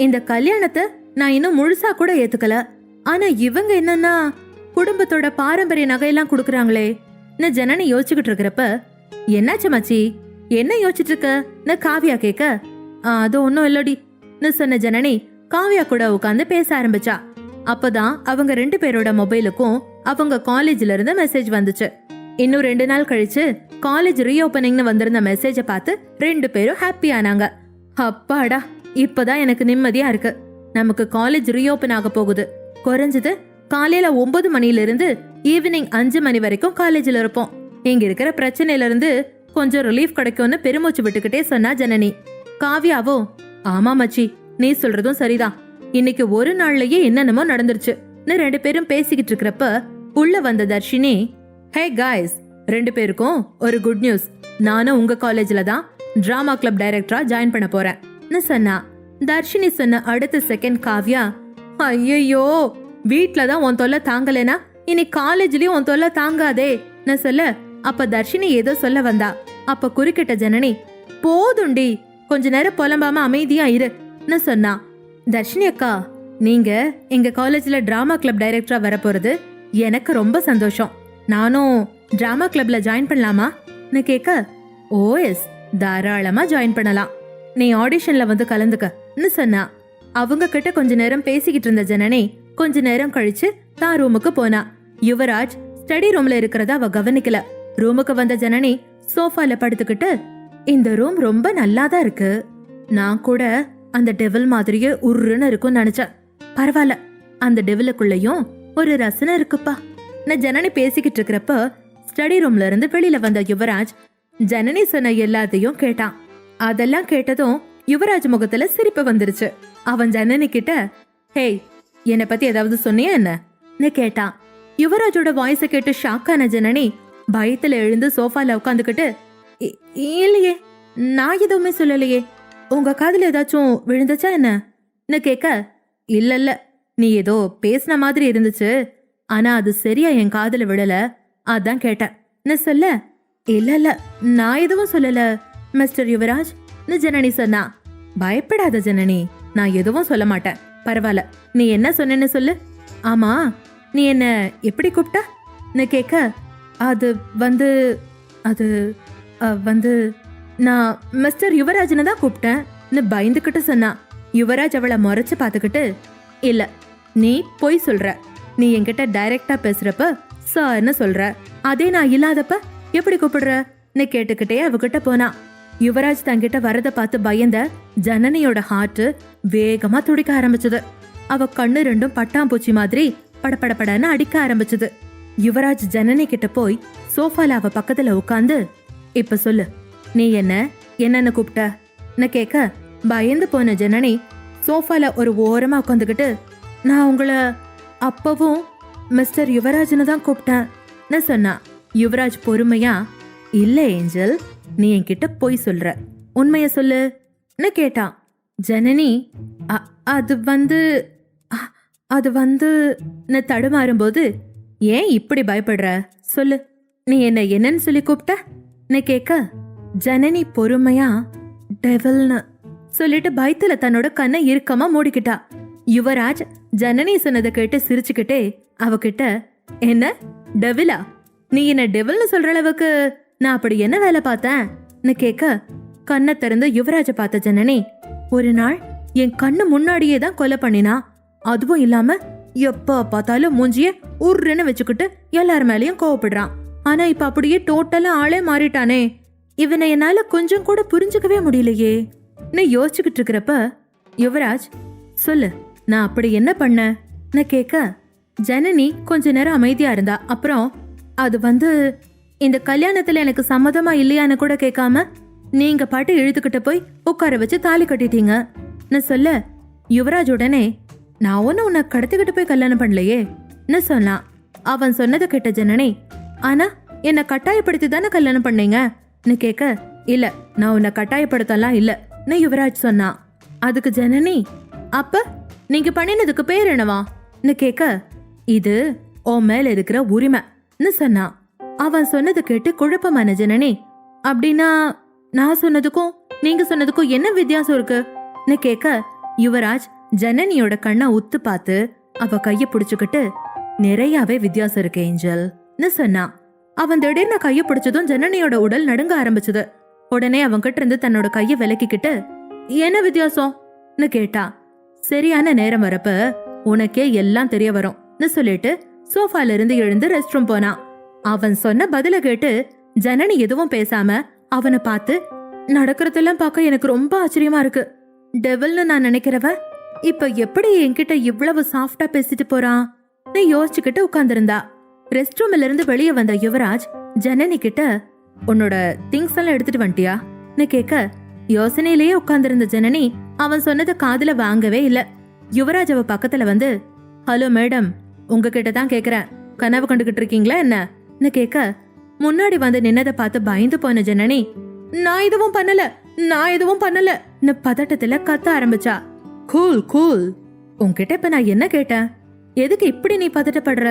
Speaker 9: இந்த கல்யாணத்தை நான் இன்னும் முழுசா கூட ஏத்துக்கல, ஆனா இவங்க என்னன்னா குடும்பத்தோட பாரம்பரிய நகையெல்லாம் குடுக்கறாங்களே ஜனனி யோசிச்சுக்கிட்டு இருக்கிறப்ப, என்னாச்சு மச்சி என்ன யோசிச்சுட்டு இருக்கன்னு காவியா கேட்க, அது ஒன்னும் இல்லடின்னு சொன்ன ஜனனி காவியா கூட உட்காந்து பேச ஆரம்பிச்சா. அப்பதான் அவங்க ரெண்டு பேரோட மொபைலுக்கும் அவங்க காலேஜ்ல இருந்து மெசேஜ் வந்துச்சு. இன்னும் 2 நாள் கழிச்சு காலேஜ் ரீஓபனிங்னு வந்திருந்த மெசேஜை பார்த்து ரெண்டு பேரும் ஹாப்பி ஆனாங்க. அப்பாடா இப்பதான் எனக்கு நிம்மதியா இருக்கு, நமக்கு காலேஜ் ரீஓபன் ஆக போகுது, குறைஞ்சது காலையில 9 மணில இருந்து ஈவினிங் 5 மணி வரைக்கும் காலேஜ்ல இருப்போம், இங்க இருக்கிற பிரச்சனையில இருந்து கொஞ்சம் ரிலீஃப் கிடைக்கும்னு பெருமூச்சு விட்டுக்கிட்டே சொன்னா ஜனனி. காவியாவோ, ஆமா மச்சி நீ சொல்றதும் சரிதான், இன்னைக்கு ஒரு நாள்லயே என்னென்னமோ நடந்துருச்சுன்னு ரெண்டு பேரும் பேசிக்கிட்டு இருக்கிறப்ப உள்ள வந்த தர்ஷினி, ஹே காய்ஸ், ரெண்டு பேருக்கும் ஒரு குட் நியூஸ், நானும் உங்க காலேஜ்ல தான் டிராமா கிளப் டைரக்டரா ஜாயின் பண்ண போறேன்னு சொன்னா. தர்ஷினி சொன்ன அடுத்த செகண்ட் காவ்யா, ஐயோ வீட்ல தான் உன் தொல்லை தாங்கலைனா இனி காலேஜ்லயும் உன் தொல்லை தாங்காதே நான் சொல்ல, அப்ப தர்ஷினி ஏதோ சொல்ல வந்தா. அப்ப குறுக்கிட்ட ஜனனி, போதுண்டி, கொஞ்ச நேரம் புலம்பாம அமைதியா இருன்னு சொன்னா. தர்ஷினி அக்கா, நீங்க எங்க காலேஜ்ல டிராமா கிளப் டைரக்டரா வரப்போறது எனக்கு ரொம்ப சந்தோஷம். நானும் டிராமா கிளப்ல ஜாயின் பண்ணலாமான்னு கேட்க, ஓஎஸ், தாராளமா ஜாயின் பண்ணலாம். நீ ஆடிஷன்ல வந்து கலந்துக்கன்னு சொன்னா. அவங்க கிட்ட கொஞ்ச நேரம் பேசிக்கிட்டு இருந்த ஜனனி கொஞ்ச நேரம் கழிச்சு தான் ரூமுக்கு போனா. யுவராஜ் ஸ்டடி ரூம்ல இருக்கிறத அவ கவனிக்கல. ரூமுக்கு வந்த ஜனனி சோஃபால படுத்துக்கிட்டு, இந்த ரூம் ரொம்ப நல்லாதான் இருக்கு. நான் கூட அந்த டெவில் மாதிரியே உருன்னு இருக்கும்னு நினைச்சேன். பரவாயில்ல, அந்த டெவிலுக்குள்ளயும் ஒரு ரசனை இருக்குப்பா. நான் ஜனனி பேசிக்கிட்டு இருக்கிறப்ப ஸ்டடி ரூம்ல இருந்து வெளியில வந்த யுவராஜ் ஜனனி சொன்ன எல்லாத்தையும் கேட்டான். அதெல்லாம் கேட்டதும் யுவராஜ் முகத்துல சிரிப்பு வந்துருச்சு. அவன் ஜனனி கிட்ட, ஹேய், என்னை பத்தி ஏதாவது சொன்னியா என்ன கேட்டான். யுவராஜோட வாய்ஸ கேட்டு ஷாக்கான ஜனனி பயத்துல எழுந்து சோஃபால உட்காந்துக்கிட்டு, இல்லையே, நான் எதுவுமே சொல்லலையே, உங்க காதுல ஏதாச்சும் விழுந்துச்சா என்ன கேட்க, இல்ல, நீ ஏதோ பேசின மாதிரி இருந்துச்சு, ஆனா அது சரியா என் காதுல விழல, அதான் கேட்டேன் சொல்ல. இல்ல, நான் எதுவும் சொல்லல மிஸ்டர் யுவராஜ் ஜனனி சொன்னா. பயப்படாத ஜனனி, நான் எதுவும் சொல்ல மாட்டேன். பரவாயில்ல, நீ என்ன சொன்னேன்னு சொல்லு. ஆமா, நீ என்ன எப்படி கூப்பிட்ட கேட்க, அது வந்து நான் மிஸ்டர் யுவராஜ்னு தான் கூப்பிட்டேன்னு பயந்துக்கிட்டு சொன்னா. யுவராஜ் அவளை முறைச்சு பார்த்துக்கிட்டு, இல்ல, நீ பொய் சொல்ற. நீ என்கிட்ட டைரக்டா பேசுறப்ப சார்னு சொல்ற, அதே நான் இல்லாதப்ப எப்படி கூப்பிடுறன்னு கேட்டுக்கிட்டே அவகிட்ட போனா. யுவராஜ் தங்கிட்ட வரத பார்த்து பயந்த ஜனனியோட ஹார்ட் வேகமா துடிக்க ஆரம்பிச்சது. அவ கண்ணு ரெண்டும் பட்டாம்பூச்சி மாதிரி படபடபடன்னு அடிக்க ஆரம்பிச்சது. யுவராஜ் ஜனனி கிட்ட போய் சோஃபால அவ பக்கத்துல உட்காந்து, இப்ப சொல்லு, நீ என்னன்னு கூப்பிட்டன்னு கேட்க, பயந்து போன ஜனனி சோஃபால ஒரு ஓரமா உட்காந்துக்கிட்டு, நான் உங்களை அப்பவும் மிஸ்டர் யுவராஜ்னு தான் கூப்பிட்டேன்னு சொன்னா. யுவராஜ் பொறுமையா, இல்ல ஏஞ்சல், நீ என்கிட்ட போய் சொல்ற, உண்மைய சொல்லுன்னு கேட்டான். ஜனனி, அது வந்து தடுமாறும்போது, ஏன் இப்படி பயப்படுற, சொல்லு, நீ என்னன்னு சொல்லி கூப்பிட்ட கேட்க, ஜனனி பொறுமையா டெவில்னு சொல்லிட்டு பயத்துல தன்னோட கண்ணை இறுக்கமா மூடிக்கிட்டா. யுவராஜ் ஜனனி சொன்னதை கேட்டு சிரிச்சுக்கிட்டே அவகிட்ட, என்ன டெவிலா, நீ என்ன டெவில்னு சொல்ற அளவுக்கு நான் அப்படி என்ன வேலை பார்த்தேன்னு கேட்க, கண்ணை திறந்து யுவராஜ பார்த்த ஜனனி, ஒரு நாள் என் கண்ணு முன்னாடியே தான் கொலை பண்ணினா. அதுவும் இல்லாம எப்ப பார்த்தாலும் மூஞ்சிய உருன்னு வச்சுக்கிட்டு எல்லார் மேலயும் கோவப்படுறான். ஆனா இப்ப அப்படியே டோட்டலா ஆளே மாறிட்டானே. இவனை என்னால கொஞ்சம் கூட புரிஞ்சுக்கவே முடியலையே. நீ யோசிச்சுக்கிட்டு இருக்கிறப்ப, யுவராஜ், சொல்லு, நான் அப்படி என்ன பண்ண கேட்க, ஜனனி கொஞ்ச நேரம் அமைதியா இருந்தா. அப்புறம், அது வந்து இந்த கல்யாணத்துல எனக்கு சம்மதமா இல்லையான்னு கூட கேட்காம நீங்க பாட்டு இழுத்துக்கிட்ட போய் உட்கார வச்சு தாலி கட்டிட்டீங்கன்னு சொல்ல, யுவராஜ் உடனே, நான் ஒன்னும் உன்னை கடத்திக்கிட்டு போய் கல்யாணம் பண்ணலையே சொன்னான். அவன் சொன்னதை கேட்ட ஜனனி, ஆனா என்ன கட்டாயப்படுத்தி தானே கல்யாணம் பண்ணீங்கன்னு கேட்க, இல்ல, நான் உன்னை கட்டாயப்படுத்தலாம் இல்லன்னு யுவராஜ் சொன்னான். அதுக்கு ஜனனி, அப்ப நீங்க பண்ணினதுக்கு பேர் என்னவான்னு கேட்க, இது ஓ மேல இருக்கிற உரிமைன்னு சொன்னான். அவன் சொன்னது கேட்டு குழப்பமான ஜனனி, அப்படின்னா நான் சொன்னதுக்கும் நீங்க சொன்னதுக்கும் என்ன வித்தியாசம் இருக்குன்னு கேட்க, யுவராஜ் ஜனனியோட கண்ணை உத்து பார்த்து அவ கைய பிடிச்சுக்கிட்டு, நிறையாவே வித்தியாசம் இருக்கு ஏஞ்சல்னு சொன்னான். அவன் திடீர்னு கைய பிடிச்சதும் ஜனனியோட உடல் நடுங்க ஆரம்பிச்சது. உடனே அவன் கிட்ட இருந்து தன்னோட கைய விலக்கிக்கிட்டு, என்ன வித்தியாசம்னு கேட்டா. சரியான நேரம் வரப்ப உனக்கே எல்லாம் தெரிய வரும்னு சொல்லிட்டு சோஃபால இருந்து எழுந்து ரெஸ்ட் ரூம் போனான். அவன் சொன்ன பதில கேட்டு ஜனனி எதுவும் பேசாம அவனை பார்த்து, நடக்கிறதெல்லாம் பார்க்க எனக்கு ரொம்ப ஆச்சரியமா இருக்கு. டெவில்னு நான் நினைக்கிறவ இப்ப எப்படி என்கிட்ட இவ்வளவு சாஃப்டா பேசிட்டு போறான் யோசிச்சுக்கிட்டு உட்கார்ந்திருந்தா. ரெஸ்ட் ரூம்ல இருந்து வெளியே வந்த யுவராஜ் ஜனனி கிட்ட, உன்னோட திங்ஸ் எல்லாம் எடுத்துட்டு வந்துட்டியான்னு கேட்க, யோசனையிலேயே உட்கார்ந்திருந்த ஜனனி அவன் சொன்னதை காதுல வாங்கவே இல்ல. யுவராஜ் அவ பக்கத்துல வந்து, ஹலோ மேடம், உங்ககிட்ட தான் கேக்குறேன், கனவு கண்டுகிட்டு இருக்கீங்களா என்னன்னு கேட்க, முன்னாடி வந்து நின்னதை பார்த்து பயந்து போன ஜனனி, நான் எதுவும் பண்ணல பதட்டத்துல கத்த ஆரம்பிச்சா. கூல் கூல், உன்கிட்ட இப்ப நான் என்ன கேட்டேன்? எதுக்கு இப்படி நீ பதட்டப்படுற?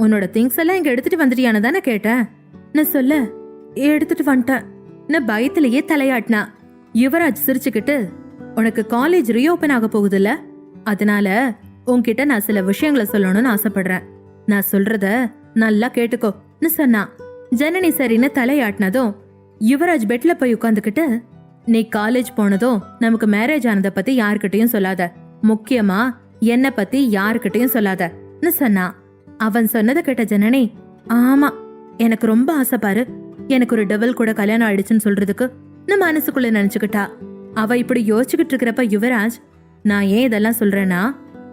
Speaker 9: உன்னோட திங்ஸ் எல்லாம் இங்க எடுத்துட்டு வந்துட்டியான்னு தானே கேட்டேன். நான் சொல்ல எடுத்துட்டு வந்துட்டேன். நான் பயத்திலேயே தலையாட்டினா. யுவராஜ் சிரிச்சுக்கிட்டு, உனக்கு காலேஜ் ரீஓபன் ஆக போகுதுல்ல, அதனால உன்கிட்ட நான் சில விஷயங்களை சொல்லணும்னு ஆசைப்படுறேன். நான் சொல்றத நல்லா கேட்டுக்கோன்னு சொன்னா. ஜனனி சரின்னு தலையாட்டினதும் யுவராஜ் பெட்ல போய் உட்காந்துக்கிட்டு, நீ காலேஜ் போனதும் நமக்கு மேரேஜ் ஆனத பத்தி யாருக்கிட்டையும் சொல்லாத, முக்கியமா என்ன பத்தி யாருக்கிட்டையும் சொல்லாதன்னு சொன்னா. அவன் சொன்னதை கேட்ட ஜனனி, ஆமா எனக்கு ரொம்ப ஆசை பாரு, எனக்கு ஒரு டெவல் கூட கல்யாணம் ஆயிடுச்சுன்னு சொல்றதுக்கு நம்ம மனசுக்குள்ள நினைச்சுக்கிட்டா. அவ இப்படி யோசிச்சுக்கிட்டு இருக்கிறப்ப யுவராஜ், நான் ஏன் இதெல்லாம் சொல்றேன்னா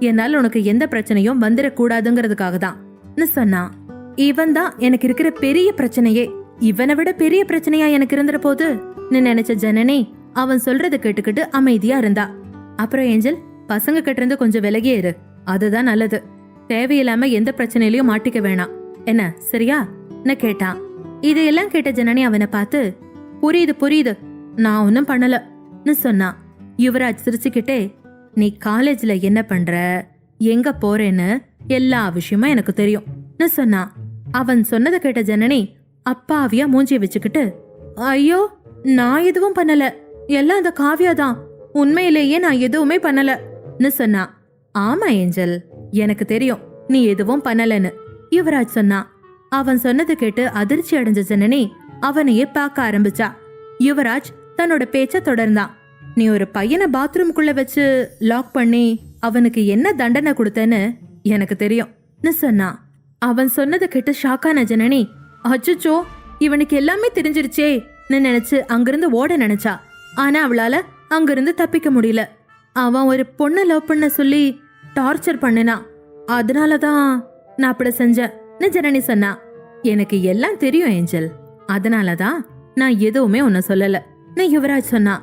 Speaker 9: என்னால உனக்கு எந்த பிரச்சனையும் வந்துடக்கூடாதுங்கிறதுக்காக தான் சொன்னான். இவன் தான் எனக்கு இருக்கிற பெரிய பிரச்சனையே, இவனை விட பெரிய பிரச்சனையா எனக்கு இருந்துற போது நினைச்ச ஜனனி அவன் சொல்றதை கேட்டுக்கிட்டு அமைதியா இருந்தா. அப்புறம் ஏஞ்சல், பசங்க கிட்ட இருந்து கொஞ்சம் விலகியே இரு, அதுதான் நல்லது. தேவையில்லாம எந்த பிரச்சனையிலயும் மாட்டிக்க வேணாம், என்ன சரியா கேட்டான். இதையெல்லாம் கேட்ட ஜனனி அவனை பார்த்து, புரியுது புரியுது, நான் ஒன்னும் பண்ணலன்னு சொன்னான். யுவராஜ் சிரிச்சுக்கிட்டே, நீ காலேஜ்ல என்ன பண்ற, எங்க போறேன்னு எல்லா விஷயமும் எனக்கு தெரியும்னு சொன்னான். அவன் சொன்னதை கேட்ட ஜனனி அப்பாவியா மூஞ்சிய வச்சுக்கிட்டு, ஐயோ நான் எதுவும் பண்ணல, எல்லாம் அந்த காவியா தான், உண்மையிலேயே நான் எதுவுமே பண்ணலன்னு சொன்னா. ஆமா ஏஞ்சல், எனக்கு தெரியும் நீ எதுவும் பண்ணலன்னு யுவராஜ் சொன்னா. அவன் சொன்னதை கேட்டு அதிர்ச்சி அடைஞ்ச ஜனனி அவனையே பார்க்க ஆரம்பிச்சா. யுவராஜ் தன்னோட பேச்ச தொடர்ந்தான். நீ ஒரு பையனை பாத்ரூம்குள்ள வச்சு லாக் பண்ணி அவனுக்கு என்ன தண்டனை கொடுத்தேன்னு எனக்கு தெரியும்னு சொன்னான். அவன் சொன்னதை கேட்டு ஷாக்கான ஜனனி, அச்சுச்சோ இவனுக்கு எல்லாமே தெரிஞ்சிருச்சே நினைச்சு அங்கிருந்து ஓட நினைச்சா. ஆனா அவளால அங்கிருந்து தப்பிக்க முடியல. அவன் ஒரு பொண்ணை லவ் பண்ண சொல்லி டார்ச்சர் பண்ணினான், அதனாலதான் நான் அப்படி செஞ்சேன்னு ஜனனி சொன்னா. எனக்கு எல்லாம் தெரியும் ஏஞ்சல், அதனாலதான் நான் எதுவுமே உன்ன சொல்லல யுவராஜ் சொன்னா.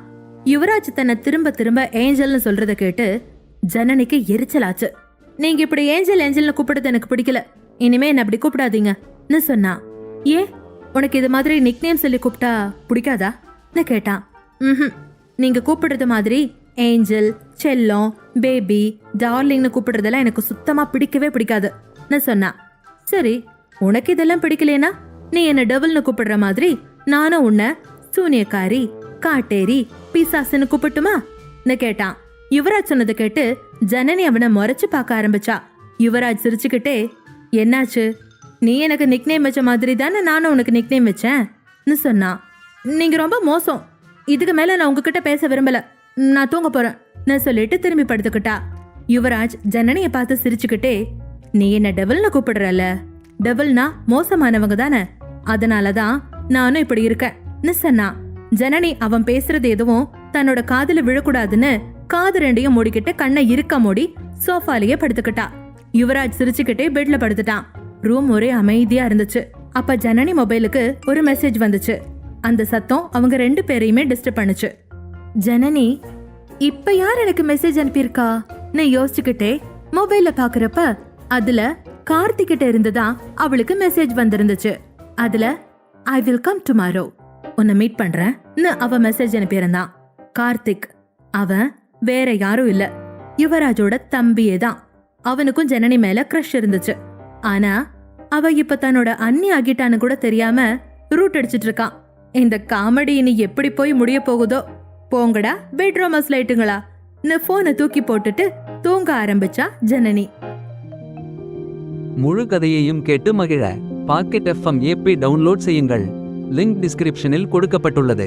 Speaker 9: யுவராஜ் தன்னை திரும்ப திரும்ப ஏஞ்சல்னு சொல்றத கேட்டு ஜனனிக்கு எரிச்சலாச்சு. நீங்க இப்படி ஏஞ்சல் ஏஞ்சல்னு கூப்பிடுறது எனக்கு பிடிக்கல, இனிமே என்ன அப்படி கூப்பிடாதீங்கன்னு சொன்னா. ஏன் உனக்கு இது மாதிரி நிக்நேம் சொல்லி கூப்பிட்டா பிடிக்காதா கேட்டான். நீங்க கூப்பிடுறது மாதிரி ஏஞ்சல், செல்லம், பேபி, டார்லிங்னு கூப்பிடுறதெல்லாம் எனக்கு சுத்தமா பிடிக்கவே பிடிக்காதுன்னு சொன்னா. சரி உனக்கு இதெல்லாம் பிடிக்கலனா நீ என்ன டபுள்னு கூப்பிடுற மாதிரி நானும் உன்னை சூனியக்காரி, காட்டேரி, பிசாசுன்னு கூப்பிட்டுமா கேட்டான். யுவராஜ் சொன்னதை கேட்டு ஜனனி அவனை முறைச்சு பார்க்க ஆரம்பிச்சா. யுவராஜ் சிரிச்சுக்கிட்டே, என்னாச்சு, நீ எனக்கு நிக்நேம் வச்ச மாதிரி தானே நானும் உனக்கு நிக்நேம் வச்சேன்னு சொன்னான். நீங்க ரொம்ப மோசம், இதுக்கு மேல நான் உங்ககிட்ட பேச விரும்பல, நான் தூங்க போறேன் சொல்லிட்டு திரும்பி படுத்துக்கிட்டா. யுவராஜ் ஜனனிய பார்த்து சிரிச்சுக்கிட்டே, நீ என்ன டெவல்னு கூப்பிடுறல, டெவல்னா மோசமானவங்க தானே, அதனாலதான் நானும் இப்படி இருக்கேன்னு சொன்னா. ஜனனி அவன் பேசுறது எதுவும் தன்னோட காதுல விழக்கூடாதுன்னு காது ரெண்டையும் மூடிக்கிட்டு கண்ணை இருக்க மூடி சோஃபாலேயே படுத்துக்கிட்டா. யுவராஜ் சிரிச்சுக்கிட்டே பெட்ல படுத்துட்டான். ரூம் ஒரே அமைதியா இருந்துச்சு. அப்ப ஜனனி மொபைலுக்கு ஒரு மெசேஜ் வந்துச்சு. அந்த சத்தம் அவங்க 2 பேரையுமே டிஸ்டர்ப் பண்ணுச்சு. ஜனனி, இப்ப யார் எனக்கு மெசேஜ் அனுப்பியிருக்கா யோசிச்சுக்கிட்டே மொபைல்ல பாக்குறப்ப அதுல கார்த்திகிட்ட இருந்துதான் அவளுக்கு மெசேஜ் வந்திருந்துச்சு. அதுல ஐ வில் கம் டுமாரோ, உன்னை மீட் பண்றேன்னு அவ மெசேஜ் அனுப்பியிருந்தான். கார்த்திக் அவன் வேற யாரும் இல்ல, யுவராஜோட தம்பியே தான். அவனுக்கும் ஜனனி மேல கிரஷ் இருந்துச்சு. ஆனா அவ இப்ப தன்னோட அண்ணி ஆகிட்டான்னு கூட தெரியாம ரூட் அடிச்சிட்டு இருக்கான். இந்த காமெடி இனி எப்படி போய் முடிய போகுதோ. போங்கடா பெட்ரூம் லைட்டுங்களா போனை தூக்கி போட்டுட்டு தூங்க ஆரம்பிச்சா ஜனனி.
Speaker 10: முழு கதையையும் கேட்டு மகிழ பாக்கெட் FM APP டவுன்லோட் செய்யுங்கள். லிங்க் டிஸ்கிரிப்ஷனில் கொடுக்கப்பட்டுள்ளது.